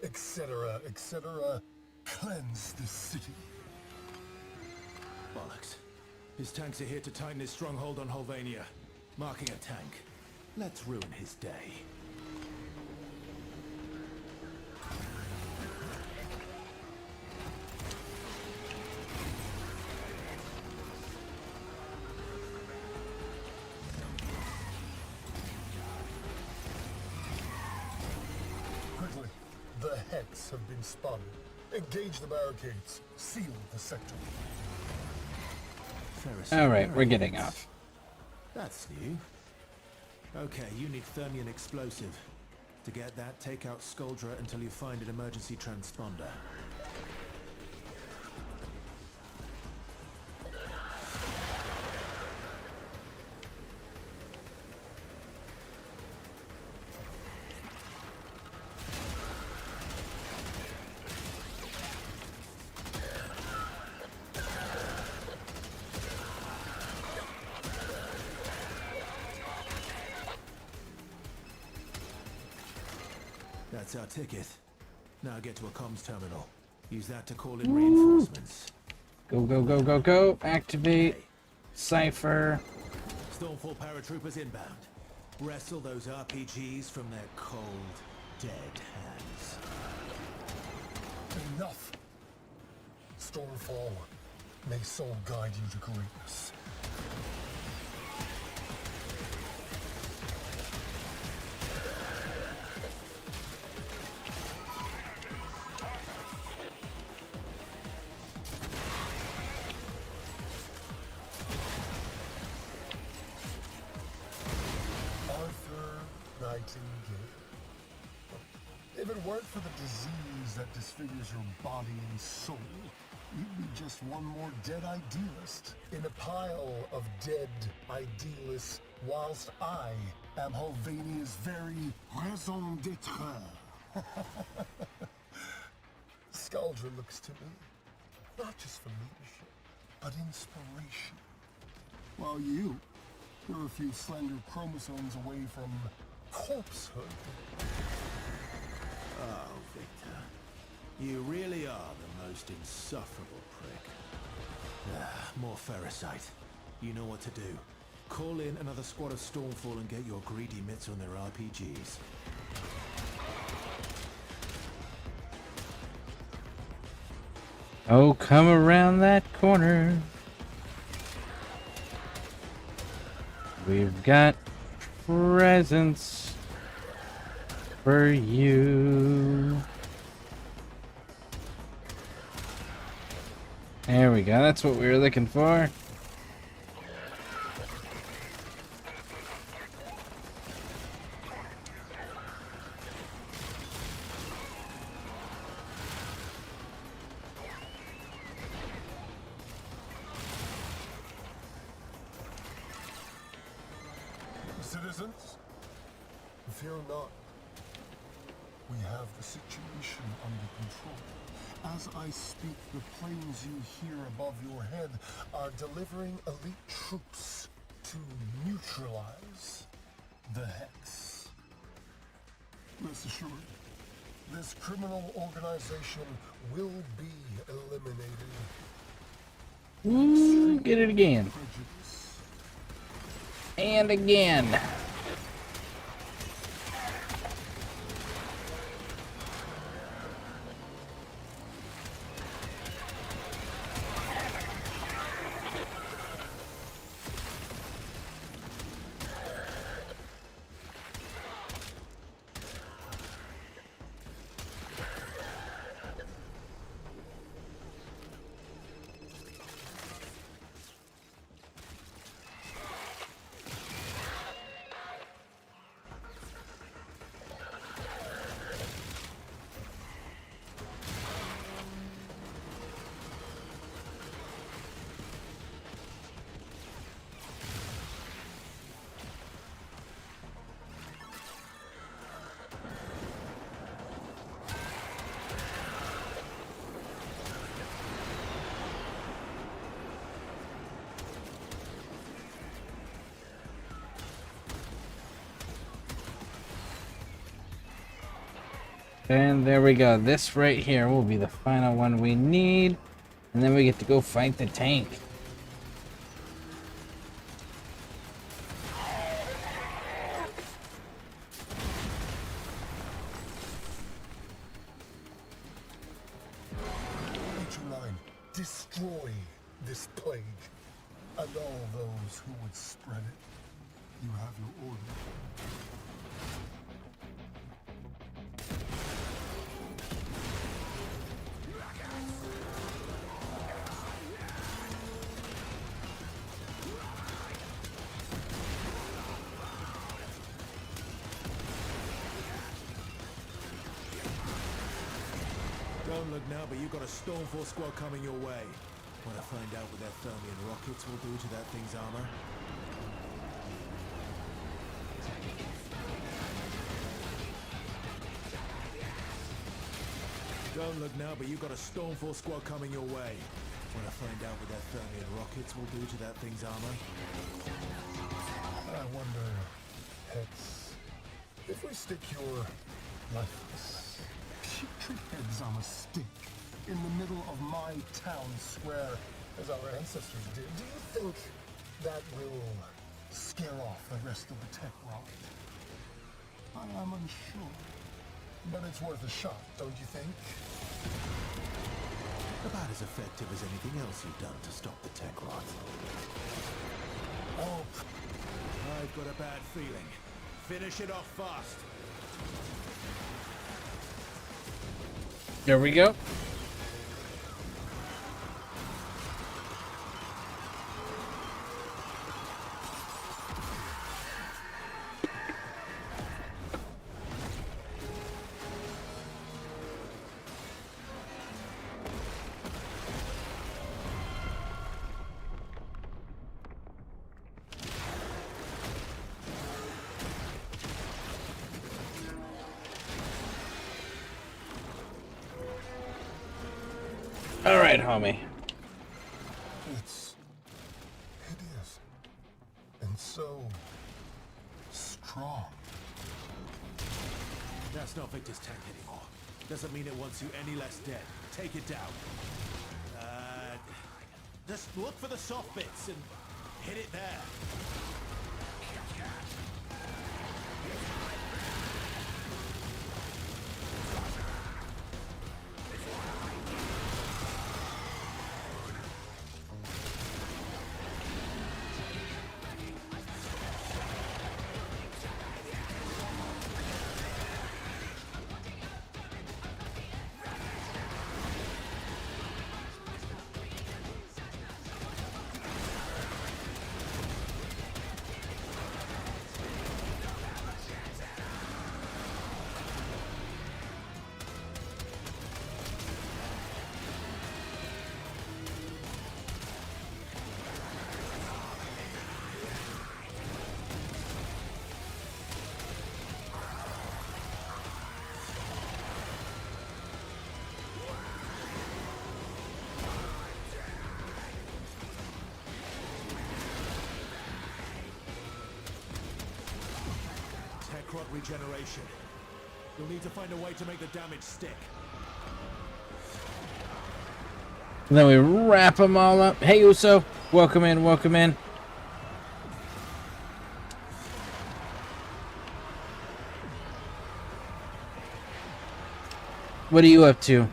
Etc., etc. Cleanse the city. Bollocks. His tanks are here to tighten his stronghold on Holvania. Marking a tank. Let's ruin his day. Quickly, the Hex have been spotted. Engage the barricades. Seal the sector. Alright, we're getting off. That's new. Okay, you need Thermion explosive. To get that, take out Skuldra until you find an emergency transponder. That's our ticket. Now get to a comms terminal. Use that to call in reinforcements. Go, go, go, go, go. Activate. Cypher. Stormfall paratroopers inbound. Wrestle those RPGs from their cold, dead hands. Enough! Stormfall, may soul guide you to greatness. If it weren't for the disease that disfigures your body and soul, you'd be just one more dead idealist in a pile of dead idealists, whilst I am Hulvania's very raison d'etre. Skuldra looks to me, not just for leadership, but inspiration. While you're a few slender chromosomes away from corpsehood. Oh, Victor. You really are the most insufferable prick. More ferrocite. You know what to do. Call in another squad of Stormfall and get your greedy mitts on their RPGs. Oh, come around that corner. We've got presents for you. There we go. That's what we were looking for. Citizens, fear not. We have the situation under control. As I speak, the planes you hear above your head are delivering elite troops to neutralize the Hex. Rest assured, this criminal organization will be eliminated. Ooh, get it again. And again. And there we go. This right here will be the final one we need. And then we get to go fight the tank. H9, destroy this plague. And all those who would spread it. You have your order. Don't look now, but you've got a Stormfall squad coming your way. Want to find out what their Thermian rockets will do to that thing's armor? Don't look now, but you've got a Stormfall squad coming your way. Want to find out what their Thermian rockets will do to that thing's armor? I wonder, Hex, if we stick your lifeless, putrid heads on a stick in the middle of my town square, as our ancestors did. Do you think that will scare off the rest of the tech rot? I am unsure, but it's worth a shot, don't you think? About as effective as anything else you've done to stop the tech rot. Oh, I've got a bad feeling. Finish it off fast. There we go. All right, homie. it's hideous and so strong. That's not Victor's tank anymore. Doesn't mean it wants you any less dead. Take it down. Just look for the soft bits and hit it there. Tech rot regeneration. You'll need to find a way to make the damage stick. And then we wrap them all up. Hey, Uso. Welcome in, welcome in. What are you up to?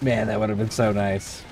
Man, that would have been so nice.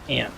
Yeah.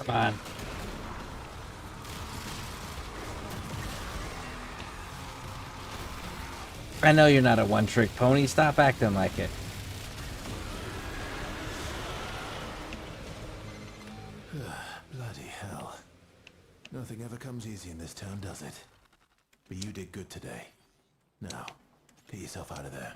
Come on. I know you're not a one-trick pony. Stop acting like it. Bloody hell. Nothing ever comes easy in this town, does it? But you did good today. Now, get yourself out of there.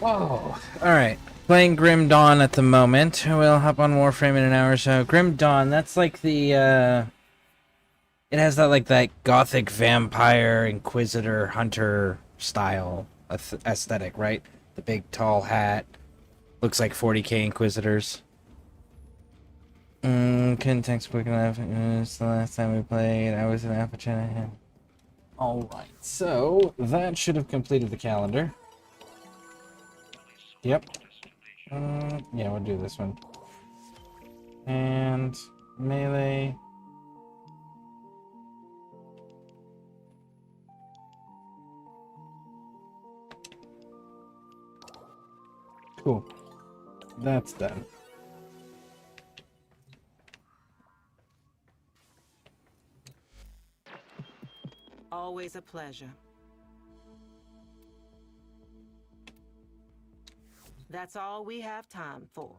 Whoa. Alright. Playing Grim Dawn at the moment. We'll hop on Warframe in an hour or so. Grim Dawn, that's like the, it has that, like, that gothic vampire, inquisitor, hunter style aesthetic, right? The big, tall hat. Looks like 40k inquisitors. Couldn't text quick enough. It was the last time we played. I was in Alpha Chat. Alright, so that should have completed the calendar. Yep. Yeah, we'll do this one. And melee. Cool. That's done. Always a pleasure. That's all we have time for.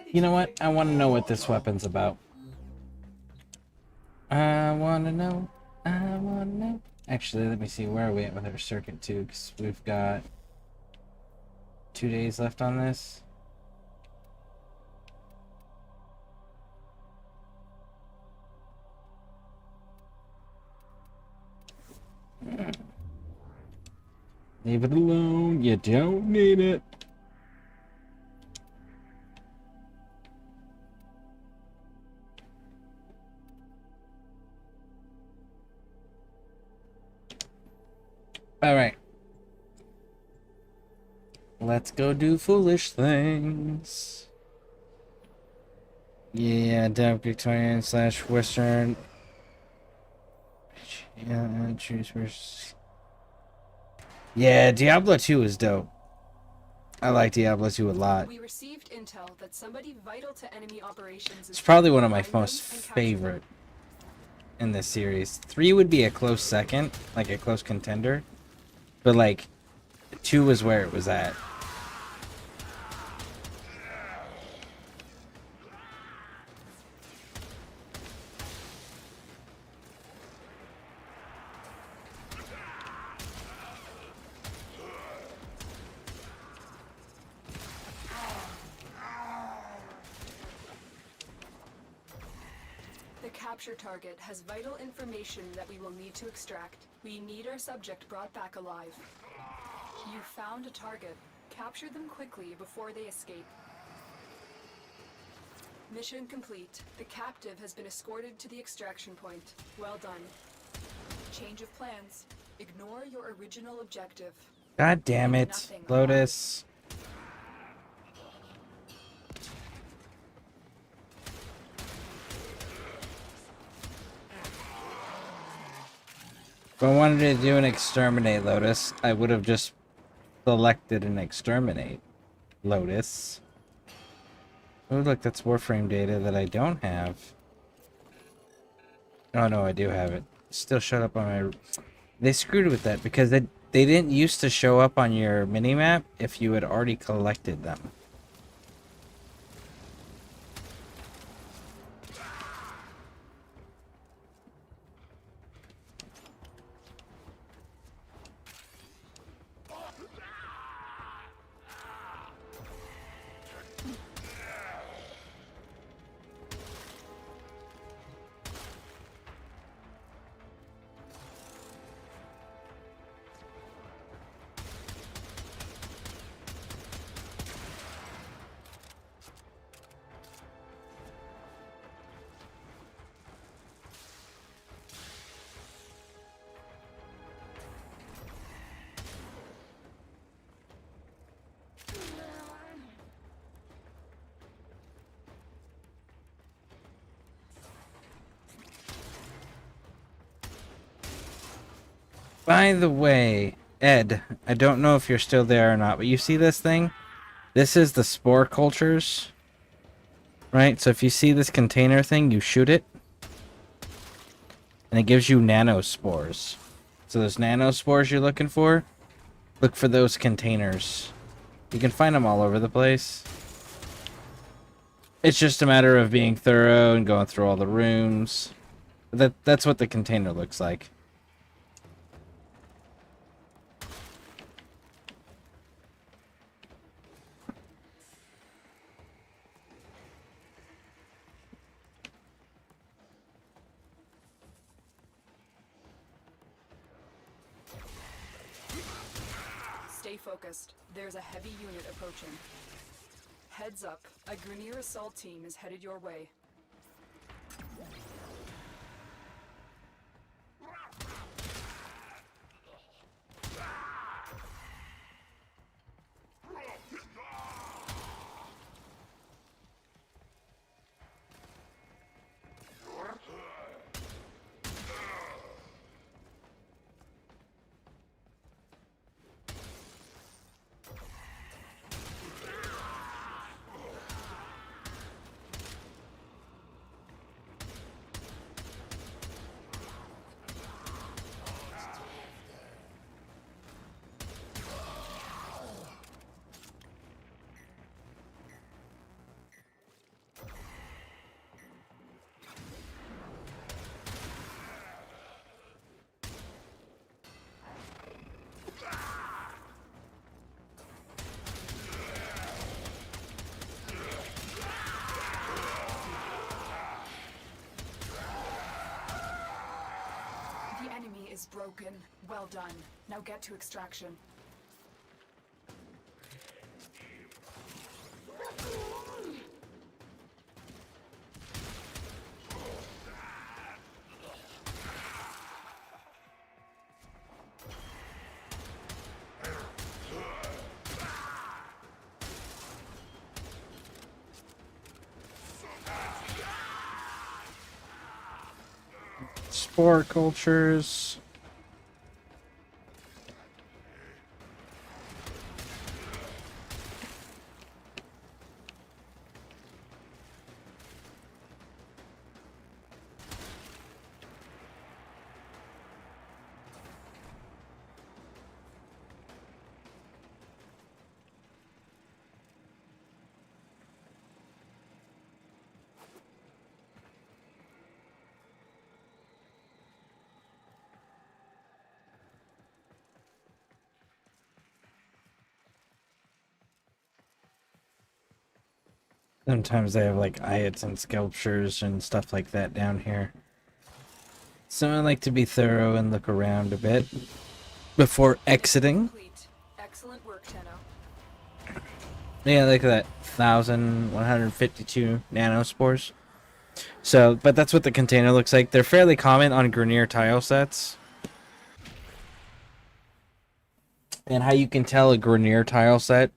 You know what? I want to know what this weapon's about. I want to know. I want to know. Actually, let me see. Where are we at with our circuit, too? Because we've got 2 days left on this. Leave it alone. You don't need it. All right. Let's go do foolish things. Yeah, Dub Victorian / Western. Yeah, choose versus. Yeah, Diablo 2 is dope. I like Diablo 2 a lot. We received intel that somebody vital to enemy operations It's is probably one of my find them most and capture them. favorite in this series. 3 would be a close second, like a close contender. But like 2 was where it was at. The capture target has vital information that we will need to extract. We need our subject brought back alive. You found a target. Capture them quickly before they escape. Mission complete. The captive has been escorted to the extraction point. Well done. Change of plans. Ignore your original objective. God damn it, Nothing. Lotus. If I wanted to do an exterminate, Lotus, I would have just selected an exterminate, Lotus. Oh, look, that's Warframe data that I don't have. Oh, no, I do have it. Still showed up on my... They screwed with that because they didn't used to show up on your minimap if you had already collected them. By the way, Ed, I don't know if you're still there or not, but you see this thing? This is the spore cultures. Right? So if you see this container thing, you shoot it. And it gives you nanospores. So those nanospores you're looking for, look for those containers. You can find them all over the place. It's just a matter of being thorough and going through all the rooms. That's what the container looks like. Stay focused. There's a heavy unit approaching. Heads up. A Grineer assault team is headed your way. The enemy is broken. Well done. Now get to extraction. spore cultures. Sometimes they have like ayats and sculptures and stuff like that down here. So I like to be thorough and look around a bit before exiting. Excellent work, Tenno. Yeah, look at that. 1,152 nanospores. So, but that's what the container looks like. They're fairly common on Grenier tile sets. And how you can tell a Grenier tile set,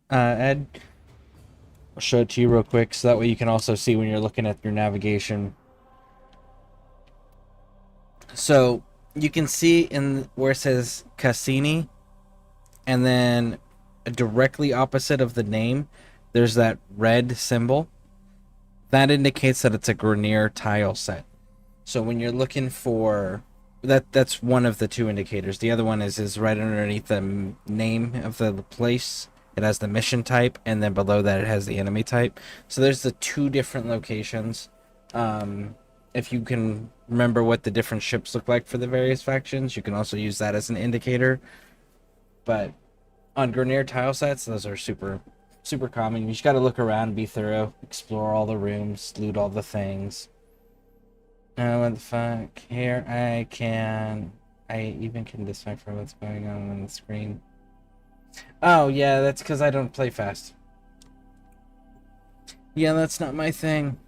Ed, I'll show it to you real quick so that way you can also see when you're looking at your navigation. So you can see in where it says Cassini, and then directly opposite of the name, there's that red symbol. That indicates that it's a Grenier tile set. So when you're looking for that's one of the two indicators. The other one is right underneath the name of the place. It has the mission type, and then below that it has the enemy type. So there's the two different locations. If you can remember what the different ships look like for the various factions, you can also use that as an indicator. But on Grenier tile sets, those are super common. You just got to look around, be thorough, explore all the rooms, loot all the things. What the fuck? Here I even can decipher what's going on the screen. Oh, yeah, that's because I don't play fast. Yeah, that's not my thing.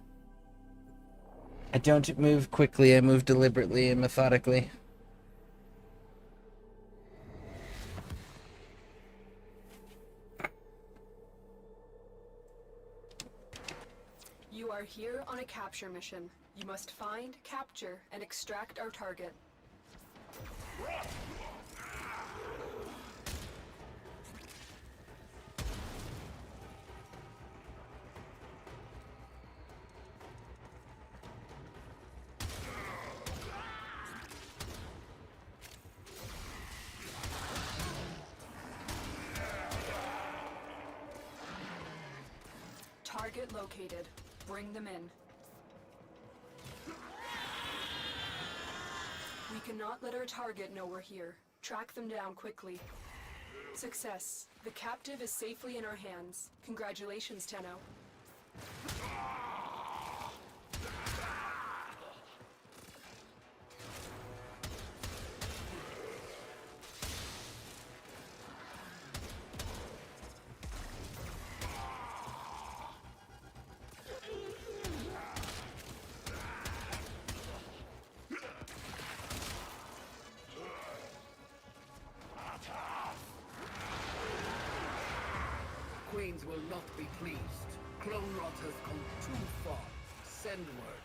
I don't move quickly, I move deliberately and methodically. You are here on a capture mission. You must find, capture, and extract our target. Target located. Bring them in. We cannot let our target know we're here. Track them down quickly. Success. The captive is safely in our hands. Congratulations, Tenno. Queens will not be pleased. Clone rot has come too far. Send word.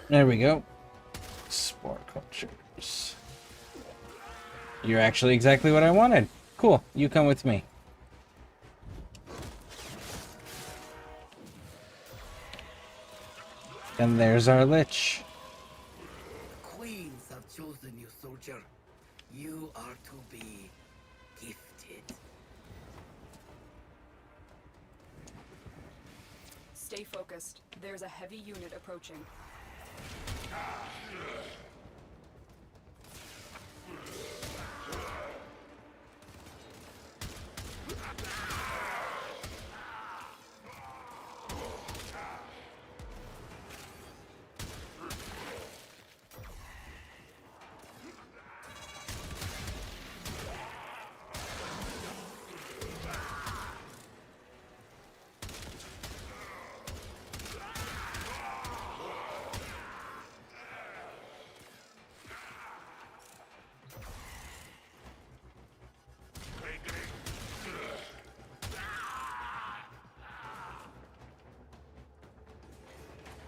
There we go. Spore cultures. You're actually exactly what I wanted. Cool. You come with me. And there's our lich. Queens have chosen you, soldier. You are to be gifted. Stay focused. There's a heavy unit approaching.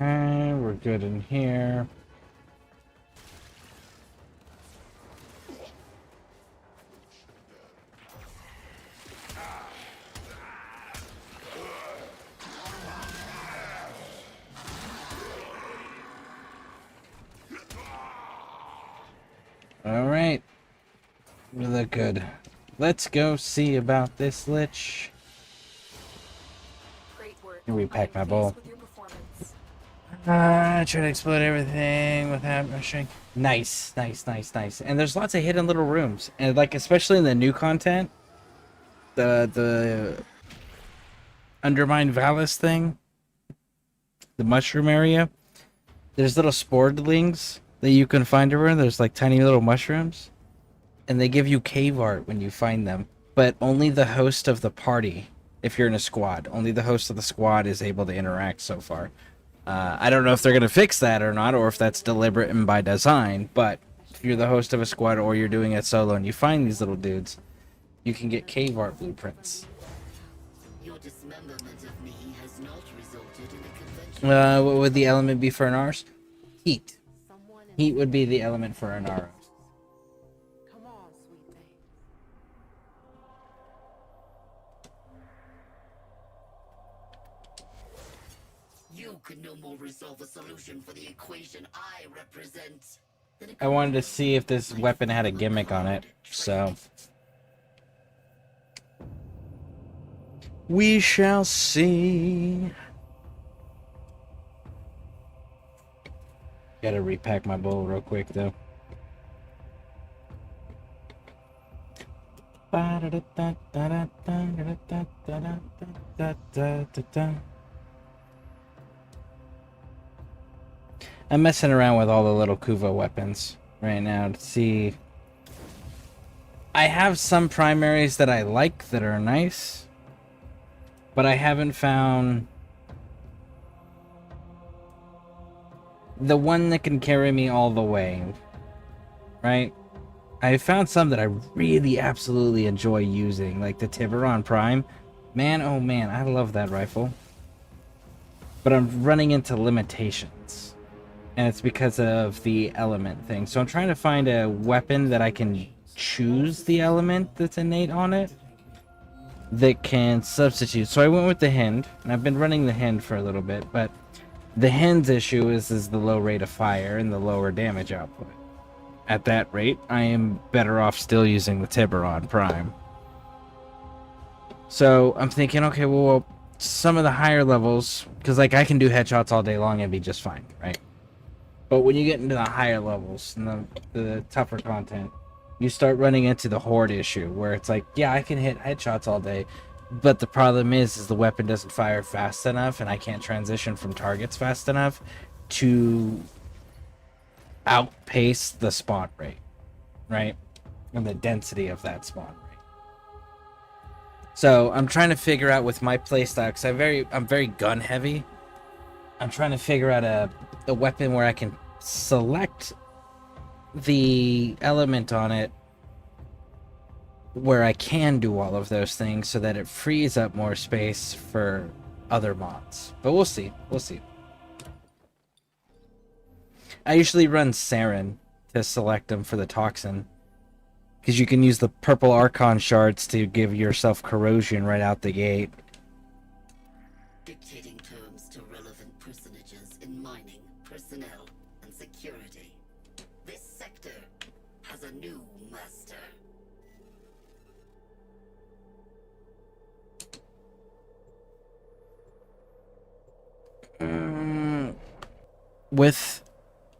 Okay, we're good in here. Alright. We look good. Let's go see about this lich. Great work. Repack my I'm bowl. pleased with your performance. Try to explode everything without rushing. Nice, nice, nice, nice. And there's lots of hidden little rooms. And like especially in the new content, the Undermined Valis thing, the mushroom area, there's little sporedlings that you can find everywhere. There's like tiny little mushrooms. And they give you cave art when you find them. But only the host of the party, if you're in a squad, only the host of the squad is able to interact so far. I don't know if they're going to fix that or not, or if that's deliberate and by design, but if you're the host of a squad or you're doing it solo and you find these little dudes, you can get cave art blueprints. Your dismemberment of me has not resulted in a conventional... What would the element be for an Ars? Heat. Heat would be the element for an Ars. Come on, sweet thing. You could no more resolve a solution for the equation I represent. I wanted to see if this weapon had a gimmick on it, so... we shall see. Gotta repack my bowl real quick, though. I'm messing around with all the little Kuva weapons right now to see. I have some primaries that I like that are nice, but I haven't found the one that can carry me all the way, right? I found some that I really absolutely enjoy using, like the Tiburon Prime. Man, oh man, I love that rifle. But I'm running into limitations. And it's because of the element thing. So I'm trying to find a weapon that I can choose the element that's innate on it that can substitute. So I went with the Hind, and I've been running the Hind for a little bit, but the Hind's issue is the low rate of fire and the lower damage output. At that rate, I am better off still using the Tiburon Prime. So I'm thinking, okay, well, some of the higher levels, because like I can do headshots all day long and be just fine, right? But when you get into the higher levels and the tougher content, you start running into the horde issue where it's like, yeah, I can hit headshots all day, but the problem is the weapon doesn't fire fast enough and I can't transition from targets fast enough to outpace the spawn rate, right? And the density of that spawn rate. So I'm trying to figure out with my playstyle, because I'm very gun heavy. I'm trying to figure out a weapon where I can select the element on it where I can do all of those things so that it frees up more space for other mods. But we'll see. We'll see. I usually run Saren to select them for the toxin, because you can use the purple Archon shards to give yourself corrosion right out the gate. Dictating terms to relevant personages in mining, personnel, and security. This sector has a new master. With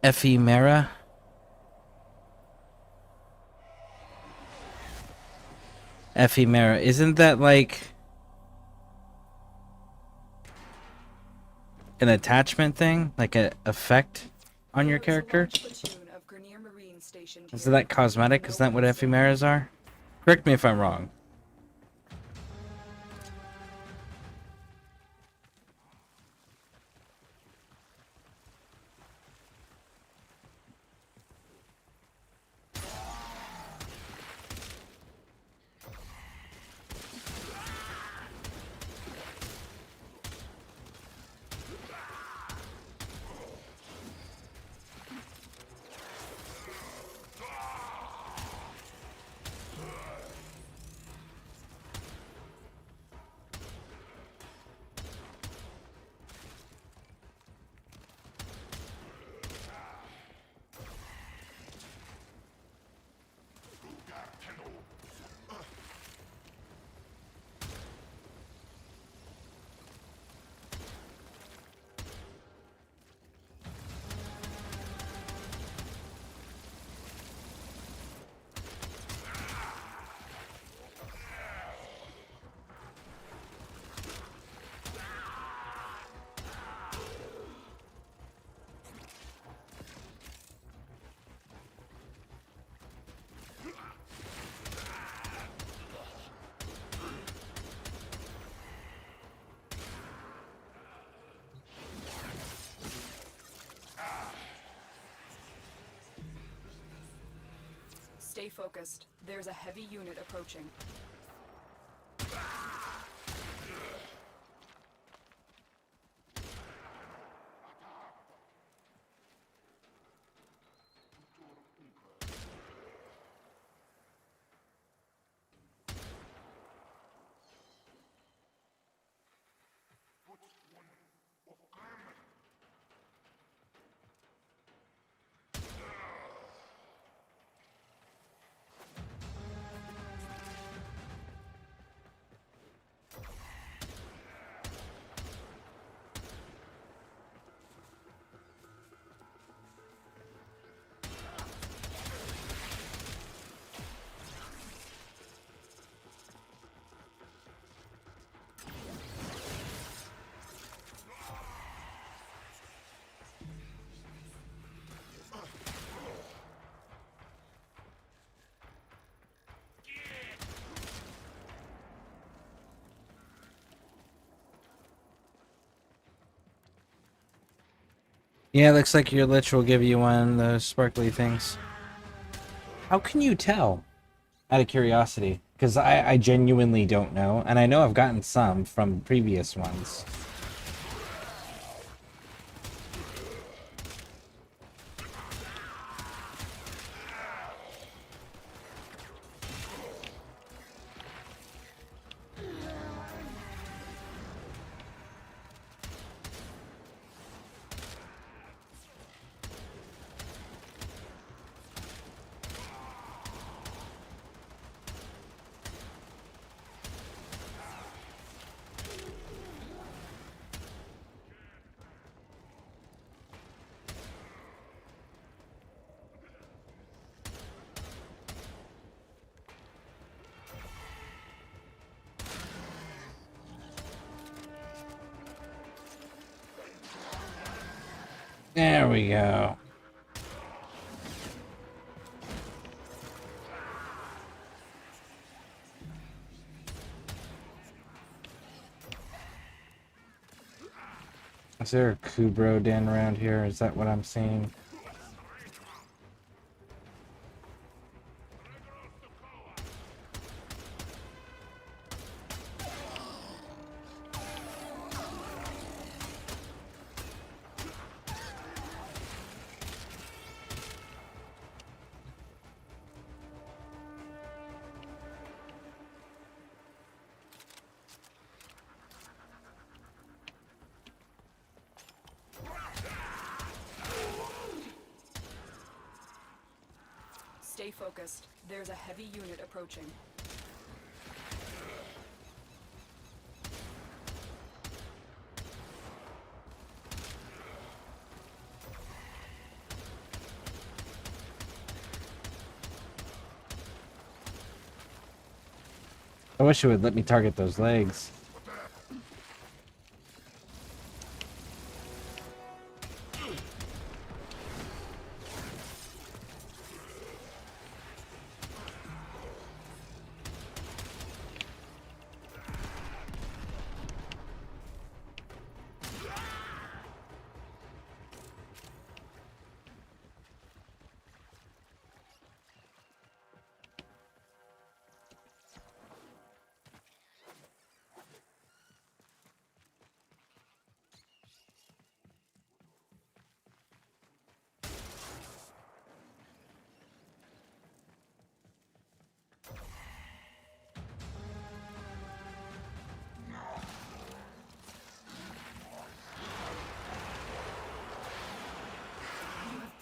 Ephemera. Ephemera, isn't that like an attachment thing? Like an effect on your character? Is that cosmetic? Is that what ephemeras are? Correct me if I'm wrong. Stay focused. There's a heavy unit approaching. Yeah, looks like your lich will give you one of those sparkly things. How can you tell? Out of curiosity. Because I genuinely don't know. And I know I've gotten some from previous ones. There we go. Is there a Kubro den around here? Is that what I'm seeing? Stay focused. There's a heavy unit approaching. I wish it would let me target those legs.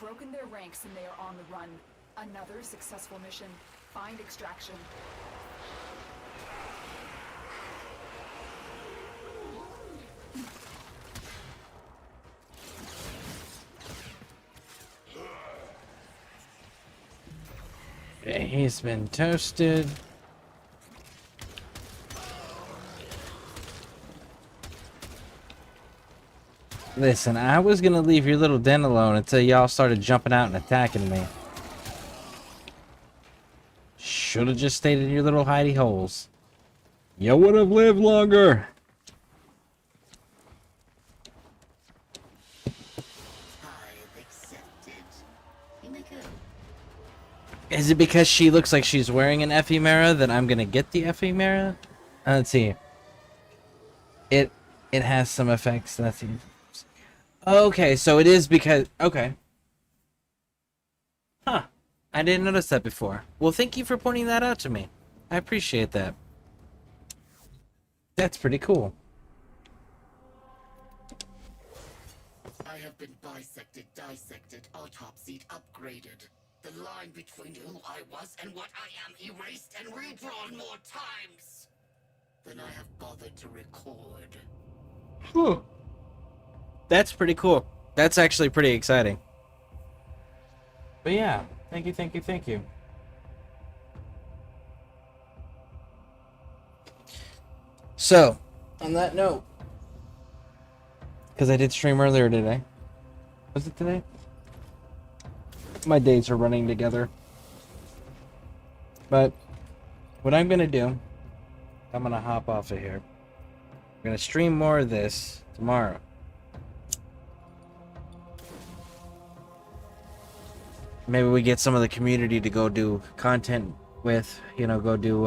Broken their ranks and they are on the run. Another successful mission. Find extraction. Okay, he's been toasted. Listen, I was gonna leave your little den alone until y'all started jumping out and attacking me. Should have just stayed in your little hidey holes. You would have lived longer. I've accepted. You may go. Is it because she looks like she's wearing an ephemera that I'm gonna get the ephemera? Let's see. It has some effects. Let's see. Okay, so it is because... Okay. Huh. I didn't notice that before. Well, thank you for pointing that out to me. I appreciate that. That's pretty cool. I have been bisected, dissected, autopsied, upgraded. The line between who I was and what I am erased and redrawn more times than I have bothered to record. Whew. That's pretty cool. That's actually pretty exciting. But yeah, thank you, thank you, thank you. So, on that note, because I did stream earlier today. Was it today? My days are running together. But what I'm going to do, I'm going to hop off of here. I'm going to stream more of this tomorrow. Maybe we get some of the community to go do content with, go do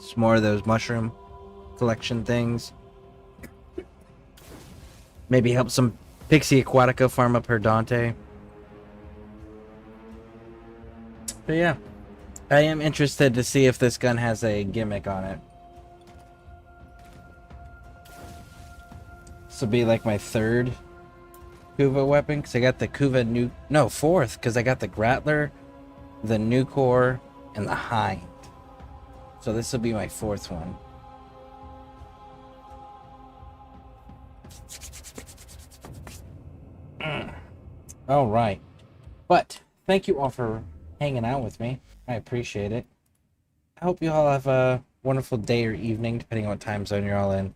some more of those mushroom collection things. Maybe help some Pixie Aquatica farm up her Dante. But yeah, I am interested to see if this gun has a gimmick on it. This will be like my third Kuva weapon, because I got the Kuva fourth, because I got the Grattler, the Nucor, and the Hind. So this will be my fourth one. All right. But thank you all for hanging out with me. I appreciate it. I hope you all have a wonderful day or evening, depending on what time zone you're all in.